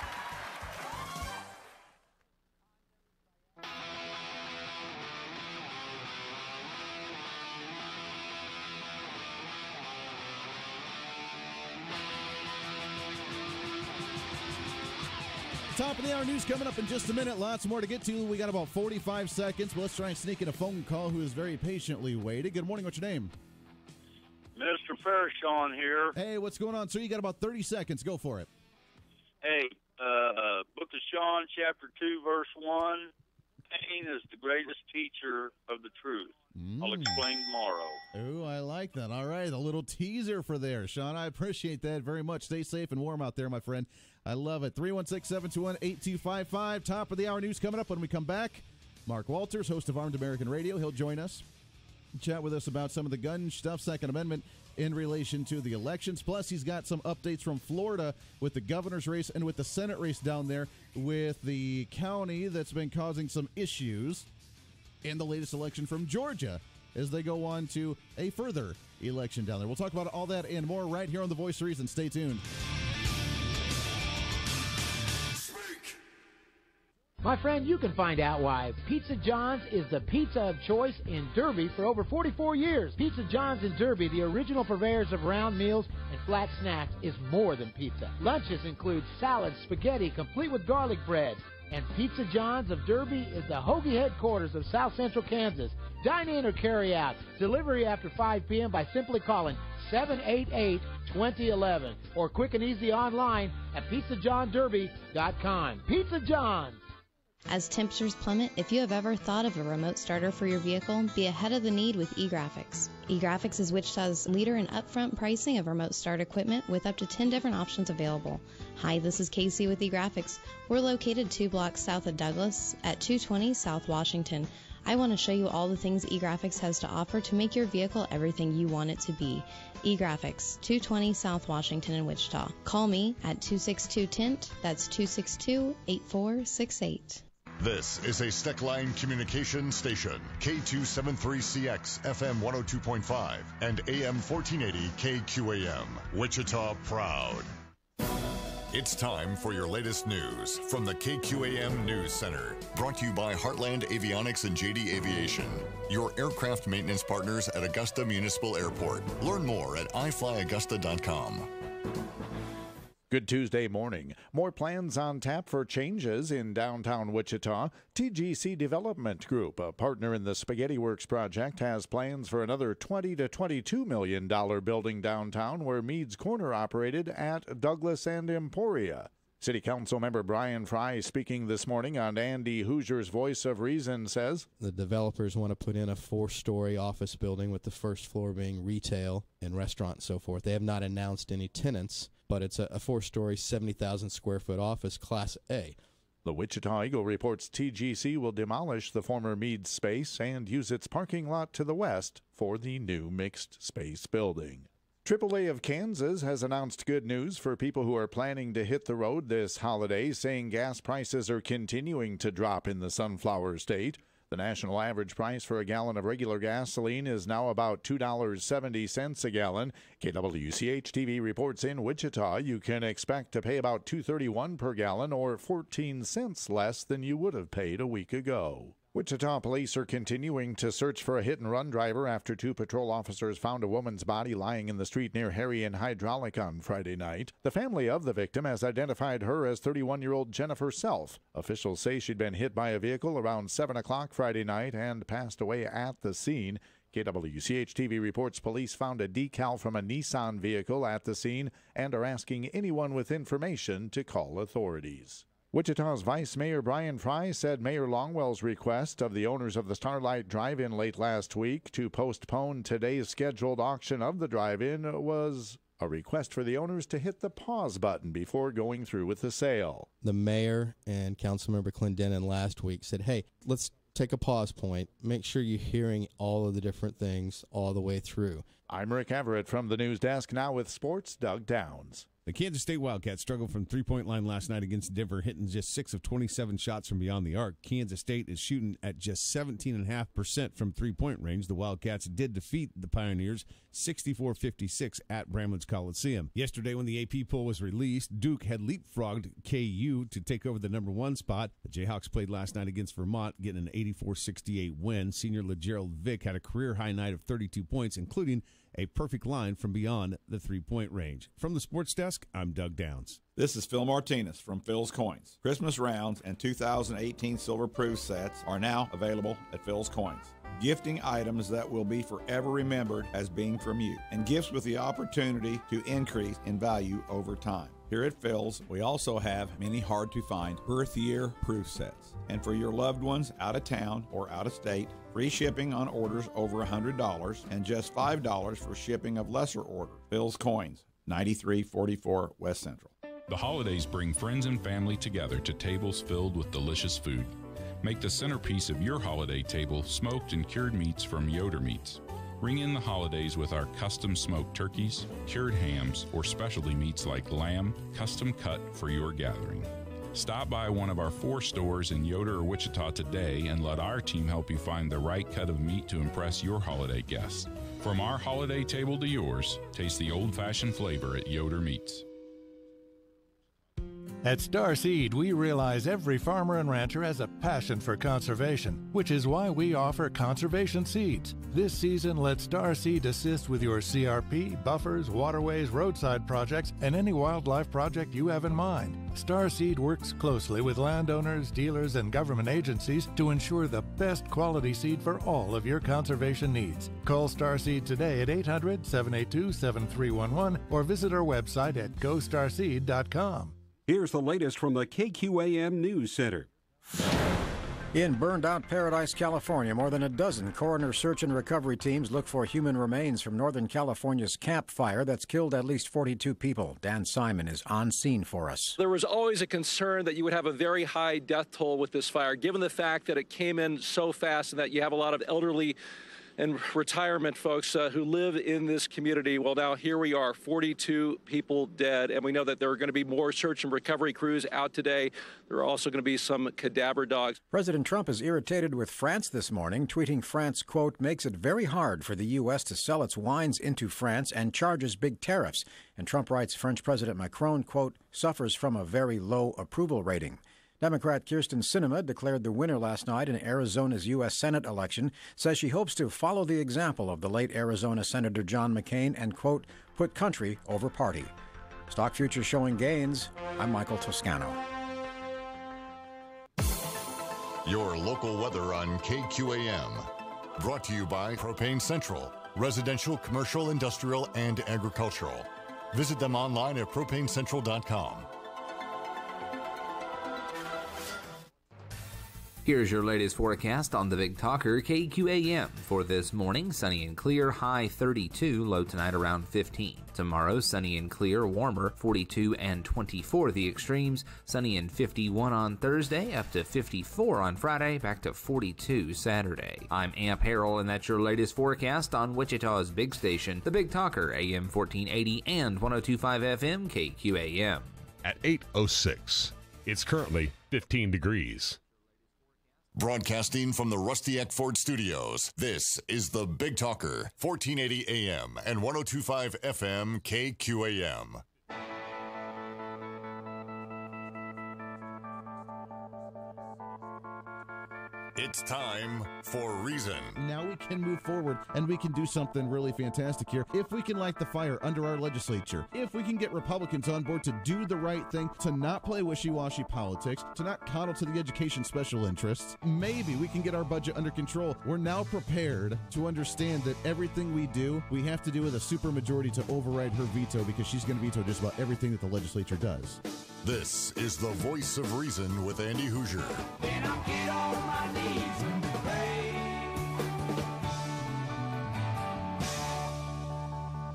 Top of the hour news coming up in just a minute. Lots more to get to. We got about 45 seconds, but let's try and sneak in a phone call who is very patiently waited. Good morning. What's your name? Mr. Fairshon here. Hey, what's going on, sir? You got about 30 seconds. Go for it. Hey, Book of Sean, chapter 2, verse 1. Pain is the greatest teacher of the truth. I'll explain tomorrow. Oh, I like that. All right, a little teaser for there, Sean. I appreciate that very much. Stay safe and warm out there, my friend. I love it. 316-721-8255. Top of the hour news coming up when we come back. Mark Walters, host of Armed American Radio. He'll join us. chat with us about some of the gun stuff, Second Amendment in relation to the elections. Plus, he's got some updates from Florida with the governor's race and with the Senate race down there with the county that's been causing some issues, and the latest election from Georgia as they go on to a further election down there. We'll talk about all that and more right here on The Voice of Reason. Stay tuned. My friend, you can find out why Pizza John's is the pizza of choice in Derby for over 44 years. Pizza John's in Derby, the original purveyors of round meals and flat snacks, is more than pizza. Lunches include salads, spaghetti, complete with garlic bread. And Pizza John's of Derby is the hoagie headquarters of South Central Kansas. Dine in or carry out. Delivery after 5 p.m. by simply calling 788-2011 or quick and easy online at pizzajohnderby.com. Pizza John's. As temperatures plummet, if you have ever thought of a remote starter for your vehicle, be ahead of the need with eGraphics. eGraphics is Wichita's leader in upfront pricing of remote start equipment with up to 10 different options available. Hi, this is Casey with eGraphics. We're located 2 blocks south of Douglas at 220 South Washington. I want to show you all the things eGraphics has to offer to make your vehicle everything you want it to be. eGraphics, 220 South Washington in Wichita. Call me at 262-TINT. That's 262-8468. This is a Steckline Communication Station, K273CX, FM 102.5, and AM 1480 KQAM, Wichita proud. It's time for your latest news from the KQAM News Center, brought to you by Heartland Avionics and JD Aviation, your aircraft maintenance partners at Augusta Municipal Airport. Learn more at iflyaugusta.com. Good Tuesday morning. More plans on tap for changes in downtown Wichita. TGC Development Group, a partner in the Spaghetti Works project, has plans for another $20 to $22 million building downtown where Meads Corner operated at Douglas and Emporia. City Council member Bryan Frye, speaking this morning on Andy Hoosier's Voice of Reason, says the developers want to put in a 4-story office building with the first floor being retail and restaurant and so forth. They have not announced any tenants, but it's a 4-story, 70,000 square foot office, Class A. The Wichita Eagle reports TGC will demolish the former Meads space and use its parking lot to the west for the new mixed space building. AAA of Kansas has announced good news for people who are planning to hit the road this holiday, saying gas prices are continuing to drop in the Sunflower State. The national average price for a gallon of regular gasoline is now about $2.70 a gallon. KWCH-TV reports in Wichita you can expect to pay about $2.31 per gallon or 14 cents less than you would have paid a week ago. Wichita police are continuing to search for a hit-and-run driver after 2 patrol officers found a woman's body lying in the street near Harry and Hydraulic on Friday night. The family of the victim has identified her as 31-year-old Jennifer Self. Officials say she'd been hit by a vehicle around 7 o'clock Friday night and passed away at the scene. KWCH-TV reports police found a decal from a Nissan vehicle at the scene and are asking anyone with information to call authorities. Wichita's Vice Mayor Bryan Frye said Mayor Longwell's request of the owners of the Starlight Drive-In late last week to postpone today's scheduled auction of the drive-in was a request for the owners to hit the pause button before going through with the sale. The mayor and Councilmember Clendenin last week said, hey, let's take a pause point. Make sure you're hearing all of the different things all the way through. I'm Rick Everett from the news desk, now with sports, Doug Downs. The Kansas State Wildcats struggled from three-point line last night against Denver, hitting just 6 of 27 shots from beyond the arc. Kansas State is shooting at just 17.5% from three-point range. The Wildcats did defeat the Pioneers 64-56 at Bramlett's Coliseum. Yesterday, when the AP poll was released, Duke had leapfrogged KU to take over the number 1 spot. The Jayhawks played last night against Vermont, getting an 84-68 win. Senior LeGerald Vick had a career-high night of 32 points, including a perfect line from beyond the three-point range. From the sports desk, I'm Doug Downs. This is Phil Martinez from Phil's Coins. Christmas rounds and 2018 Silver Proof sets are now available at Phil's Coins. Gifting items that will be forever remembered as being from you, and gifts with the opportunity to increase in value over time. Here at Phil's, we also have many hard-to-find birth year proof sets. And for your loved ones out of town or out of state, free shipping on orders over $100 and just $5 for shipping of lesser orders. Phil's Coins, 9344 West Central. The holidays bring friends and family together to tables filled with delicious food. Make the centerpiece of your holiday table smoked and cured meats from Yoder Meats. Ring in the holidays with our custom smoked turkeys, cured hams, or specialty meats like lamb, custom cut for your gathering. Stop by one of our 4 stores in Yoder or Wichita today and let our team help you find the right cut of meat to impress your holiday guests. From our holiday table to yours, taste the old-fashioned flavor at Yoder Meats. At Starseed, we realize every farmer and rancher has a passion for conservation, which is why we offer conservation seeds. This season, let Starseed assist with your CRP, buffers, waterways, roadside projects, and any wildlife project you have in mind. Starseed works closely with landowners, dealers, and government agencies to ensure the best quality seed for all of your conservation needs. Call Starseed today at 800-782-7311 or visit our website at gostarseed.com. Here's the latest from the KQAM News Center. In burned-out Paradise, California, more than a dozen coroner search and recovery teams look for human remains from Northern California's Camp Fire that's killed at least 42 people. Dan Simon is on scene for us. There was always a concern that you would have a very high death toll with this fire, given the fact that it came in so fast and that you have a lot of elderly and retirement folks who live in this community. Well, now here we are, 42 people dead, and we know that there are going to be more search and recovery crews out today. There are also going to be some cadaver dogs. President Trump is irritated with France this morning, tweeting France, quote, makes it very hard for the U.S. to sell its wines into France and charges big tariffs. And Trump writes French President Macron, quote, suffers from a very low approval rating. Democrat Kyrsten Sinema declared the winner last night in Arizona's U.S. Senate election, says she hopes to follow the example of the late Arizona Senator John McCain and, quote, put country over party. Stock futures showing gains. I'm Michael Toscano. Your local weather on KQAM. Brought to you by Propane Central, residential, commercial, industrial, and agricultural. Visit them online at propanecentral.com. Here's your latest forecast on the Big Talker KQAM. For this morning, sunny and clear, high 32, low tonight around 15. Tomorrow, sunny and clear, warmer, 42 and 24 the extremes. Sunny and 51 on Thursday, up to 54 on Friday, back to 42 Saturday. I'm Amp Harrell, and that's your latest forecast on Wichita's big station, the Big Talker, AM 1480 and 102.5 FM KQAM. At 8:06, it's currently 15 degrees. Broadcasting from the Rusty Eck Ford Studios, this is the Big Talker, 1480 AM and 102.5 FM KQAM. It's time for Reason. Now we can move forward and we can do something really fantastic here. If we can light the fire under our legislature, if we can get Republicans on board to do the right thing, to not play wishy-washy politics, to not coddle to the education special interests, maybe we can get our budget under control. We're now prepared to understand that everything we do, we have to do with a supermajority to override her veto, because she's going to veto just about everything that the legislature does. This is the Voice of Reason with Andy Hoosier. Then I'll get on my knees and pray.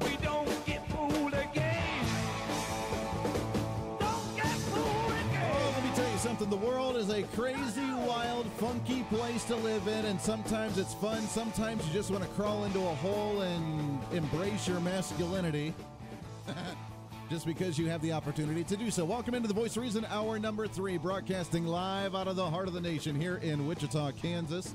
We don't get fooled again. Don't get fooled again. Oh, let me tell you something. The world is a crazy, wild, funky place to live in, and sometimes it's fun. Sometimes you just want to crawl into a hole and embrace your masculinity. Just because you have the opportunity to do so. Welcome into the Voice of Reason, hour number 3, broadcasting live out of the heart of the nation here in Wichita, Kansas.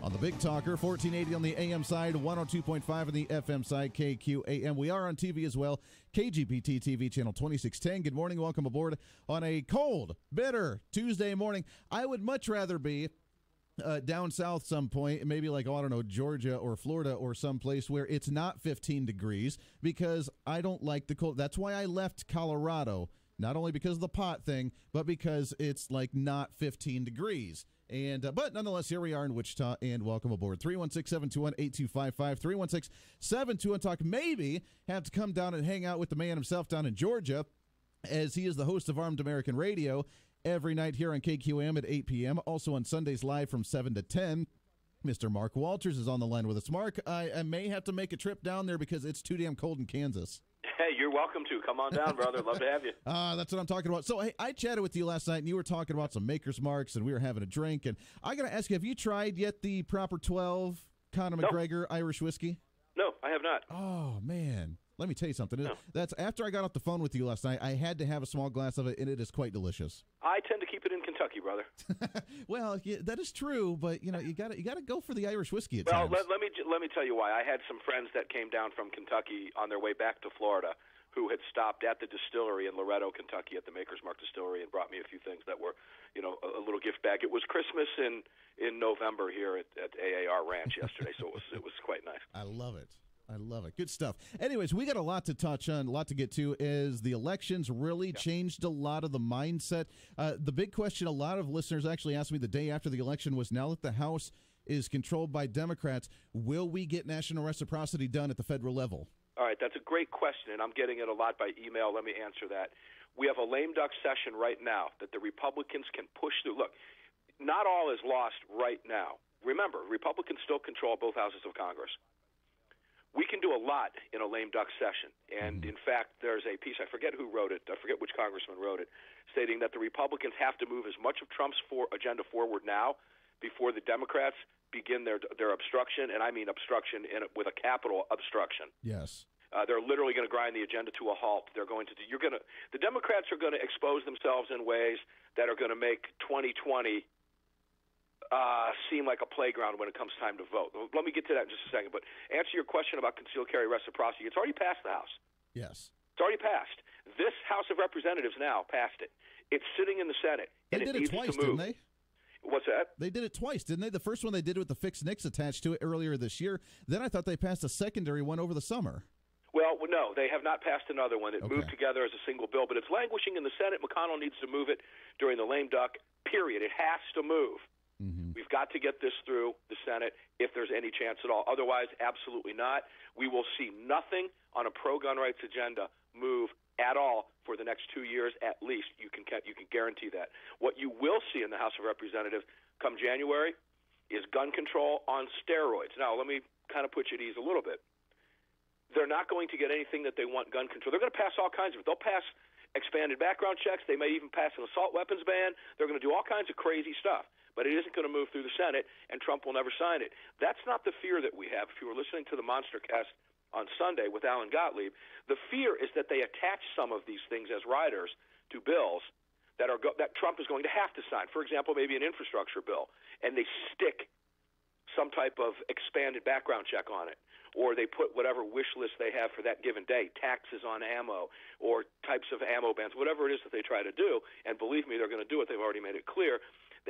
On the Big Talker, 1480 on the AM side, 102.5 on the FM side, KQAM. We are on TV as well, KGPT TV channel 2610. Good morning, welcome aboard on a cold, bitter Tuesday morning. I would much rather be down south some point, maybe like, oh, I don't know, Georgia or Florida or someplace where it's not 15 degrees, because I don't like the cold. That's why I left Colorado, not only because of the pot thing, but because it's like not 15 degrees. And but nonetheless, here we are in Wichita, and welcome aboard. 316-721-8255, 316-721-TALK. Maybe have to come down and hang out with the man himself down in Georgia, as he is the host of Armed American Radio every night here on KQAM at 8 p.m. Also on Sundays live from 7 to 10. Mr. Mark Walters is on the line with us. Mark, I may have to make a trip down there because it's too damn cold in Kansas. Hey, you're welcome to. Come on down, brother. Love to have you. That's what I'm talking about. So, hey, I chatted with you last night, and you were talking about some Maker's Marks, and we were having a drink. And I got to ask you, have you tried yet the Proper 12 Conor McGregor Irish whiskey? No, I have not. Oh, man. Let me tell you something. That's after I got off the phone with you last night, I had to have a small glass of it, and it is quite delicious. I tend to keep it in Kentucky, brother. Well, yeah, that is true, but you got to go for the Irish whiskey at well, times. let me tell you why. I had some friends that came down from Kentucky on their way back to Florida who had stopped at the distillery in Loretto, Kentucky, at the Maker's Mark Distillery, and brought me a few things that were, a little gift bag. It was Christmas in November here at AAR Ranch yesterday, so it was quite nice. I love it. I love it. Good stuff. Anyways, we got a lot to touch on, a lot to get to. Is the elections really changed a lot of the mindset? The big question a lot of listeners actually asked me the day after the election was, now that the House is controlled by Democrats, will we get national reciprocity done at the federal level? All right, that's a great question, and I'm getting it a lot by email. Let me answer that. We have a lame duck session right now that the Republicans can push through. Look, not all is lost right now. Remember, Republicans still control both houses of Congress. We can do a lot in a lame duck session. And, in fact, there's a piece, I forget who wrote it, I forget which congressman wrote it, stating that the Republicans have to move as much of Trump's agenda forward now before the Democrats begin their obstruction, and I mean obstruction with a capital obstruction. Yes. They're literally going to grind the agenda to a halt. They're going to the Democrats are going to expose themselves in ways that are going to make 2020 seem like a playground when it comes time to vote. Let me get to that in just a second. But answer your question about concealed carry reciprocity. It's already passed the House. Yes. It's already passed. This House of Representatives now passed it. It's sitting in the Senate. They and did it it twice, needs to move. didn't they? What's that? They did it twice, didn't they? The first one they did it with the fixed NICs attached to it earlier this year. Then I thought they passed a secondary one over the summer. Well, no, they have not passed another one. It moved together as a single bill, but it's languishing in the Senate. McConnell needs to move it during the lame duck period. It has to move. We've got to get this through the Senate if there's any chance at all. Otherwise, absolutely not. We will see nothing on a pro-gun rights agenda move at all for the next 2 years at least. You can guarantee that. What you will see in the House of Representatives come January is gun control on steroids. Now, let me kind of put you at ease a little bit. They're not going to get anything that they want gun control. They're going to pass all kinds of it. They'll pass expanded background checks. They may even pass an assault weapons ban. They're going to do all kinds of crazy stuff. But it isn't going to move through the Senate, and Trump will never sign it. That's not the fear that we have. If you were listening to the Monster Cast on Sunday with Alan Gottlieb, the fear is that they attach some of these things as riders to bills that Trump is going to have to sign. For example, maybe an infrastructure bill, and they stick some type of expanded background check on it, or they put whatever wish list they have for that given day, taxes on ammo or types of ammo bans, whatever it is that they try to do. And believe me, they're going to do it. They've already made it clear.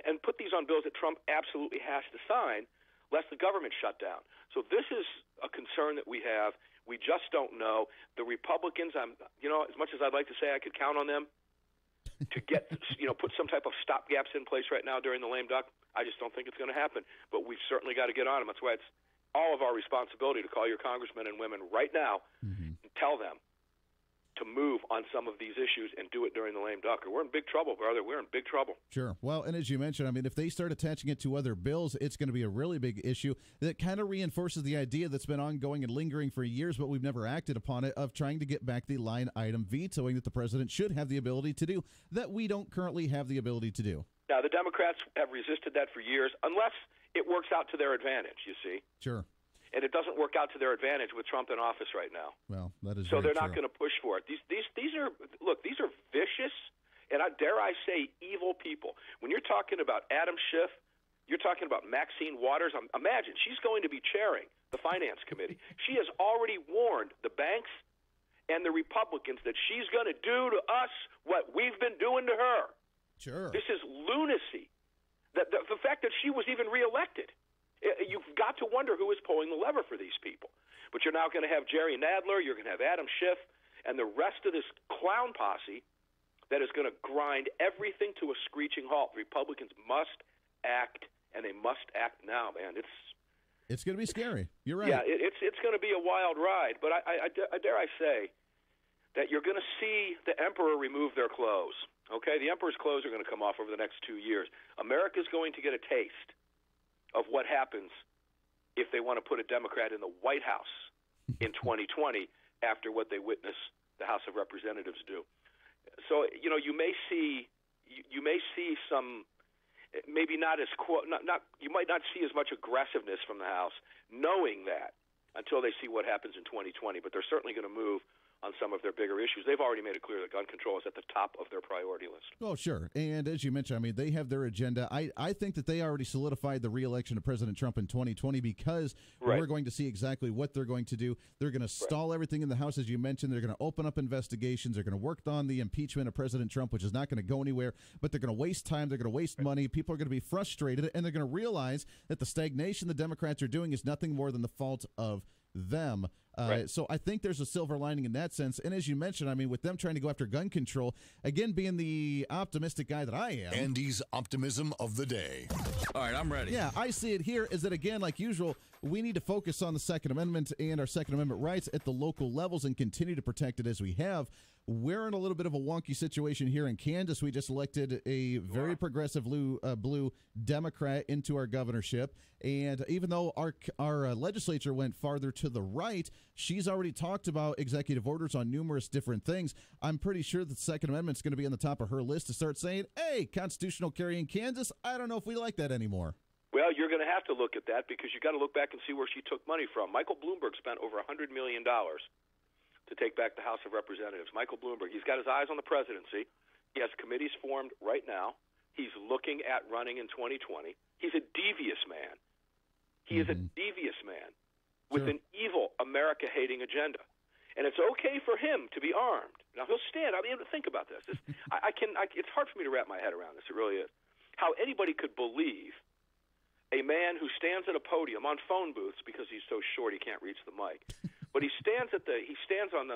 And put these on bills that Trump absolutely has to sign, lest the government shut down. So this is a concern that we have. We just don't know. The Republicans, as much as I'd like to say I could count on them to get, put some type of stopgaps in place right now during the lame duck, I just don't think it's going to happen. But we've certainly got to get on them. That's why it's all of our responsibility to call your congressmen and women right now and tell them to move on some of these issues and do it during the lame duck, or we're in big trouble, brother. We're in big trouble. Sure. Well, and as you mentioned, I mean, if they start attaching it to other bills, it's going to be a really big issue that kind of reinforces the idea that's been ongoing and lingering for years, but we've never acted upon it, of trying to get back the line item vetoing that the president should have the ability to do that we don't currently have the ability to do. Now, the Democrats have resisted that for years, unless it works out to their advantage, you see. Sure. And it doesn't work out to their advantage with Trump in office right now. Well, that is so very they're not true. going to push for it. These are vicious, and dare I say, evil people. When you're talking about Adam Schiff, you're talking about Maxine Waters. Imagine she's going to be chairing the Finance Committee. She has already warned the banks and the Republicans that she's going to do to us what we've been doing to her. Sure. This is lunacy. The fact that she was even reelected. You've got to wonder who is pulling the lever for these people. But you're now going to have Jerry Nadler, you're going to have Adam Schiff, and the rest of this clown posse that is going to grind everything to a screeching halt. The Republicans must act, and they must act now, man. It's going to be scary. You're right. Yeah, it's going to be a wild ride. But I dare I say that you're going to see the emperor remove their clothes. Okay, the emperor's clothes are going to come off over the next 2 years. America's going to get a taste of what happens if they want to put a Democrat in the White House in 2020 after what they witnessed the House of Representatives do. So you may see some, maybe not as you might not see as much aggressiveness from the House, knowing that until they see what happens in 2020. But they're certainly going to move on some of their bigger issues. They've already made it clear that gun control is at the top of their priority list. Oh, sure. And as you mentioned, I mean, they have their agenda. I think that they already solidified the re-election of President Trump in 2020 because we're going to see exactly what they're going to do. They're going to stall everything in the House, as you mentioned. They're going to open up investigations. They're going to work on the impeachment of President Trump, which is not going to go anywhere, but they're going to waste time. They're going to waste money. People are going to be frustrated, and they're going to realize that the stagnation the Democrats are doing is nothing more than the fault of them. So I think there's a silver lining in that sense. And as you mentioned, I mean, with them trying to go after gun control, again, being the optimistic guy that I am. Andy's optimism of the day. All right, I'm ready. Yeah, I see it here is that, again, like usual, we need to focus on the Second Amendment and our Second Amendment rights at the local levels and continue to protect it as we have. We're in a little bit of a wonky situation here in Kansas. We just elected a very progressive blue Democrat into our governorship. And even though our legislature went farther to the right, she's already talked about executive orders on numerous different things. I'm pretty sure the Second Amendment is going to be on the top of her list to start saying, hey, constitutional carry in Kansas, I don't know if we like that anymore. Well, you're going to have to look at that because you got to look back and see where she took money from. Michael Bloomberg spent over $100 million to take back the House of Representatives. Michael Bloomberg, he's got his eyes on the presidency. He has committees formed right now. He's looking at running in 2020. He's a devious man. He is a devious man with an evil America-hating agenda. And it's okay for him to be armed. Now, he'll stand. I mean, think about this. It's hard for me to wrap my head around this. It really is. How anybody could believe a man who stands at a podium on phone booths because he's so short he can't reach the mic. But he stands on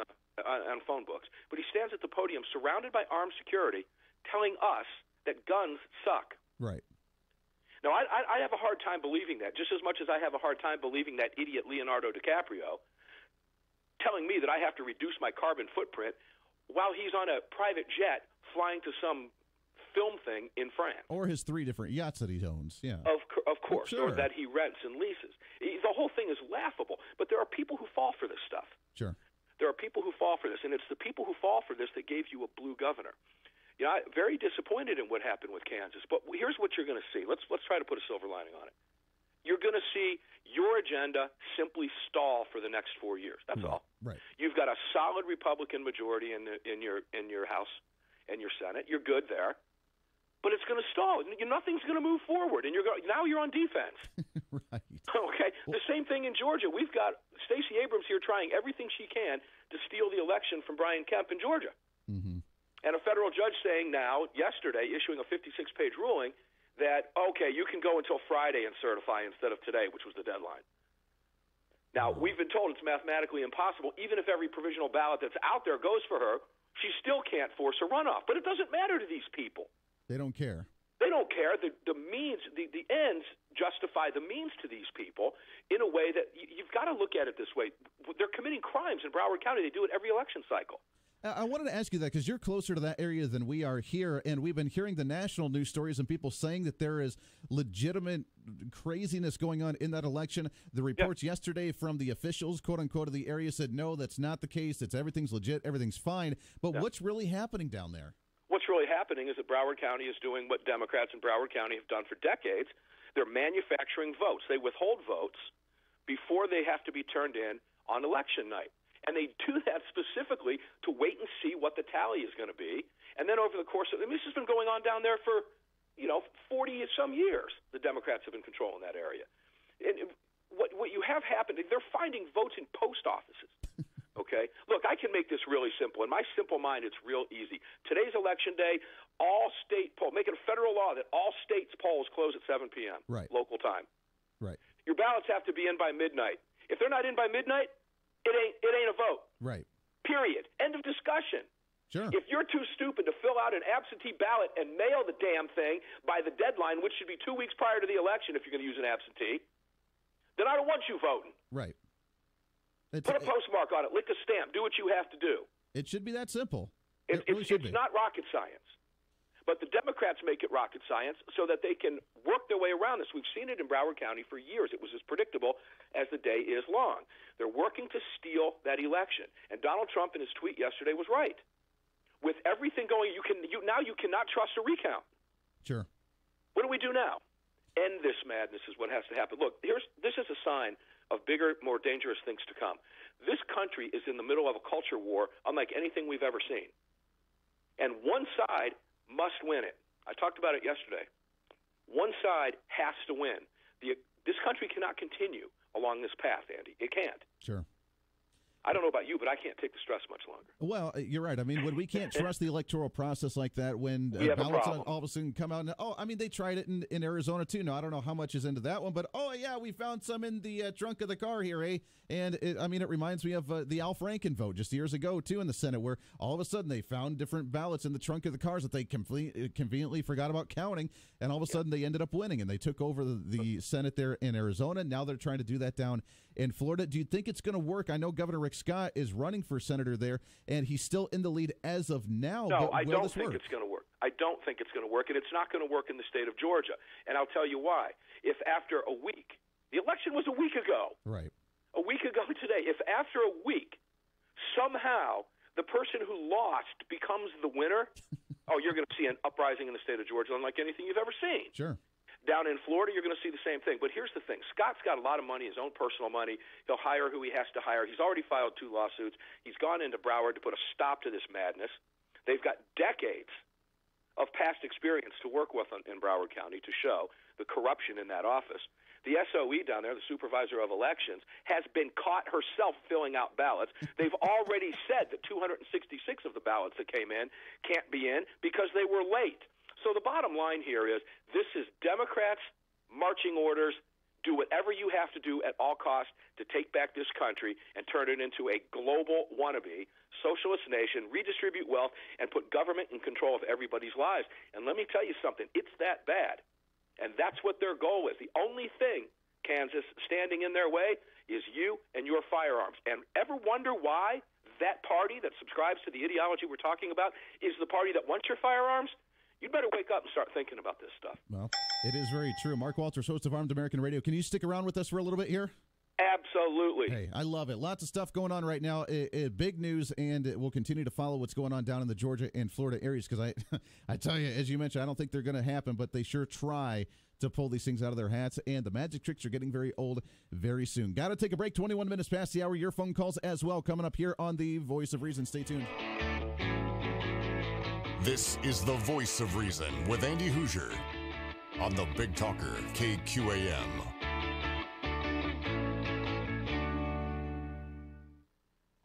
phone books. But he stands at the podium surrounded by armed security telling us that guns suck. Right. Now, I have a hard time believing that, just as much as I have a hard time believing that idiot Leonardo DiCaprio telling me that I have to reduce my carbon footprint while he's on a private jet flying to some film thing in France. Or his 3 different yachts that he owns, yeah. Of course, or that he rents and leases. The whole thing is laughable, but there are people who fall for this stuff. Sure. There are people who fall for this, and it's the people who fall for this that gave you a blue governor. I'm very disappointed in what happened with Kansas, but here's what you're going to see. Let's try to put a silver lining on it. You're going to see your agenda simply stall for the next 4 years. That's all. Right. You've got a solid Republican majority in your House and your Senate. You're good there. But it's going to stall. Nothing's going to move forward, and now you're on defense. Right. Okay. The same thing in Georgia. We've got Stacey Abrams here trying everything she can to steal the election from Bryan Kemp in Georgia. Mm-hmm. And a federal judge saying yesterday, issuing a 56-page ruling that, okay, you can go until Friday and certify instead of today, which was the deadline. Now, we've been told it's mathematically impossible. Even if every provisional ballot that's out there goes for her, she still can't force a runoff. But it doesn't matter to these people. They don't care. They don't care. The ends justify the means to these people in a way that you've got to look at it this way. They're committing crimes in Broward County. They do it every election cycle. I wanted to ask you that because you're closer to that area than we are here, and we've been hearing the national news stories and people saying that there is legitimate craziness going on in that election. The reports yesterday from the officials, quote-unquote, of the area said, no, that's not the case. Everything's legit. Everything's fine. But what's really happening down there? What's really happening is that Broward County is doing what Democrats in Broward County have done for decades. They're manufacturing votes. They withhold votes before they have to be turned in on election night. And they do that specifically to wait and see what the tally is going to be. And then over the course of this has been going on down there for, 40-some years. The Democrats have been controlling that area. And what you have happened, they're finding votes in post offices. Okay? Look, I can make this really simple. In my simple mind, it's real easy. Today's election day, all state polls, make it a federal law that all states' polls close at 7 p.m. Right. Local time. Right. Your ballots have to be in by midnight. If they're not in by midnight, it ain't a vote. Right. Period. End of discussion. Sure. If you're too stupid to fill out an absentee ballot and mail the damn thing by the deadline, which should be 2 weeks prior to the election if you're going to use an absentee, then I don't want you voting. Right. Put a postmark on it. Lick a stamp. Do what you have to do. It should be that simple. It's not rocket science. But the Democrats make it rocket science so that they can work their way around this. We've seen it in Broward County for years. It was as predictable as the day is long. They're working to steal that election. And Donald Trump in his tweet yesterday was right. With everything going, now you cannot trust a recount. Sure. What do we do now? End this madness is what has to happen. Look, this is a sign of bigger, more dangerous things to come. This country is in the middle of a culture war unlike anything we've ever seen. And one side must win it. I talked about it yesterday. One side has to win. This country cannot continue along this path, Andy. It can't. Sure. I don't know about you, but I can't take the stress much longer. Well, you're right. I mean, when we can't trust the electoral process like that, when ballots all of a sudden come out, they tried it in Arizona too. Now, I don't know how much is into that one, but we found some in the trunk of the car here, eh? And it reminds me of the Al Franken vote just years ago too in the Senate, where all of a sudden they found different ballots in the trunk of the cars that they conveniently forgot about counting, and all of a sudden they ended up winning, and they took over the Senate there in Arizona. Now they're trying to do that down in Florida. Do you think it's going to work? I know Governor Rick Scott is running for senator there, and he's still in the lead as of now. No, I don't think it's going to work. I don't think it's going to work, and it's not going to work in the state of Georgia. And I'll tell you why. If after a week, the election was a week ago. Right. A week ago today, if after a week, somehow the person who lost becomes the winner, you're going to see an uprising in the state of Georgia unlike anything you've ever seen. Sure. Down in Florida, you're going to see the same thing. But here's the thing. Scott's got a lot of money, his own personal money. He'll hire who he has to hire. He's already filed 2 lawsuits. He's gone into Broward to put a stop to this madness. They've got decades of past experience to work with in Broward County to show the corruption in that office. The SOE down there, the supervisor of elections, has been caught herself filling out ballots. They've already said that 266 of the ballots that came in can't be in because they were late. So the bottom line here is this is Democrats' marching orders. Do whatever you have to do at all costs to take back this country and turn it into a global wannabe socialist nation, redistribute wealth, and put government in control of everybody's lives. And let me tell you something. It's that bad. And that's what their goal is. The only thing, Kansas, standing in their way is you and your firearms. And ever wonder why that party that subscribes to the ideology we're talking about is the party that wants your firearms? You'd better wake up and start thinking about this stuff. Well, it is very true. Mark Walters, host of Armed American Radio. Can you stick around with us for a little bit here? Absolutely. Hey, I love it. Lots of stuff going on right now. Big news, and we'll continue to follow what's going on down in the Georgia and Florida areas because I tell you, as you mentioned, I don't think they're going to happen, but they sure try to pull these things out of their hats, and the magic tricks are getting very old very soon. Got to take a break. 21 minutes past the hour. Your phone calls as well coming up here on the Voice of Reason. Stay tuned. This is the Voice of Reason with Andy Hoosier on the Big Talker, KQAM.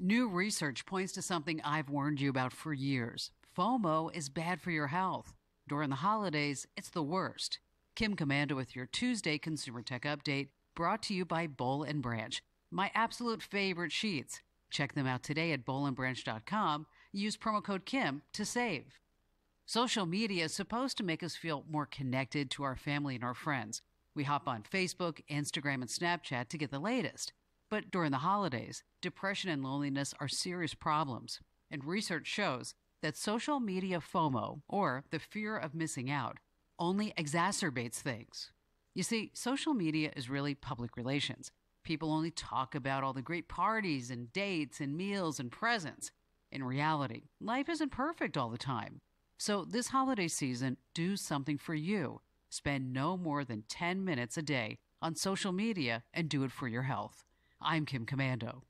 New research points to something I've warned you about for years. FOMO is bad for your health. During the holidays, it's the worst. Kim Commando with your Tuesday Consumer Tech Update, brought to you by Boll & Branch, my absolute favorite sheets. Check them out today at bollandbranch.com. Use promo code KIM to save. Social media is supposed to make us feel more connected to our family and our friends. We hop on Facebook, Instagram, and Snapchat to get the latest. But during the holidays, depression and loneliness are serious problems. And research shows that social media FOMO, or the fear of missing out, only exacerbates things. You see, social media is really public relations. People only talk about all the great parties and dates and meals and presents. In reality, life isn't perfect all the time. So this holiday season, do something for you. Spend no more than 10 minutes a day on social media and do it for your health. I'm Kim Commando.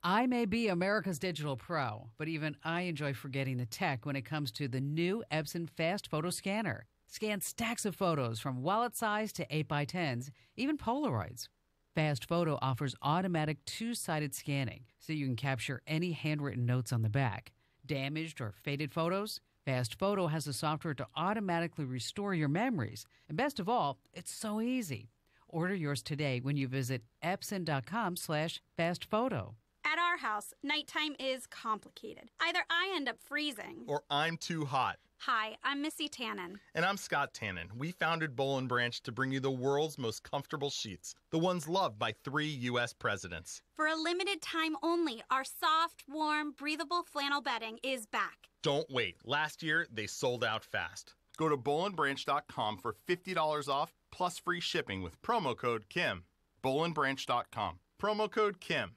I may be America's digital pro, but even I enjoy forgetting the tech when it comes to the new Epson Fast Photo Scanner. Scan stacks of photos from wallet size to 8x10s, even Polaroids. Fast Photo offers automatic two-sided scanning, so you can capture any handwritten notes on the back. Damaged or faded photos? Fast Photo has the software to automatically restore your memories. And best of all, it's so easy. Order yours today when you visit epson.com/fastphoto. At our house, nighttime is complicated. Either I end up freezing, or I'm too hot. Hi, I'm Missy Tannen. And I'm Scott Tannen. We founded Boll & Branch to bring you the world's most comfortable sheets, the ones loved by 3 U.S. presidents. For a limited time only, our soft, warm, breathable flannel bedding is back. Don't wait. Last year, they sold out fast. Go to bollandbranch.com for $50 off plus free shipping with promo code KIM. bollandbranch.com. Promo code KIM.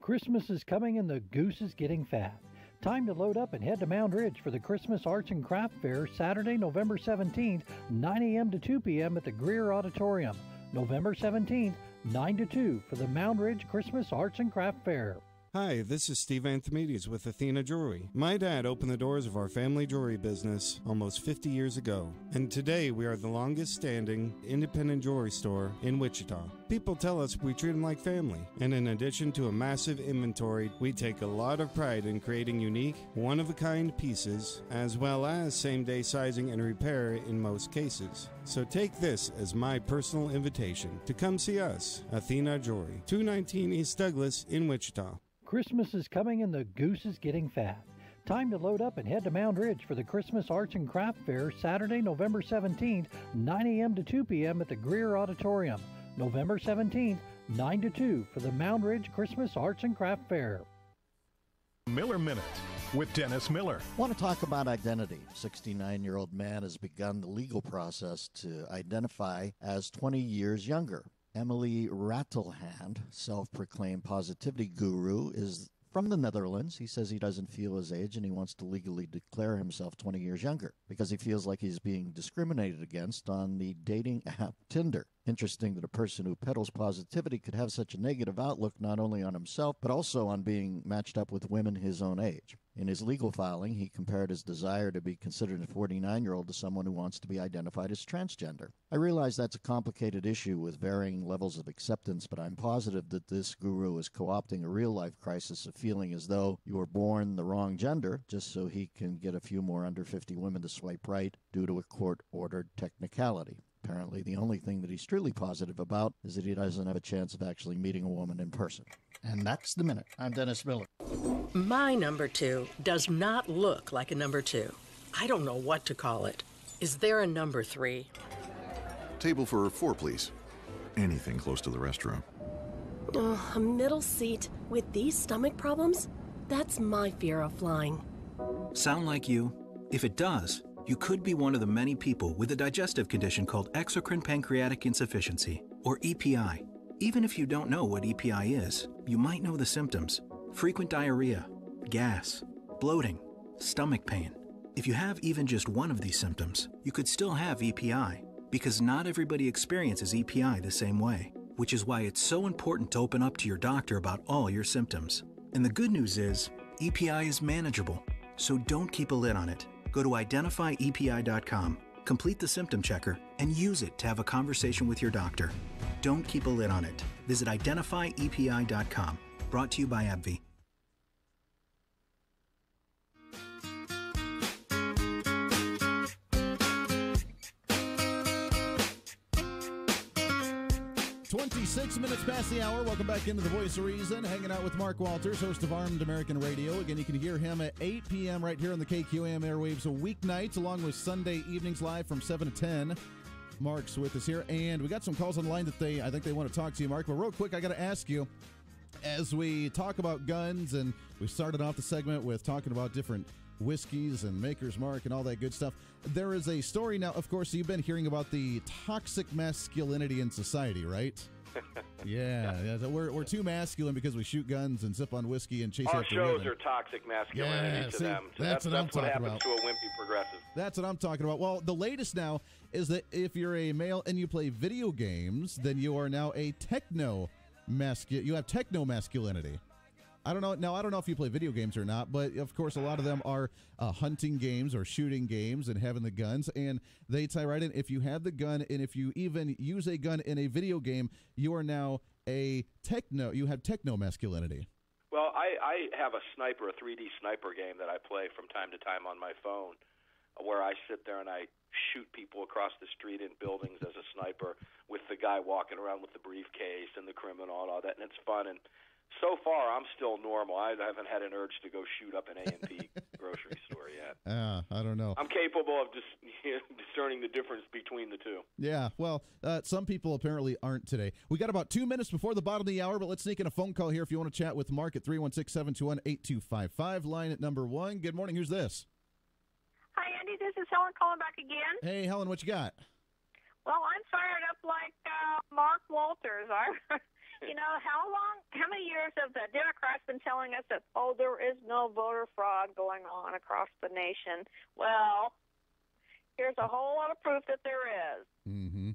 Christmas is coming and the goose is getting fat. Time to load up and head to Mound Ridge for the Christmas Arts and Craft Fair, Saturday, November 17th, 9 a.m. to 2 p.m. at the Greer Auditorium. November 17th, 9 to 2 for the Mound Ridge Christmas Arts and Craft Fair. Hi, this is Steve Anthemides with Athena Jewelry. My dad opened the doors of our family jewelry business almost 50 years ago, and today we are the longest standing independent jewelry store in Wichita. People tell us we treat them like family, and in addition to a massive inventory, we take a lot of pride in creating unique, one-of-a-kind pieces, as well as same-day sizing and repair in most cases. So take this as my personal invitation to come see us, Athena Jewelry, 219 East Douglas in Wichita. Christmas is coming and the goose is getting fat. Time to load up and head to Mound Ridge for the Christmas Arts and Craft Fair, Saturday, November 17th, 9 a.m. to 2 p.m. at the Greer Auditorium. November 17th, 9 to 2 for the Mound Ridge Christmas Arts and Craft Fair. Miller Minute with Dennis Miller. I want to talk about identity. 69-year-old man has begun the legal process to identify as 20 years younger. Emily Rattelhand, self-proclaimed positivity guru, is from the Netherlands. He says he doesn't feel his age and he wants to legally declare himself 20 years younger because he feels like he's being discriminated against on the dating app Tinder. Interesting that a person who peddles positivity could have such a negative outlook not only on himself but also on being matched up with women his own age. In his legal filing, he compared his desire to be considered a 49-year-old to someone who wants to be identified as transgender. I realize that's a complicated issue with varying levels of acceptance, but I'm positive that this guru is co-opting a real-life crisis of feeling as though you were born the wrong gender just so he can get a few more under 50 women to swipe right due to a court-ordered technicality. Apparently, the only thing that he's truly positive about is that he doesn't have a chance of actually meeting a woman in person. And that's the minute. I'm Dennis Miller. My number 2 does not look like a number 2. I don't know what to call it. Is there a number 3? Table for 4, please. Anything close to the restroom. A middle seat with these stomach problems? That's my fear of flying. Sound like you? If it does, you could be one of the many people with a digestive condition called exocrine pancreatic insufficiency, or EPI. Even if you don't know what EPI is, you might know the symptoms: frequent diarrhea, gas, bloating, stomach pain. If you have even just one of these symptoms, you could still have EPI, because not everybody experiences EPI the same way, which is why it's so important to open up to your doctor about all your symptoms. And the good news is, EPI is manageable, so don't keep a lid on it. Go to identifyepi.com, complete the symptom checker, and use it to have a conversation with your doctor. Don't keep a lid on it. Visit identifyepi.com. Brought to you by AbbVie. Six minutes past the hour. Welcome back into the Voice of Reason. Hanging out with Mark Walters, host of Armed American Radio. Again, you can hear him at 8 p.m. right here on the KQAM airwaves weeknights, along with Sunday evenings live from 7 to 10. Mark's with us here, and we got some calls on the line that I think they want to talk to you, Mark. But real quick, I got to ask you, as we talk about guns, and we started off the segment with talking about different whiskeys and Maker's Mark and all that good stuff. There is a story now, of course, you've been hearing about the toxic masculinity in society, right? Yeah. So we're too masculine because we shoot guns and sip on whiskey and chase Our after shows women. are toxic masculinity to them. So that's what I'm talking happens about. to a wimpy progressive. That's what I'm talking about. Well, the latest now is that if you're a male and you play video games, then you are now a you have techno masculinity. I don't know. Now, I don't know if you play video games or not, but of course, a lot of them are hunting games or shooting games and having the guns. And they tie right in. If you have the gun and if you even use a gun in a video game, you are now you have techno masculinity. Well, I have a 3D sniper game that I play from time to time on my phone, where I sit there and I shoot people across the street in buildings as a sniper with the guy walking around with the briefcase and the criminal and all that, and it's fun. And so far, I'm still normal. I haven't had an urge to go shoot up an A&P grocery store yet. I don't know. I'm capable of discerning the difference between the two. Yeah, well, some people apparently aren't today. We got about 2 minutes before the bottom of the hour, but let's sneak in a phone call here if you want to chat with Mark at 316-721-8255. Line at number 1. Good morning. Who's this? Hi, Andy. This is Helen calling back again. Hey, Helen, what you got? Well, I'm fired up like Mark Walters. How many years have the Democrats been telling us that, there is no voter fraud going on across the nation? Well, here's a whole lot of proof that there is. Mm-hmm.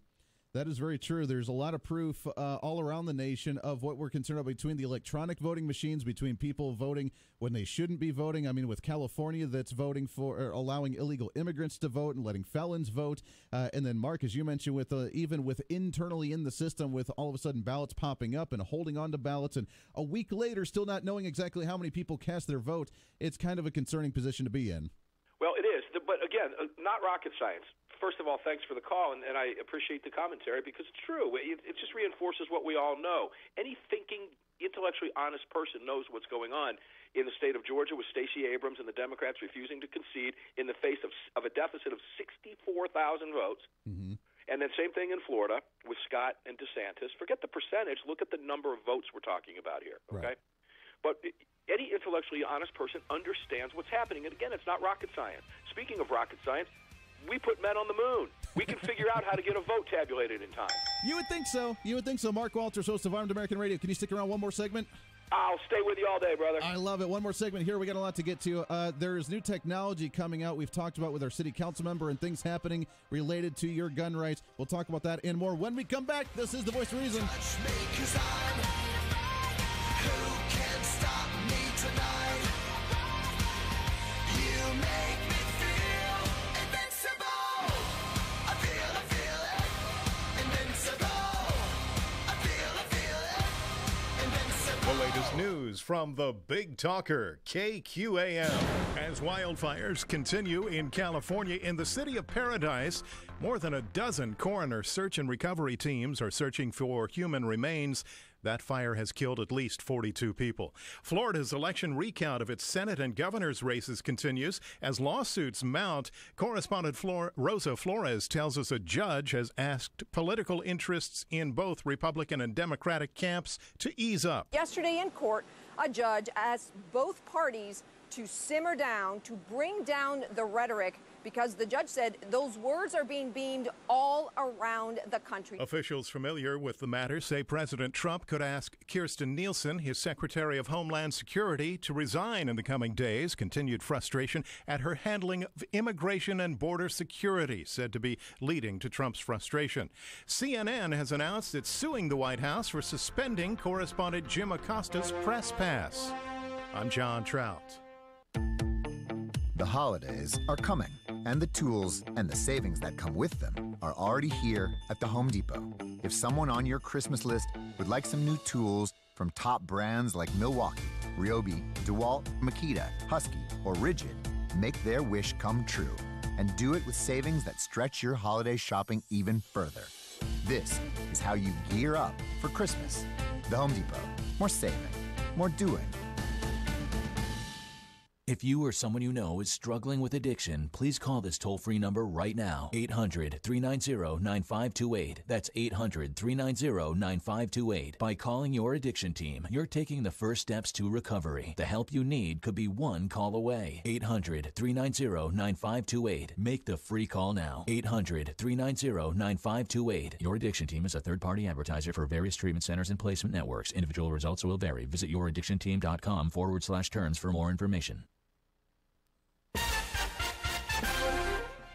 That is very true. There's a lot of proof all around the nation of what we're concerned about between the electronic voting machines, between people voting when they shouldn't be voting. I mean, with California that's voting for or allowing illegal immigrants to vote and letting felons vote. And then, Mark, as you mentioned, with even with internally in the system, with all of a sudden ballots popping up and holding on to ballots, and a week later still not knowing exactly how many people cast their vote, it's kind of a concerning position to be in. Well, it is. But again, not rocket science. First of all, thanks for the call, and I appreciate the commentary because it's true. It just reinforces what we all know. Any thinking, intellectually honest person knows what's going on in the state of Georgia with Stacey Abrams and the Democrats refusing to concede in the face of a deficit of 64,000 votes. Mm-hmm. And then same thing in Florida with Scott and DeSantis. Forget the percentage. Look at the number of votes we're talking about here, okay? Right. But any intellectually honest person understands what's happening. And again, it's not rocket science. Speaking of rocket science, we put men on the moon. We can figure out how to get a vote tabulated in time. You would think so. Mark Walters, host of Armed American Radio. Can you stick around one more segment? I'll stay with you all day, brother. I love it. One more segment here. We got a lot to get to. There is new technology coming out. We've talked about with our city council member and things happening related to your gun rights. We'll talk about that and more when we come back. This is The Voice of Reason. Touch me 'cause I'm who can stop me tonight? You make me feel invincible. I feel it. Invincible. I feel it. Invincible. The latest news from the Big Talker, KQAM. As wildfires continue in California, in the city of Paradise, more than a dozen coroner search and recovery teams are searching for human remains. That fire has killed at least 42 people. Florida's election recount of its Senate and governor's races continues as lawsuits mount. Correspondent Rosa Flores tells us a judge has asked political interests in both Republican and Democratic camps to ease up. Yesterday in court, a judge asked both parties to simmer down, to bring down the rhetoric, because the judge said those words are being beamed all around the country. Officials familiar with the matter say President Trump could ask Kirstjen Nielsen, his Secretary of Homeland Security, to resign in the coming days. Continued frustration at her handling of immigration and border security said to be leading to Trump's frustration. CNN has announced it's suing the White House for suspending correspondent Jim Acosta's press pass. I'm John Trout. The holidays are coming, and the tools and the savings that come with them are already here at the Home Depot. If someone on your Christmas list would like some new tools from top brands like Milwaukee, Ryobi, DeWalt, Makita, Husky, or Rigid, make their wish come true and do it with savings that stretch your holiday shopping even further. This is how you gear up for Christmas. The Home Depot. More saving, more doing. If you or someone you know is struggling with addiction, please call this toll-free number right now. 800-390-9528. That's 800-390-9528. By calling your addiction team, you're taking the first steps to recovery. The help you need could be one call away. 800-390-9528. Make the free call now. 800-390-9528. Your addiction team is a third-party advertiser for various treatment centers and placement networks. Individual results will vary. Visit youraddictionteam.com/terms for more information.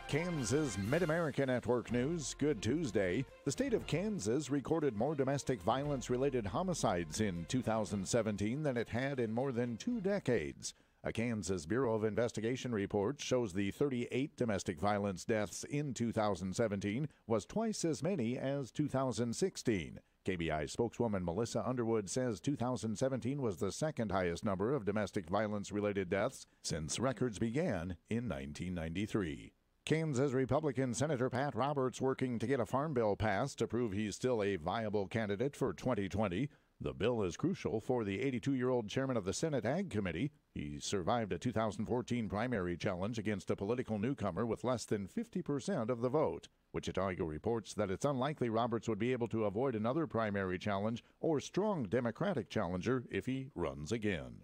Kansas Mid-America Network News. Good Tuesday. The state of Kansas recorded more domestic violence-related homicides in 2017 than it had in more than 2 decades. A Kansas Bureau of Investigation report shows the 38 domestic violence deaths in 2017 was twice as many as 2016. KBI spokeswoman Melissa Underwood says 2017 was the second highest number of domestic violence-related deaths since records began in 1993. Kansas Republican Senator Pat Roberts working to get a farm bill passed to prove he's still a viable candidate for 2020. The bill is crucial for the 82-year-old chairman of the Senate Ag Committee. He survived a 2014 primary challenge against a political newcomer with less than 50% of the vote. Wichita Eagle reports that it's unlikely Roberts would be able to avoid another primary challenge or strong Democratic challenger if he runs again.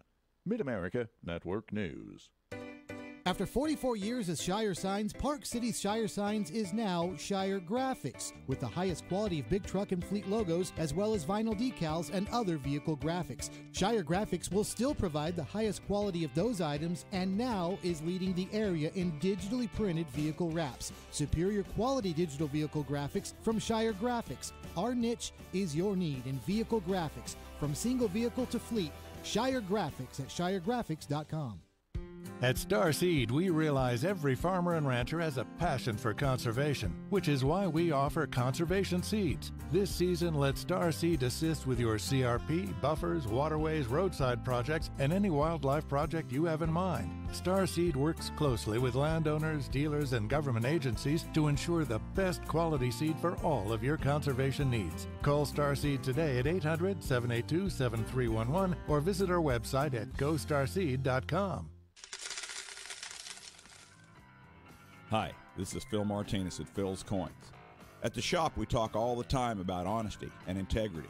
Mid-America Network News. After 44 years as Shire Signs, Park City's Shire Signs is now Shire Graphics, with the highest quality of big truck and fleet logos, as well as vinyl decals and other vehicle graphics. Shire Graphics will still provide the highest quality of those items, and now is leading the area in digitally printed vehicle wraps. Superior quality digital vehicle graphics from Shire Graphics. Our niche is your need in vehicle graphics. From single vehicle to fleet, Shire Graphics at shiregraphics.com. At Starseed, we realize every farmer and rancher has a passion for conservation, which is why we offer conservation seeds. This season, let Starseed assist with your CRP, buffers, waterways, roadside projects, and any wildlife project you have in mind. Starseed works closely with landowners, dealers, and government agencies to ensure the best quality seed for all of your conservation needs. Call Starseed today at 800-782-7311 or visit our website at gostarseed.com. Hi, this is Phil Martinez at Phil's Coins. At the shop, we talk all the time about honesty and integrity.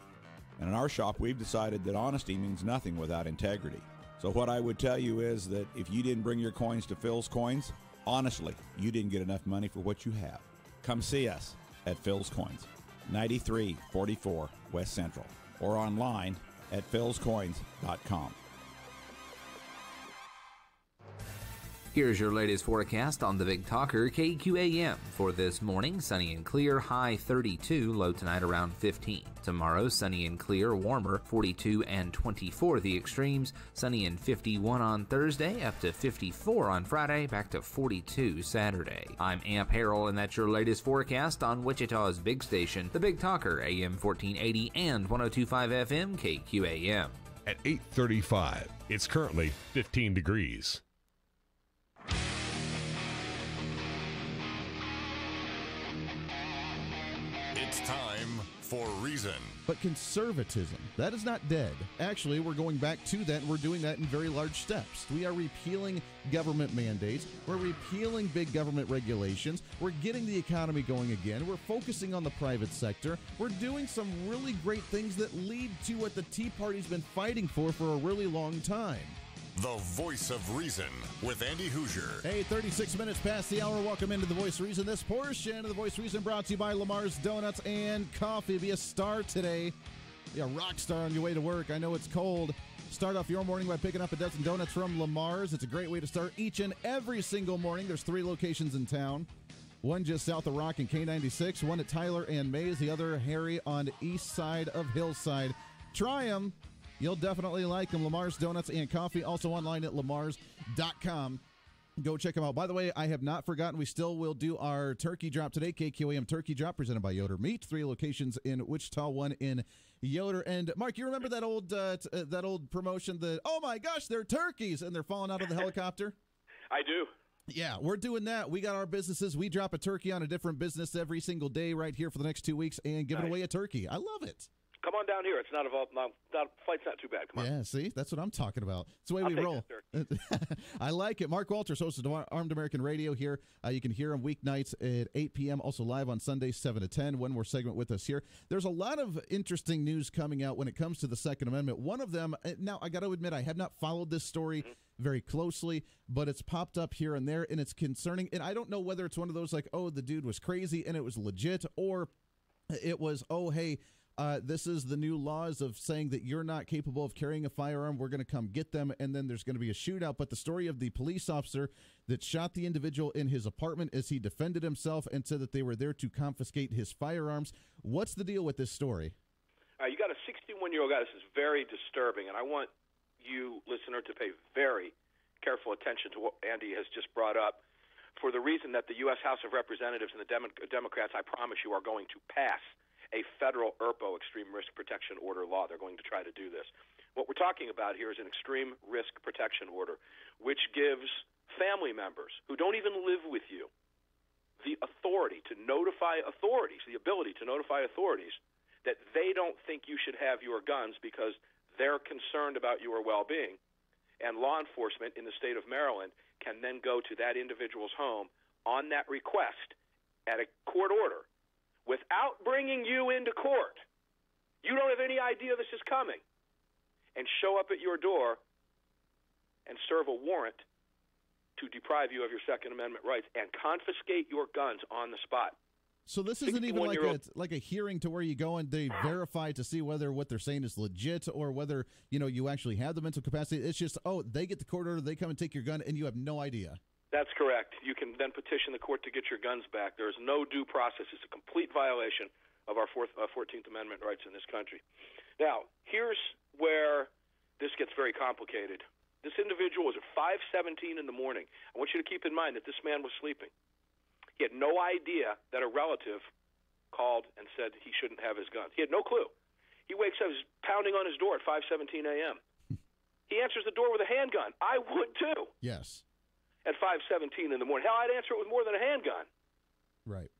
And in our shop, we've decided that honesty means nothing without integrity. So what I would tell you is that if you didn't bring your coins to Phil's Coins, honestly, you didn't get enough money for what you have. Come see us at Phil's Coins, 9344 West Central, or online at philscoins.com. Here's your latest forecast on the Big Talker KQAM. For this morning, sunny and clear, high 32, low tonight around 15. Tomorrow, sunny and clear, warmer, 42 and 24 the extremes. Sunny and 51 on Thursday, up to 54 on Friday, back to 42 Saturday. I'm Amp Harrell, and that's your latest forecast on Wichita's big station, the Big Talker, AM 1480 and 102.5 FM KQAM. At 8:35, it's currently 15 degrees. It's time for Reason. But conservatism, that is not dead. Actually, we're going back to that, and we're doing that in very large steps. We are repealing government mandates. We're repealing big government regulations. We're getting the economy going again. We're focusing on the private sector. We're doing some really great things that lead to what the Tea Party's been fighting for a really long time. The Voice of Reason with Andy Hoosier. Hey, 36 minutes past the hour. Welcome into The Voice of Reason. This portion of The Voice of Reason brought to you by Lamar's Donuts and Coffee. Be a star today. Be a rock star on your way to work. I know it's cold. Start off your morning by picking up a dozen donuts from Lamar's. It's a great way to start each and every single morning. There's 3 locations in town. One just south of Rock and K96. One at Tyler and Mays. The other, Harry, on the east side of Hillside. Try them. You'll definitely like them. Lamar's Donuts and Coffee, also online at lamars.com. Go check them out. By the way, I have not forgotten, we still will do our turkey drop today, KQAM Turkey Drop, presented by Yoder Meat. 3 locations in Wichita, 1 in Yoder. And, Mark, you remember that old promotion that, oh, my gosh, they're turkeys, and they're falling out of the helicopter? I do. Yeah, we're doing that. We got our businesses. We drop a turkey on a different business every single day right here for the next 2 weeks and giving away a turkey. I love it. Come on down here. It's not flight's not too bad. Come on. Yeah, see? That's what I'm talking about. It's the way we roll. I like it. Mark Walters, host of Armed American Radio here. You can hear him weeknights at 8 p.m., also live on Sundays, 7 to 10. One more segment with us here. There's a lot of interesting news coming out when it comes to the Second Amendment. One of them, now I got to admit, I have not followed this story very closely, but it's popped up here and there, and it's concerning. And I don't know whether it's one of those like, oh, the dude was crazy and it was legit, or it was, oh, hey, this is the new laws of saying that you're not capable of carrying a firearm. We're going to come get them, and then there's going to be a shootout. But the story of the police officer that shot the individual in his apartment as he defended himself and said that they were there to confiscate his firearms. What's the deal with this story? You got a 61-year-old guy. This is very disturbing, and I want you, listener, to pay very careful attention to what Andy has just brought up, for the reason that the U.S. House of Representatives and the Democrats, I promise you, are going to pass a federal ERPO, Extreme Risk Protection Order law. They're going to try to do this. What we're talking about here is an Extreme Risk Protection Order, which gives family members who don't even live with you the authority to notify authorities, the ability to notify authorities that they don't think you should have your guns because they're concerned about your well-being. And law enforcement in the state of Maryland can then go to that individual's home on that request at a court order without bringing you into court. You don't have any idea this is coming. And show up at your door and serve a warrant to deprive you of your Second Amendment rights and confiscate your guns on the spot. So this isn't even like a hearing to where you go and they verify to see whether what they're saying is legit or whether, you actually have the mental capacity. It's just, they get the court order, they come and take your gun, and you have no idea. That's correct. You can then petition the court to get your guns back. There is no due process. It's a complete violation of our 14th Amendment rights in this country. Now, here's where this gets very complicated. This individual was at 5:17 in the morning. I want you to keep in mind that this man was sleeping. He had no idea that a relative called and said he shouldn't have his guns. He had no clue. He wakes up, he's pounding on his door at 5:17 a.m. He answers the door with a handgun. I would too. Yes. At 5:17 in the morning. Hell, I'd answer it with more than a handgun. Right.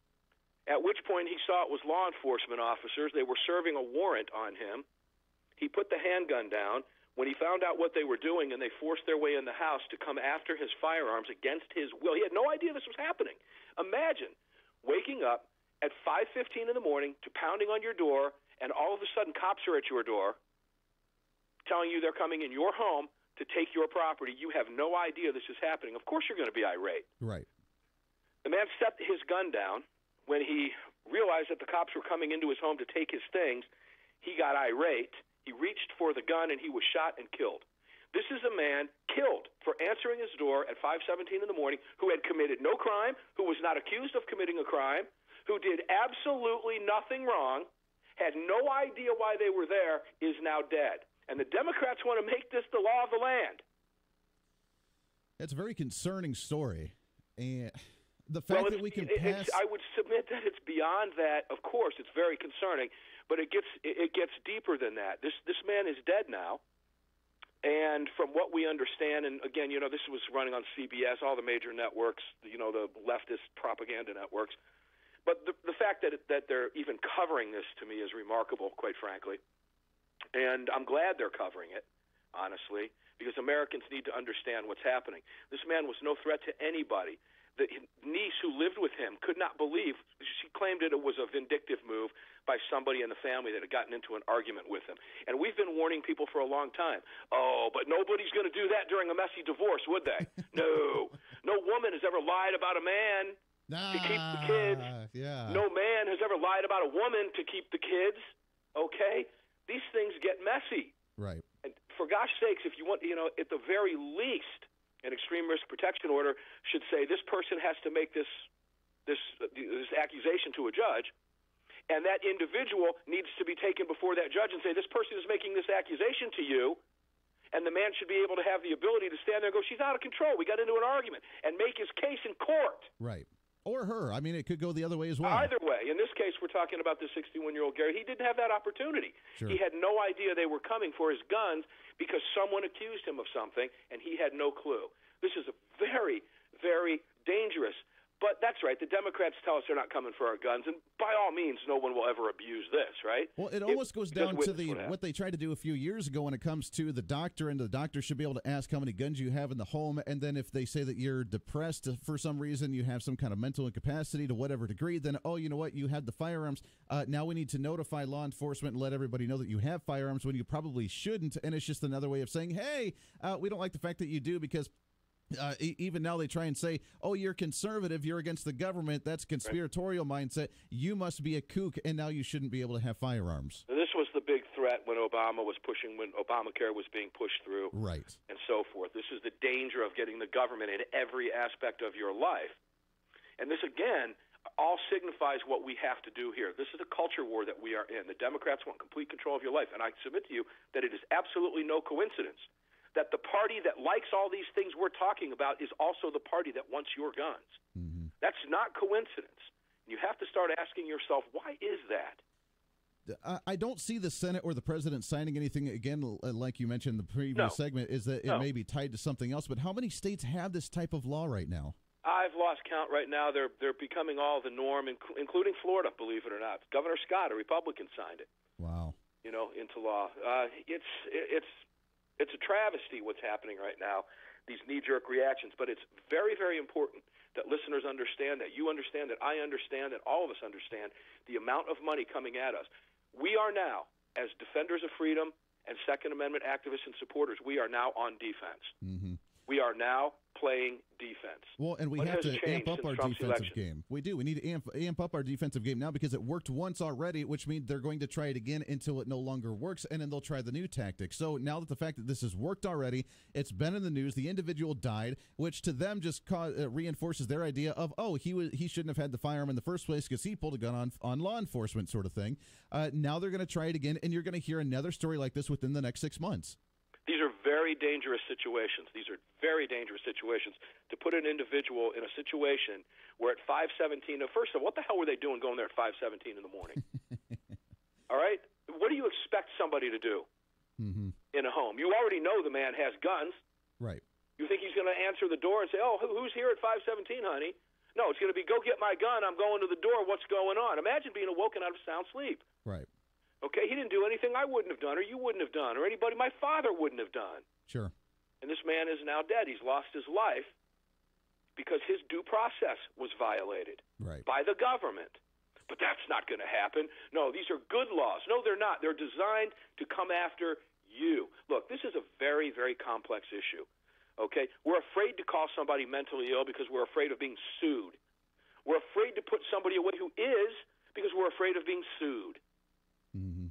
At which point he saw it was law enforcement officers. They were serving a warrant on him. He put the handgun down. When he found out what they were doing and they forced their way in the house to come after his firearms against his will, he had no idea this was happening. Imagine waking up at 5:15 in the morning to pounding on your door, and all of a sudden cops are at your door telling you they're coming in your home to take your property. You have no idea this is happening. Of course you're going to be irate. Right. The man set his gun down. When he realized that the cops were coming into his home to take his things, he got irate. He reached for the gun, and he was shot and killed. This is a man killed for answering his door at 5:17 in the morning, who had committed no crime, who was not accused of committing a crime, who did absolutely nothing wrong, had no idea why they were there, is now dead. And the Democrats want to make this the law of the land. That's a very concerning story. And the fact that we can pass... I would submit that it's beyond that. Of course, it's very concerning, but it gets deeper than that. This man is dead now. And from what we understand, and again, this was running on CBS, all the major networks, the leftist propaganda networks. But the fact that they're even covering this, to me, is remarkable, quite frankly. And I'm glad they're covering it, honestly, because Americans need to understand what's happening. This man was no threat to anybody. The niece who lived with him could not believe. She claimed that it was a vindictive move by somebody in the family that had gotten into an argument with him. And we've been warning people for a long time. Oh, but nobody's going to do that during a messy divorce, would they? No. No woman has ever lied about a man to keep the kids. Yeah. No man has ever lied about a woman to keep the kids. Okay? These things get messy. Right. And for gosh sakes, if you want, at the very least, an extreme risk protection order should say this person has to make this accusation to a judge, and that individual needs to be taken before that judge and say, this person is making this accusation to you, and the man should be able to have the ability to stand there and go, she's out of control, we got into an argument, and make his case in court. Right. Or her. I mean, it could go the other way as well. Either way. In this case, we're talking about the 61-year-old Gary. He didn't have that opportunity. Sure. He had no idea they were coming for his guns because someone accused him of something, and he had no clue. This is a very, very dangerous. But that's right. The Democrats tell us they're not coming for our guns, and by all means, no one will ever abuse this, right? Well, it almost goes down to what they tried to do a few years ago when it comes to the doctor, and the doctor should be able to ask how many guns you have in the home, and then if they say that you're depressed for some reason, you have some kind of mental incapacity to whatever degree, then, oh, you know what, you had the firearms. Now we need to notify law enforcement and let everybody know that you have firearms when you probably shouldn't, and it's just another way of saying, hey, we don't like the fact that you do because... even now they try and say, oh, you're conservative, you're against the government, that's conspiratorial mindset, you must be a kook, and now you shouldn't be able to have firearms. This was the big threat when when Obamacare was being pushed through. Right. And so forth. This is the danger of getting the government in every aspect of your life. And this, again, all signifies what we have to do here. This is a culture war that we are in. The Democrats want complete control of your life, and I submit to you that it is absolutely no coincidence that the party that likes all these things we're talking about is also the party that wants your guns. Mm-hmm. That's not coincidence. You have to start asking yourself, why is that? I don't see the Senate or the president signing anything, again, like you mentioned in the previous segment, is that it may be tied to something else. But how many states have this type of law right now? lost count right now. They're becoming all the norm, including Florida, believe it or not. Governor Scott, a Republican, signed it. Wow. Into law. It's a travesty what's happening right now, these knee-jerk reactions. But it's very, very important that listeners understand, that you understand, that I understand, that all of us understand the amount of money coming at us. We are now, as defenders of freedom and Second Amendment activists and supporters, we are now on defense. Mm-hmm. We are now playing defense. Well, and we have to amp up our defensive game. We do. We need to amp up our defensive game now because it worked once already, which means they're going to try it again until it no longer works, and then they'll try the new tactic. So now that the fact that this has worked already, it's been in the news, the individual died, which to them just reinforces their idea of, he shouldn't have had the firearm in the first place because he pulled a gun on law enforcement sort of thing. Now they're going to try it again, and you're going to hear another story like this within the next 6 months. These are very dangerous situations. These are very dangerous situations to put an individual in a situation where at 5:17, first of all, what the hell were they doing going there at 5:17 in the morning? All right? What do you expect somebody to do in a home? You already know the man has guns. Right. You think he's going to answer the door and say, who's here at 5:17, honey? No, it's going to be, go get my gun. I'm going to the door. What's going on? Imagine being awoken out of sound sleep. Right. Okay, he didn't do anything I wouldn't have done or you wouldn't have done or anybody my father wouldn't have done. Sure. And this man is now dead. He's lost his life because his due process was violated by the government. But that's not going to happen. No, these are good laws. No, they're not. They're designed to come after you. Look, this is a very, very complex issue. Okay? We're afraid to call somebody mentally ill because we're afraid of being sued. We're afraid to put somebody away who is because we're afraid of being sued. Mm-hmm.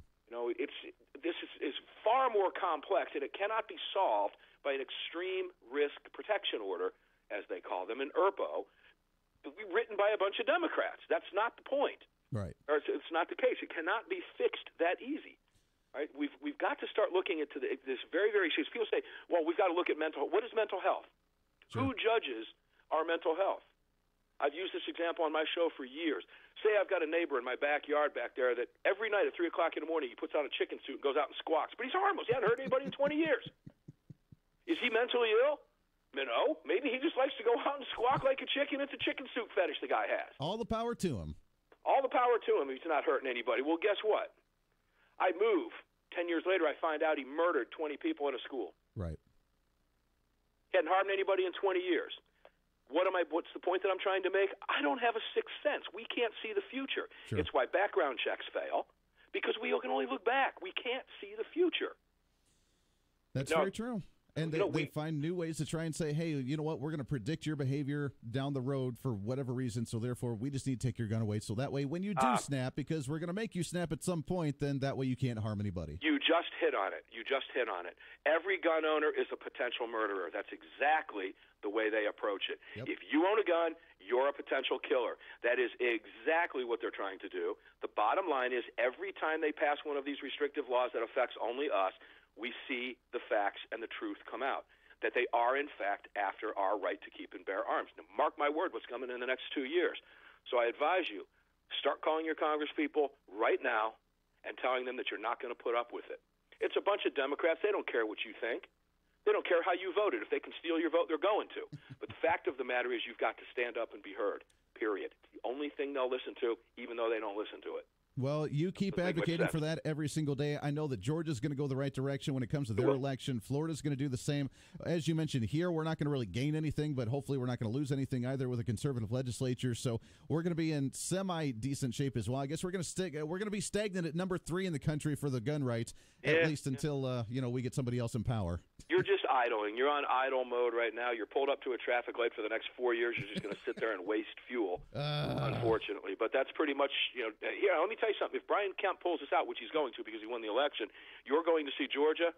This is far more complex, and it cannot be solved by an extreme risk protection order, as they call them, an ERPO, written by a bunch of Democrats. That's not the point. Right. Or it's not the case. It cannot be fixed that easy. Right? We've got to start looking into this very, very serious. People say, well, we've got to look at mental health. What is mental health? Sure. Who judges our mental health? I've used this example on my show for years. Say I've got a neighbor in my backyard back there that every night at 3 o'clock in the morning he puts on a chicken suit and goes out and squawks. But he's harmless. He hasn't hurt anybody in 20 years. Is he mentally ill? No. Maybe he just likes to go out and squawk like a chicken. It's a chicken suit fetish the guy has. All the power to him. All the power to him. He's not hurting anybody. Well, guess what? I move. 10 years later, I find out he murdered 20 people in a school. Right. He hadn't harmed anybody in 20 years. What's the point that I'm trying to make? I don't have a sixth sense. We can't see the future. Sure. It's why background checks fail, because we can only look back. We can't see the future. That's very true. And they find new ways to try and say, hey, you know what, we're going to predict your behavior down the road for whatever reason, so therefore we just need to take your gun away. So that way when you do snap, because we're going to make you snap at some point, then that way you can't harm anybody. You just hit on it. Every gun owner is a potential murderer. That's exactly the way they approach it. Yep. If you own a gun, you're a potential killer. That is exactly what they're trying to do. The bottom line is every time they pass one of these restrictive laws that affects only us, we see the facts and the truth come out, that they are, in fact, after our right to keep and bear arms. Now, mark my word, what's coming in the next 2 years. So I advise you, start calling your congresspeople right now and telling them that you're not going to put up with it. It's a bunch of Democrats. They don't care what you think. They don't care how you voted. If they can steal your vote, they're going to. But the fact of the matter is you've got to stand up and be heard, period. It's the only thing they'll listen to, even though they don't listen to it. Well, you keep advocating for that every single day. I know that Georgia's going to go the right direction when it comes to their election. Florida's going to do the same. As you mentioned here, we're not going to really gain anything, but hopefully we're not going to lose anything either with a conservative legislature. So we're going to be in semi-decent shape as well. I guess we're going to be stagnant at number 3 in the country for the gun rights, at least until we get somebody else in power. You're just idling. You're on idle mode right now. You're pulled up to a traffic light for the next 4 years. You're just going to sit there and waste fuel, unfortunately. But that's pretty much, here, let me tell you something. If Bryan Kemp pulls this out, which he's going to because he won the election, you're going to see Georgia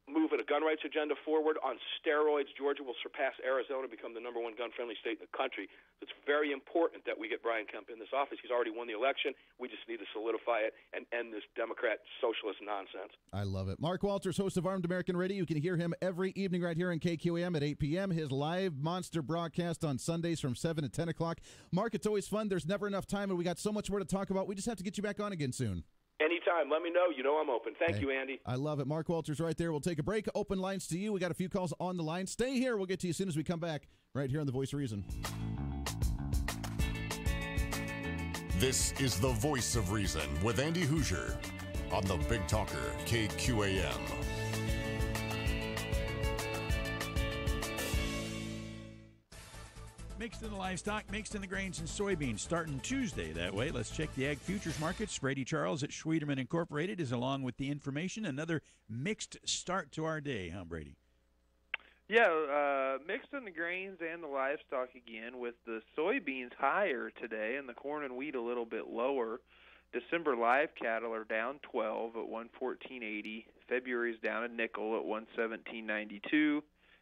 moving a gun rights agenda forward on steroids. Georgia will surpass Arizona, become the number 1 gun-friendly state in the country. It's very important that we get Bryan Kemp in this office. He's already won the election. We just need to solidify it and end this Democrat socialist nonsense. I love it. Mark Walters, host of Armed American Radio. You can hear him every evening right here on KQAM at 8 p.m. His live monster broadcast on Sundays from 7 to 10 o'clock. Mark, it's always fun. There's never enough time, and we got so much more to talk about. We just have to get you back on again soon. Anytime. anytime. Let me know. You know I'm open. Thank you, Andy. I love it. Mark Walters right there. We'll take a break. Open lines to you. We got a few calls on the line. Stay here. We'll get to you as soon as we come back right here on The Voice of Reason. This is The Voice of Reason with Andy Hoosier on the Big Talker, KQAM. Mixed in the livestock, mixed in the grains and soybeans, starting Tuesday that way. Let's check the ag futures markets. Brady Charles at Schwederman Incorporated is along with the information. Another mixed start to our day, huh, Brady? Yeah, mixed in the grains and the livestock again, with the soybeans higher today and the corn and wheat a little bit lower. December live cattle are down 12 at 114.80. February's down a nickel at 117.92,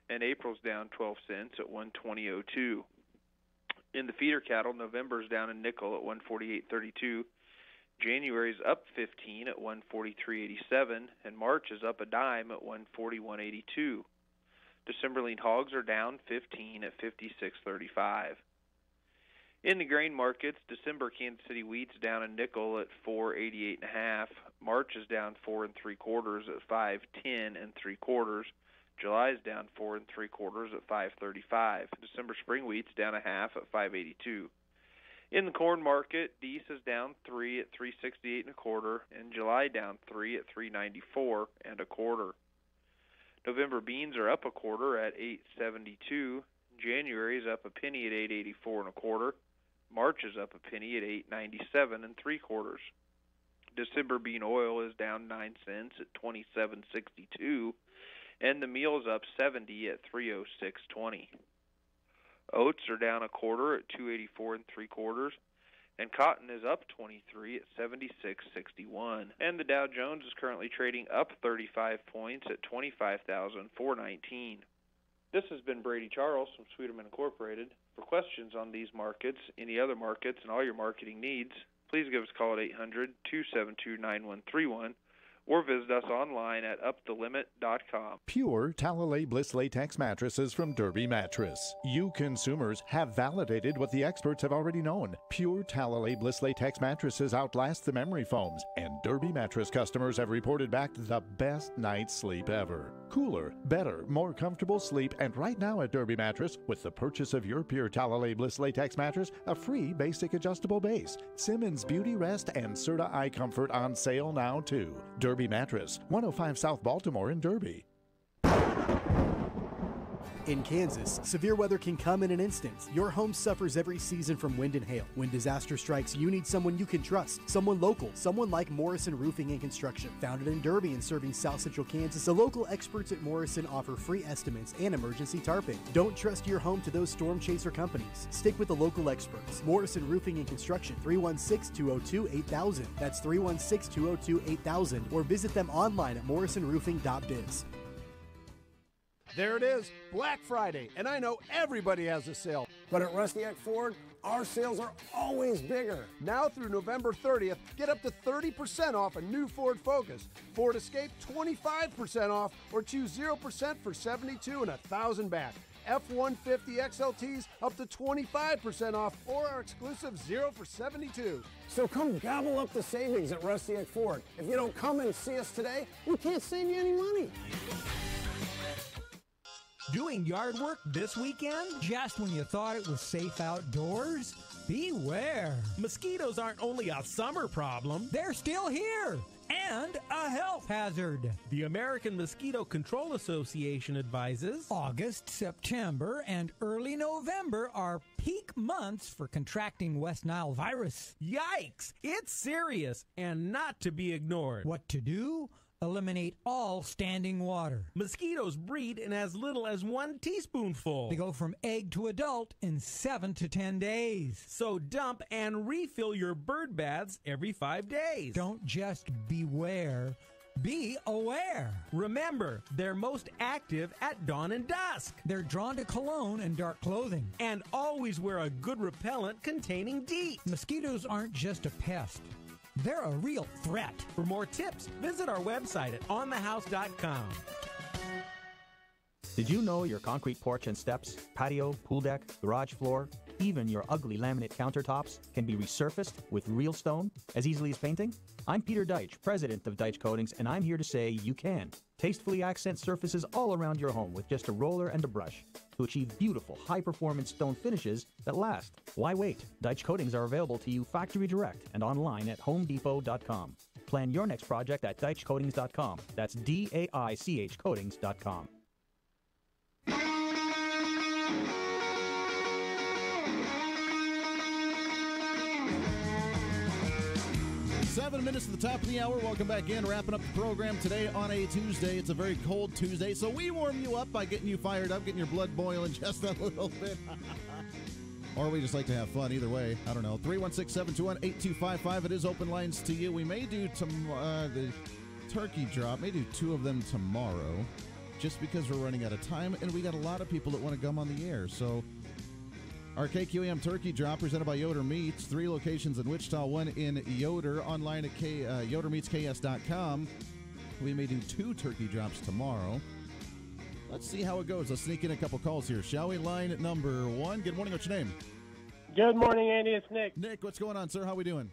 and April's down 12 cents at 120.02. In the feeder cattle, November's down a nickel at 148.32. January's up 15 at 143.87, and March is up a dime at 141.82. December lean hogs are down 15 at 56.35. In the grain markets, December Kansas City wheat's down a nickel at 488.5. March is down 4 3/4 at 510 3/4. July is down 4 3/4 at 535. December spring wheat's down a half at 582. In the corn market, Deese is down 3 at 368 1/4, and July down 3 at 394 1/4. November beans are up a quarter at 872. January is up a penny at 884 1/4. March is up a penny at 897 3/4. December bean oil is down 9 cents at 27.62. And the meal is up 70 at 306.20. Oats are down a quarter at 284 3/4, and cotton is up 23 at 76.61. And the Dow Jones is currently trading up 35 points at 25,419. This has been Brady Charles from Schwederman Incorporated. For questions on these markets, any other markets, and all your marketing needs, please give us a call at 800-272-9131. or visit us online at upthelimit.com. Pure Talalay Bliss Latex mattresses from Derby Mattress. You consumers have validated what the experts have already known. Pure Talalay Bliss Latex mattresses outlast the memory foams, and Derby Mattress customers have reported back the best night's sleep ever. Cooler, better, more comfortable sleep, and right now at Derby Mattress, with the purchase of your Pure Talalay Bliss Latex mattress, a free basic adjustable base. Simmons Beauty Rest and Serta Eye Comfort on sale now too. Derby Mattress, 105 South Baltimore in Derby. In Kansas, severe weather can come in an instant. Your home suffers every season from wind and hail. When disaster strikes, you need someone you can trust, someone local, someone like Morrison Roofing and Construction. Founded in Derby and serving South Central Kansas, the local experts at Morrison offer free estimates and emergency tarping. Don't trust your home to those storm chaser companies. Stick with the local experts. Morrison Roofing and Construction, 316-202-8000. That's 316-202-8000, or visit them online at morrisonroofing.biz. There it is, Black Friday, and I know everybody has a sale. But at Rusty Eck Ford, our sales are always bigger. Now through November 30th, get up to 30% off a new Ford Focus. Ford Escape, 25% off, or choose 0% for $72 and $1,000 back. F-150 XLTs up to 25% off, or our exclusive 0 for $72. So come gobble up the savings at Rusty Eck Ford. If you don't come and see us today, we can't save you any money. Doing yard work this weekend? Just when you thought it was safe outdoors? Beware. Mosquitoes aren't only a summer problem, they're still here. And a health hazard. The American Mosquito Control Association advises August, September, and early November are peak months for contracting West Nile virus. Yikes! It's serious and not to be ignored. What to do? Eliminate all standing water. Mosquitoes breed in as little as 1 teaspoonful. They go from egg to adult in 7 to 10 days. So dump and refill your bird baths every 5 days. Don't just beware. Be aware. Remember, they're most active at dawn and dusk. They're drawn to cologne and dark clothing. And always wear a good repellent containing DEET. Mosquitoes aren't just a pest. They're a real threat. For more tips, visit our website at onthehouse.com. Did you know your concrete porch and steps, patio, pool deck, garage floor, Even your ugly laminate countertops can be resurfaced with real stone as easily as painting? I'm Peter Deitch, president of Deitch Coatings, and I'm here to say you can. Tastefully accent surfaces all around your home with just a roller and a brush to achieve beautiful, high-performance stone finishes that last. Why wait? Deitch Coatings are available to you factory direct and online at homedepot.com. Plan your next project at DeitchCoatings.com. That's DAICH Coatings.com. 7 minutes to the top of the hour. Welcome back in. Wrapping up the program today on a Tuesday. It's a very cold Tuesday, so we warm you up by getting you fired up, getting your blood boiling just a little bit. Or we just like to have fun. Either way, I don't know. 316-721-8255. It is open lines to you. We may do the turkey drop. May do 2 of them tomorrow just because we're running out of time, and we got a lot of people that want to come on the air. So our KQAM Turkey Drop presented by Yoder Meats. 3 locations in Wichita, 1 in Yoder. Online at yodermeatsks.com. We may do 2 turkey drops tomorrow. Let's see how it goes. Let's sneak in a couple calls here, shall we? Line number 1. Good morning. What's your name? Good morning, Andy. It's Nick. Nick, what's going on, sir? How we doing?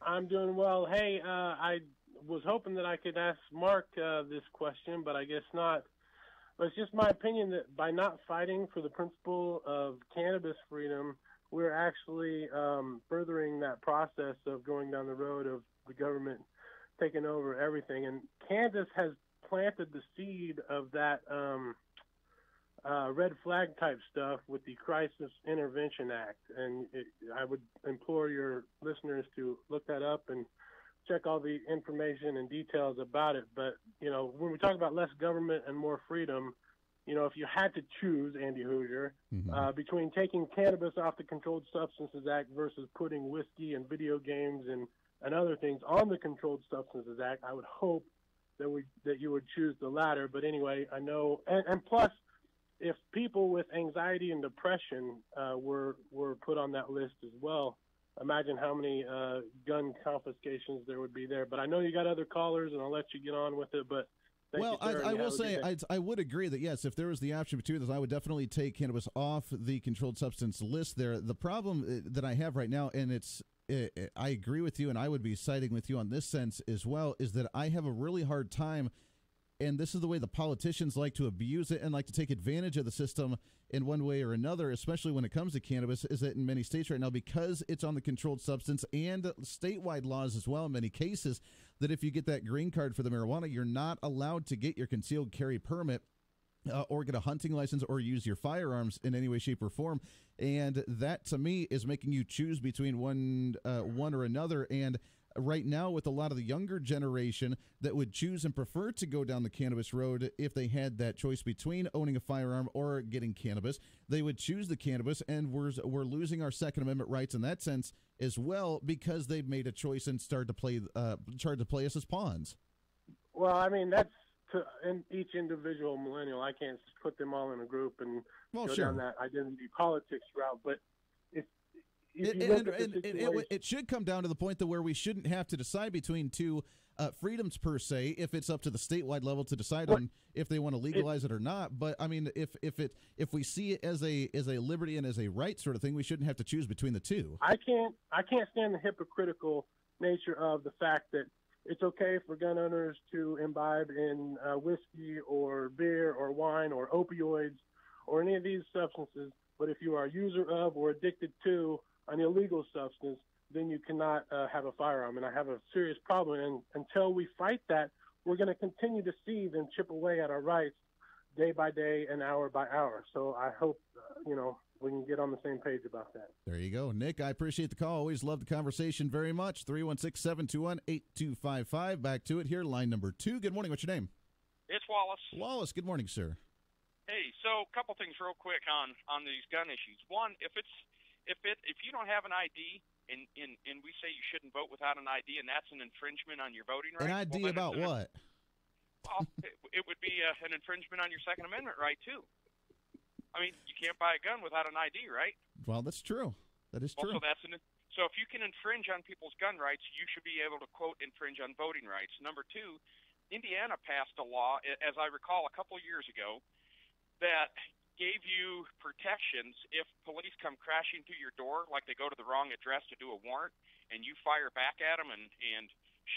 I'm doing well. Hey, I was hoping that I could ask Mark this question, but I guess not. But it's just my opinion that by not fighting for the principle of cannabis freedom, we're actually furthering that process of going down the road of the government taking over everything. And Kansas has planted the seed of that red flag type stuff with the Crisis Intervention Act. And I would implore your listeners to look that up and check all the information and details about it. But, you know, when we talk about less government and more freedom, you know, if you had to choose, Andy Hoosier, between taking cannabis off the Controlled Substances Act versus putting whiskey and video games and other things on the Controlled Substances Act, I would hope that you would choose the latter. But anyway, I know, and plus, if people with anxiety and depression were put on that list as well, imagine how many gun confiscations there would be there. But I know you got other callers, and I'll let you get on with it. But well, I will say I would agree that, yes, if there was the option between this, I would definitely take cannabis off the controlled substance list there. The problem that I have right now, and I agree with you, and I would be siding with you on this sense as well, is that I have a really hard time, and this is the way the politicians like to abuse it and like to take advantage of the system in one way or another, especially when it comes to cannabis, is that in many states right now, because it's on the controlled substance and statewide laws as well in many cases, that if you get that green card for the marijuana, you're not allowed to get your concealed carry permit or get a hunting license or use your firearms in any way, shape, or form. And that, to me, is making you choose between one or another. And right now, with a lot of the younger generation that would choose and prefer to go down the cannabis road if they had that choice between owning a firearm or getting cannabis, they would choose the cannabis, and we're losing our Second Amendment rights in that sense as well because they've made a choice and tried to play us as pawns. Well, I mean, that's in each individual millennial. I can't put them all in a group and go down that identity politics route, but it should come down to the point that where we shouldn't have to decide between 2 freedoms per se, if it's up to the statewide level to decide on if they want to legalize it or not. But I mean, if we see it as a liberty and as a right sort of thing, we shouldn't have to choose between the 2. I can't stand the hypocritical nature of the fact that it's okay for gun owners to imbibe in whiskey or beer or wine or opioids or any of these substances, but if you are a user of or addicted to an illegal substance, then you cannot have a firearm. And I have a serious problem. And until we fight that, we're going to continue to see them chip away at our rights day by day and hour by hour. So I hope, we can get on the same page about that. There you go. Nick, I appreciate the call. Always love the conversation very much. 316-721-8255. Back to it here. Line number 2. Good morning. What's your name? It's Wallace. Wallace, good morning, sir. Hey, so a couple things real quick on these gun issues. One, if you don't have an ID and we say you shouldn't vote without an ID, and that's an infringement on your voting rights. An ID about what? Well, it would be an infringement on your Second Amendment right too. I mean, you can't buy a gun without an ID, right? Well, that's true. That is true. So if you can infringe on people's gun rights, you should be able to, quote, infringe on voting rights. Number 2, Indiana passed a law, as I recall, a couple of years ago, that gave you protections if police come crashing through your door, like they go to the wrong address to do a warrant, and you fire back at them and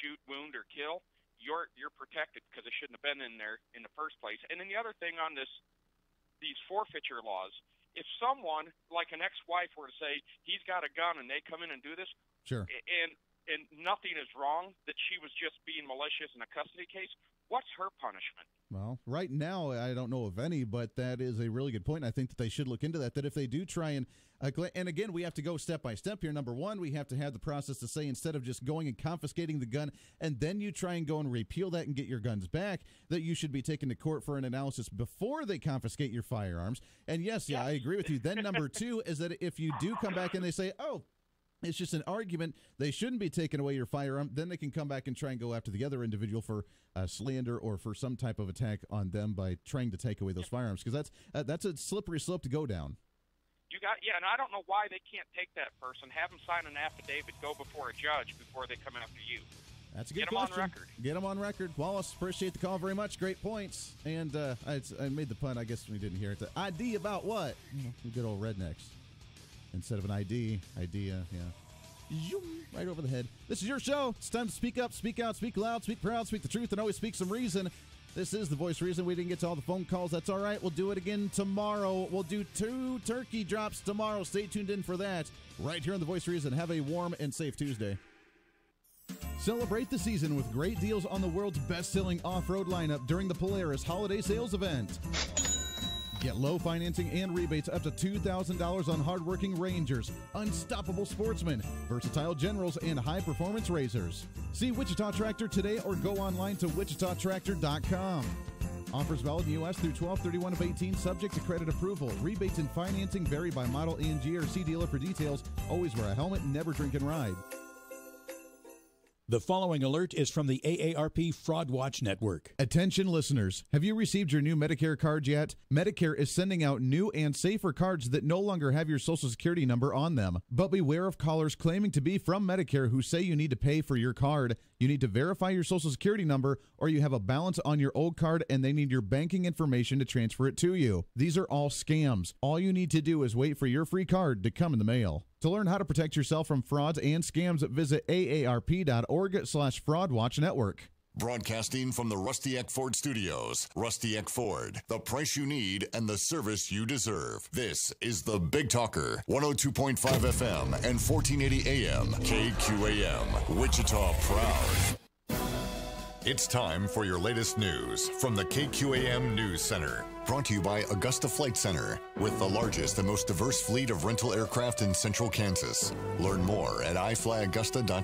shoot, wound, or kill. You're protected because they shouldn't have been in there in the first place. And then the other thing on these forfeiture laws, if someone like an ex-wife were to say he's got a gun and they come in and do this, sure, and nothing is wrong, that she was just being malicious in a custody case, what's her punishment? Well, right now, I don't know of any, but that is a really good point. I think that they should look into that if they do try and again, we have to go step by step here. Number one, we have to have the process to say, instead of just going and confiscating the gun, and then you try and go and repeal that and get your guns back, that you should be taken to court for an analysis before they confiscate your firearms. And yes, I agree with you. Then number two is that if you do come back and they say, oh, it's just an argument, they shouldn't be taking away your firearm, then they can come back and try and go after the other individual for slander or for some type of attack on them by trying to take away those firearms, because that's a slippery slope to go down. And I don't know why they can't take that person, have them sign an affidavit, go before a judge before they come after you. That's a good question. Get them on record. Get them on record. Wallace, appreciate the call very much. Great points. And I made the pun. I guess we didn't hear it. The ID about what? Good old rednecks. Instead of an idea, right over the head. This is your show. It's time to speak up, speak out, speak loud, speak proud, speak the truth, and always speak some reason. This is The Voice Reason. We didn't get to all the phone calls. That's all right. We'll do it again tomorrow. We'll do 2 turkey drops tomorrow. Stay tuned in for that right here on The Voice Reason. Have a warm and safe Tuesday. Celebrate the season with great deals on the world's best-selling off-road lineup during the Polaris Holiday Sales Event. Get low financing and rebates up to $2,000 on hardworking Rangers, unstoppable sportsmen, versatile Generals, and high-performance racers. See Wichita Tractor today or go online to wichitatractor.com. Offers valid in U.S. through 12/31 of 18, subject to credit approval. Rebates and financing vary by model, ANG, or see dealer for details. Always wear a helmet and never drink and ride. The following alert is from the AARP Fraud Watch Network. Attention listeners, have you received your new Medicare card yet? Medicare is sending out new and safer cards that no longer have your Social Security number on them. But beware of callers claiming to be from Medicare who say you need to pay for your card. You need to verify your Social Security number, or you have a balance on your old card and they need your banking information to transfer it to you. These are all scams. All you need to do is wait for your free card to come in the mail. To learn how to protect yourself from frauds and scams, visit aarp.org/fraudwatchnetwork. Broadcasting from the Rusty Eck Ford Studios. Rusty Eck Ford, the price you need and the service you deserve. This is the Big Talker, 102.5 FM and 1480 AM, KQAM, Wichita proud. It's time for your latest news from the KQAM News Center. Brought to you by Augusta Flight Center, with the largest and most diverse fleet of rental aircraft in central Kansas. Learn more at iflyaugusta.com.